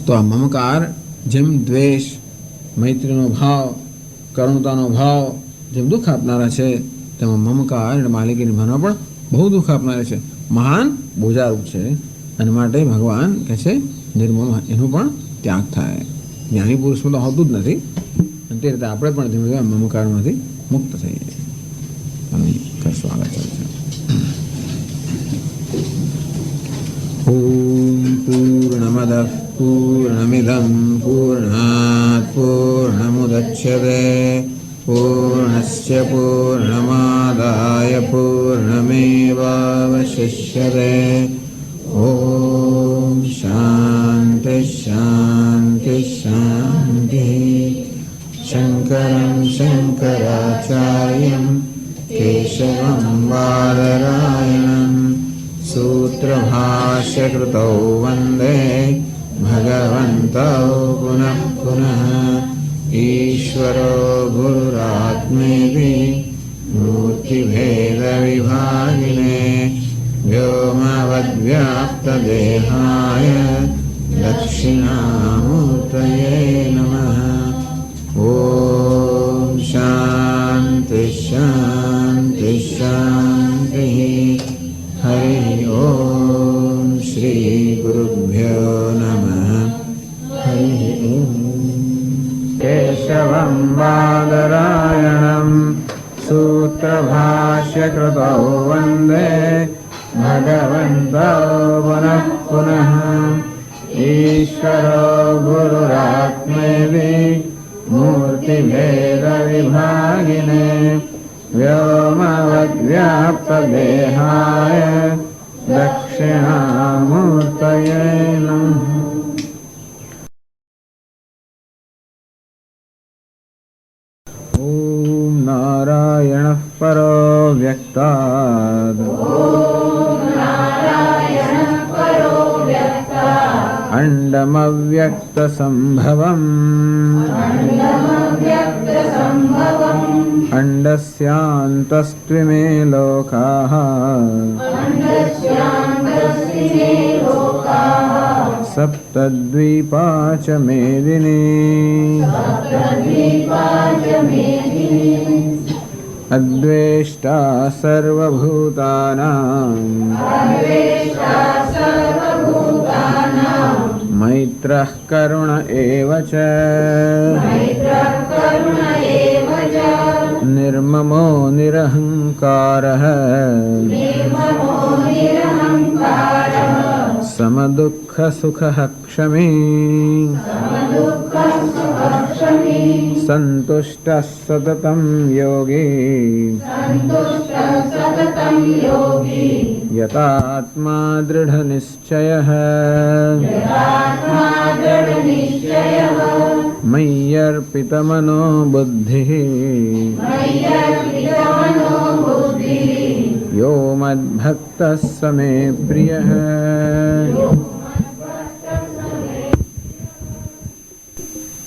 તો આ મમકાર જેમ દ્વેષ, મૈત્રીનો ભાવ, કરુણતાનો ભાવ જેમ દુઃખ આપનારા છે, તેમાં મમકાર અને માલિકીની ભાવના પણ બહુ દુઃખ આપનારી છે. મહાન બોજારૂપ છે અને માટે ભગવાન કહે છે નિર્મમ એનું પણ ત્યાગ થાય. જ્ઞાની પુરુષમાં તો હોતું જ નથી. અને તે રીતે આપણે પણ ધીમે ધીમે મમકારમાંથી મુક્ત થઈ જઈએ. કરશું આગળ ચર્ચા. ઓમ પૂર્ણમદ પૂર્ણમિદં પૂર્ણાત પૂર્ણમુદચ્યતે પૂર્ણસ્ય પૂર્ણમાદાય પૂર્ણમેવાવશિષ્યતે. ઓમ શાંતિ શાંતિ શાંતિ. શંકરં શંકરાચાર્યં કેશવં બાદરાયણં સૂત્રભાષ્યકૃતૌ વંદે ભગવन्तौ પુનઃ પુનઃ. ઈશ્વરો ગુરુરાત્મેતિ મૂર્તિભેદવિભાગિને વ્યોમવદ્વ્યાપ્તદેહાય દક્ષિણામૂર્તયે નમઃ. ઓમ શાંતિ શાંતિ શાંતિ. હરિ ઓમ શ્રી ગુરુભ્યો નમઃ. હરિ ઓમ. કેશવં બાદરાયણં સૂત્રભાષ્યકૃતૌ વંદે ભગવन्तौ પુનઃ પુનઃ. ઈશ્વરો ગુરુરાત્મેતિ મૂર્તિભેદવિભાગિને વ્યોમવદ્વ્યાપ્તદેહાય દક્ષિણામૂર્તયે નમઃ. ઓમ નારાયણઃ પરો વ્યક્તાદ અંડમવ્યક્તસંભવम् અંડસ્યાन्तस्त्विमे लोकाः सप्तद्वीपा च मेदिनी. अद्वेष्टा सर्वभूतानां मैत्रः करुण एव च. निर्ममो निरहङ्कारः समदुःखसुखः क्षमी. सन्तुष्टः सततं योगी यतात्मा दृढनिश्चयः. मय्यर्पितमनो बुद्धिः यो मद्भक्तः स मे प्रियः.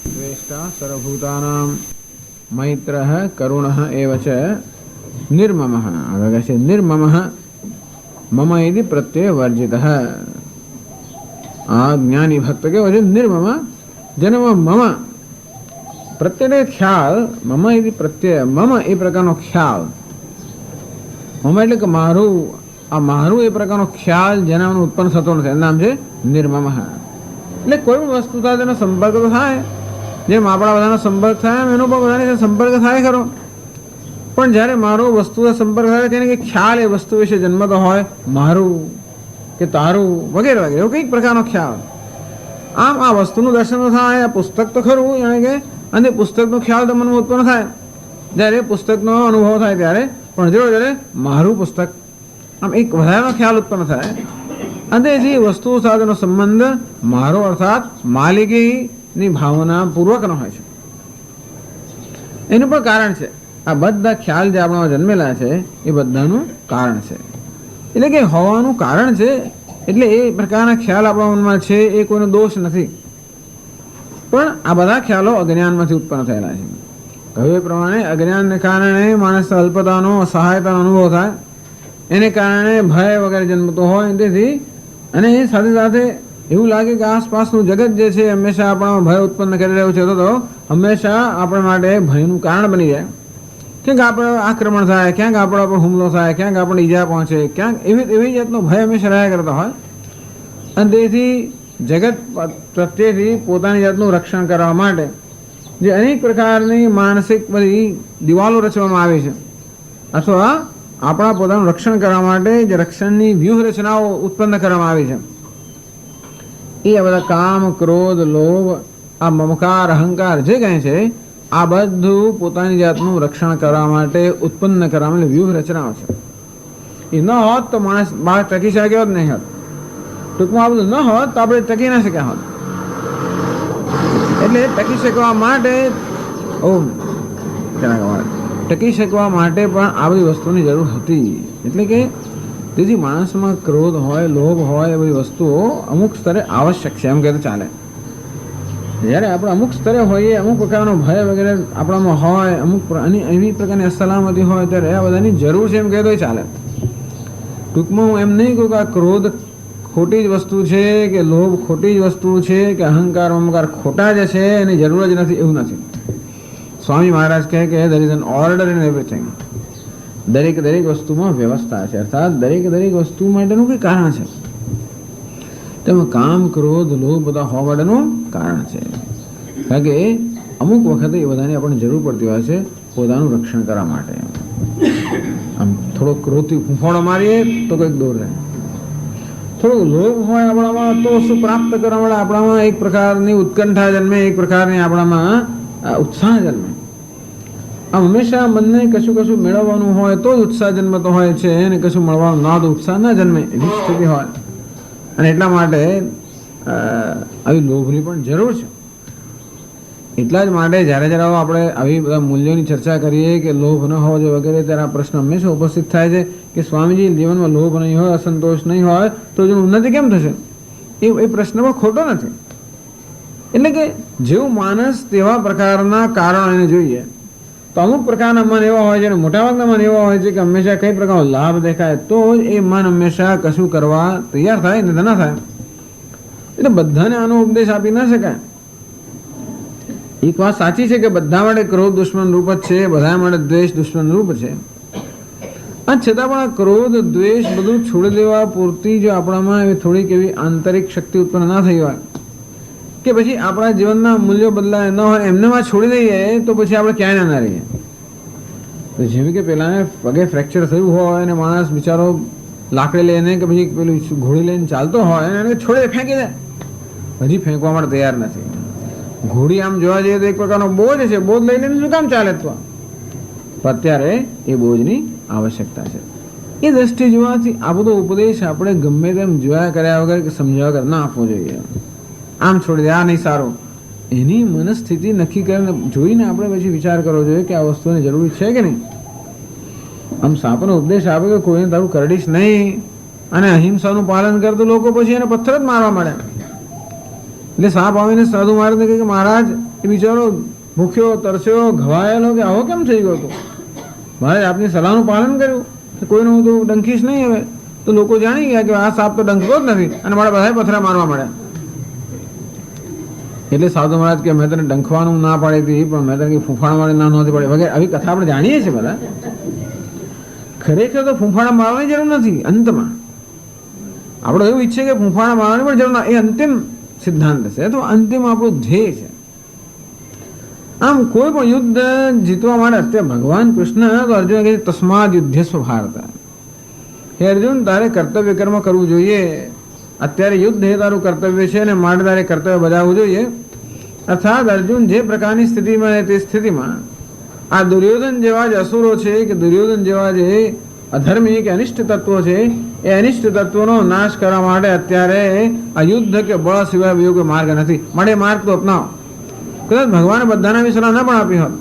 द्वेष्टा सर्वभूतानां मैत्रः करुणः एव च निर्ममः. आगे निर्ममः मम इति प्रत्यय वर्जितः. आ ज्ञानी भक्त के वजह निर्मम जन्म मम प्रत्यय ख्याल मम इति प्रत्यय मम ए प्रकारનો ખ્યાલ. મમ એટલે કે મારું આ મારું એ પ્રકારનો ખ્યાલ જેનાનું ઉત્પન્ન થતો નથી એનું નામ છે નિર્મમ. એટલે કોઈ પણ વસ્તુ થાય તેનો સંપર્ક તો થાય. જેમ આપણા બધાનો સંપર્ક થાય એમ એનો પણ બધાને સંપર્ક થાય ખરો. પણ જ્યારે મારો વસ્તુ સંપર્ક થાય તેને કે ખ્યાલ એ વસ્તુ વિશે જન્મતો હોય મારું કે તારું વગેરે વગેરે એવો કંઈક પ્રકારનો ખ્યાલ. આમ આ વસ્તુનું દર્શન થાય. આ પુસ્તક તો ખરું જાણે કે અને પુસ્તકનો ખ્યાલ તો મનમાં ઉત્પન્ન થાય જ્યારે પુસ્તકનો અનુભવ થાય ત્યારે. પણ જ્યારે મારું પુસ્તક આમ એક વધારાનો ખ્યાલ ઉત્પન્ન થાય અને જે વસ્તુ સાથેનો સંબંધ મારો અર્થાત માલિકીની ભાવના પૂર્વકનો હોય છે. એનું પણ કારણ છે. આ બધા ખ્યાલ જે આપણામાં જન્મેલા છે એ બધાનું કારણ છે. એટલે કે હોવાનું કારણ છે. એટલે એ પ્રકારના ખ્યાલ આપણા મનમાં છે એ કોઈનો દોષ નથી. પણ આ બધા ખ્યાલો અજ્ઞાનમાંથી ઉત્પન્ન થયેલા છે. કહ્યું એ પ્રમાણે અજ્ઞાનને કારણે માણસ અલ્પતાનો અસહાયતાનો અનુભવ થાય. એને કારણે ભય વગેરે જન્મતો હોય. તેથી અને એ સાથે સાથે એવું લાગે કે આસપાસનું જગત જે છે હંમેશા આપણામાં ભય ઉત્પન્ન કરી રહ્યું છે તો હંમેશા આપણા માટે ભયનું કારણ બની જાય. ક્યાંક આપણે આક્રમણ થાય, ક્યાંક આપણા પર હુમલો થાય, ક્યાંક આપણે ઈજા પહોંચે, ક્યાંક એવી જાતનો ભય હંમેશા રહ્યા કરતા હોય. અને તેથી જગત પ્રત્યેથી પોતાની જાતનું રક્ષણ કરવા માટે જે અનેક પ્રકારની માનસિક બધી દિવાલો રચવામાં આવી છે, અથવા આપણા પોતાનું રક્ષણ કરવા માટે જે રક્ષણની વ્યૂહરચનાઓ ઉત્પન્ન કરવામાં આવી છે, એ આ બધા કામ, ક્રોધ, લોભ, આ મમકાર, અહંકાર જે કહે છે, આ બધું પોતાની જાતનું રક્ષણ કરવા માટે ઉત્પન્ન કરવામાં વ્યૂહ રચનાઓ છે. એ ન હોત તો માણસ બહાર ટકી શક્યો જ નહીં હોત. ટૂંકમાં આ બધું ન હોત તો આપણે ટકી ના શક્યા હોત. એટલે ટકી શકવા માટે ટકી શકવા માટે પણ આ બધી વસ્તુની જરૂર હતી. એટલે કે તેથી માણસમાં ક્રોધ હોય, લોભ હોય, એ બધી વસ્તુઓ અમુક સ્તરે આવશ્યક છે, એમ કહેતો ચાલે. જ્યારે આપણે અમુક સ્તરે હોઈએ, અમુક પ્રકારનો ભય વગેરે આપણામાં હોય, અમુક એવી પ્રકારની અસલામતી હોય, ત્યારે આ બધાની જરૂર છે, એમ કહેતો ચાલે. ટૂંકમાં હું એમ નહીં કહું કે આ ક્રોધ ખોટી જ વસ્તુ છે, કે લોભ ખોટી જ વસ્તુ છે, કે અહંકાર મમકાર ખોટા જ છે, એની જરૂર જ નથી, એવું નથી. સ્વામી મહારાજ કહે કે there is an order in everything. દરેક વસ્તુમાં વ્યવસ્થા છે, અર્થાત દરેક વસ્તુ માટેનું કંઈ કારણ છે. તેમાં કામ, ક્રોધ, લોભ બધા હોવા માટેનું કારણ છે. કારણ કે અમુક વખતે એ બધાની આપણને જરૂર પડતી હોય છે પોતાનું રક્ષણ કરવા માટે. આમ થોડો ક્રોધથી ફૂંફાડો મારીએ તો કંઈક દૂર રહે, થોડો લોભ હોય આપણામાં તો શું પ્રાપ્ત કરવા માટે આપણામાં એક પ્રકારની ઉત્કંઠા જન્મે, એક પ્રકારની આપણામાં ઉત્સાહ જન્મે. આમ હંમેશા મનને કશું મેળવવાનું હોય તો જ ઉત્સાહ જન્મતો હોય છે, અને કશું મળવાનું ના તો ઉત્સાહ ના જન્મે, એવી સ્થિતિ હોય. અને એટલા માટે આવી લોભની પણ જરૂર છે. એટલા જ માટે જ્યારે આપણે આવી બધા મૂલ્યોની ચર્ચા કરીએ કે લોભ ન હોવો જોઈએ વગેરે, ત્યારે આ પ્રશ્ન હંમેશા ઉપસ્થિત થાય છે કે સ્વામીજી, જીવનમાં લોભ નહીં હોય, અસંતોષ નહીં હોય તો જેનું ઉન્નતિ કેમ થશે? એ પ્રશ્ન પણ ખોટો નથી. એટલે કે જેવું માણસ તેવા પ્રકારના કારણ એને જોઈએ. તો અમુક પ્રકારના મન એવા હોય છે, અને મોટાભાગના મન એવા હોય છે કે હંમેશા કઈ પ્રકારનો લાભ દેખાય તો જ એ મન હંમેશા કશું કરવા તૈયાર થાય, ને ના થાય. એટલે બધાને આનો ઉપદેશ આપી ના શકાય. એક વાત સાચી છે કે બધા માટે ક્રોધ દુશ્મન રૂપ જ છે, બધા માટે દ્વેષ દુશ્મન રૂપ છે. અને છતાં પણ ક્રોધ, દ્વેષ બધું છોડી દેવા પૂરતી જો આપણામાં એવી થોડીક એવી આંતરિક શક્તિ ઉત્પન્ન ના થઈ હોય, કે પછી આપણા જીવનના મૂલ્યો બદલાય ન હોય, એમનેમાં છોડી દઈએ તો પછી આપણે ક્યાંય ના રહીએ. તો જેમ કે પેલાને પગે ફ્રેક્ચર થયું હોય અને માણસ બિચારો લાકડી લઈને કે પછી પેલું ઘોડી લઈને ચાલતો હોય, એને છોડી ફેંકી દે, હજી ફેંકવા માટે તૈયાર નથી. ઘોડી આમ જોવા જઈએ તો એક પ્રકારનો બોજ છે, બોજ લઈ લઈને શું કામ ચાલે? તો અત્યારે એ બોજની આવશ્યકતા છે. એ દ્રષ્ટિ જોવાથી આ બધો ઉપદેશ આપણે ગમે તેમ જોયા કર્યા વગર કે સમજાવ્યા વગર ના આપવો જોઈએ. આમ છોડી દે, આ નહીં સારું. એની મનસ્થિતિ નક્કી કરીને જોઈને આપણે પછી વિચાર કરવો જોઈએ કે આ વસ્તુની જરૂરી છે કે નહીં. આમ સાપનો ઉપદેશ આપે કે કોઈને તારું કરડીશ નહીં અને અહિંસાનું પાલન કરતો લોકો પછી એને પથ્થર જ મારવા માંડે. એટલે સાપ આવીને સાધુ મહારાજને કહે કે મહારાજ, એ બિચારો ભૂખ્યો, તરસ્યો, ઘવાયેલો કે આવો કેમ થઈ ગયો હતો? મહારાજ આપની સલાહનું પાલન કર્યું, કોઈનું હું તો ડંખીશ નહીં. હવે તો લોકો જાણી ગયા કે આ સાપ તો ડંખતો જ નથી, અને મારા બધા પથરા મારવા માંડ્યા. એટલે સાધુ મહારાજ કે મેં તને ડંખવાનું ના પાડી હતી, પણ મેં તને ફૂંફાણા મારી ના નહોતી પાડી વગેરે આવી કથા આપણે જાણીએ છીએ બધા. ખરેખર તો ફૂંફાણા મારવાની જરૂર નથી. અંતમાં આપણે એવું ઈચ્છે કે ફૂંફાણા મારવાની પણ જરૂર ના, એ અંતિમ સિદ્ધાંત છે, તો અંતિમ આપણું ધ્યેય છે. આમ કોઈ પણ યુદ્ધ જીતવા માટે અત્યારે ભગવાન કૃષ્ણ તો અર્જુન કહે તસ્માદ યુદ્ધસ્વ ભારત, હે અર્જુન તારે કર્તવ્ય કર્મ કરવું જોઈએ. અત્યારે યુદ્ધ એ તારું કર્તવ્ય છે, અને માટે તારે કર્તવ્ય બજાવવું જોઈએ. અર્થાત અર્જુન જે પ્રકારની સ્થિતિમાં તે સ્થિતિમાં આ દુર્યોધન જેવા જ અસુરો છે, કે દુર્યોધન જેવા જે અધર્મી કે અનિષ્ટ તત્વો છે, એ અનિષ્ટ તત્વોનો નાશ કરવા માટે અત્યારે આ યુદ્ધ કે બળ સિવાય બીજો કોઈ માર્ગ નથી. માટે માર્ગ તો અપનાવો. કદાચ ભગવાને બધાના વિશે સલાહ ના પણ આપી હોત.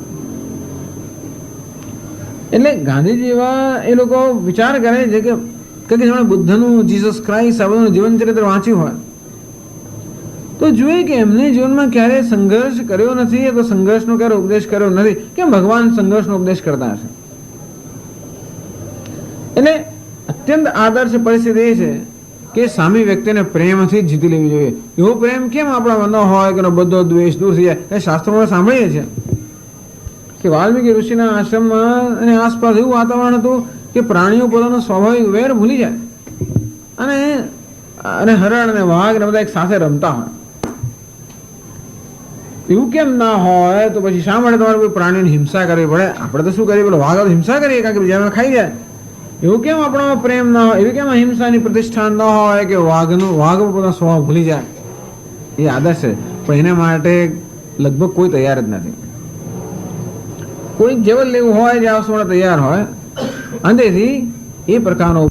એટલે ગાંધીજી એવા એ લોકો વિચાર કરે છે કે જેમણે બુદ્ધનું, જીસસ ક્રાઇસ્ટ આ બધું જીવન ચરિત્ર વાંચ્યું હોય તો જોઈએ કે એમને જીવનમાં ક્યારેય સંઘર્ષ કર્યો નથી, તો સંઘર્ષનો ક્યારે ઉપદેશ કર્યો નથી. કેમ ભગવાન સંઘર્ષનો ઉપદેશ કરતા હશે? એટલે અત્યંત આદર્શ પરિસ્થિતિ એ છે કે સામી વ્યક્તિને પ્રેમથી જીતી લેવી જોઈએ. એવો પ્રેમ કેમ આપણામાં ન હોય કે બધો દ્વેષ દૂર થઈ જાય? એ શાસ્ત્રોમાં સાંભળીએ છીએ કે વાલ્મીકી ઋષિના આશ્રમમાં અને આસપાસ એવું વાતાવરણ હતું કે પ્રાણીઓ પોતાનો સ્વાભાવિક વેર ભૂલી જાય અને અને હરણ અને વાઘ ને બધા એક સાથે રમતા હોય. એવું કેમ ના હોય? તો પછી શા માટે તમારે કોઈ પ્રાણીની હિંસા કરવી પડે? આપણે તો શું કરીએ, પેલો વાઘ તો હિંસા કરીએ કારણ કે બીજાને ખાઈ જાય. એવું કેમ આપણામાં પ્રેમ ના હોય? એવી કેમ અહિંસાની પ્રતિષ્ઠા ન હોય કે વાઘ પોતાનો સ્વભાવ ભૂલી જાય? એ આદર્શ છે, પણ એના માટે લગભગ કોઈ તૈયાર જ નથી. કોઈક જેવલ લેવું હોય જે આવવા તૈયાર હોય, અંતેથી એ પ્રકારનો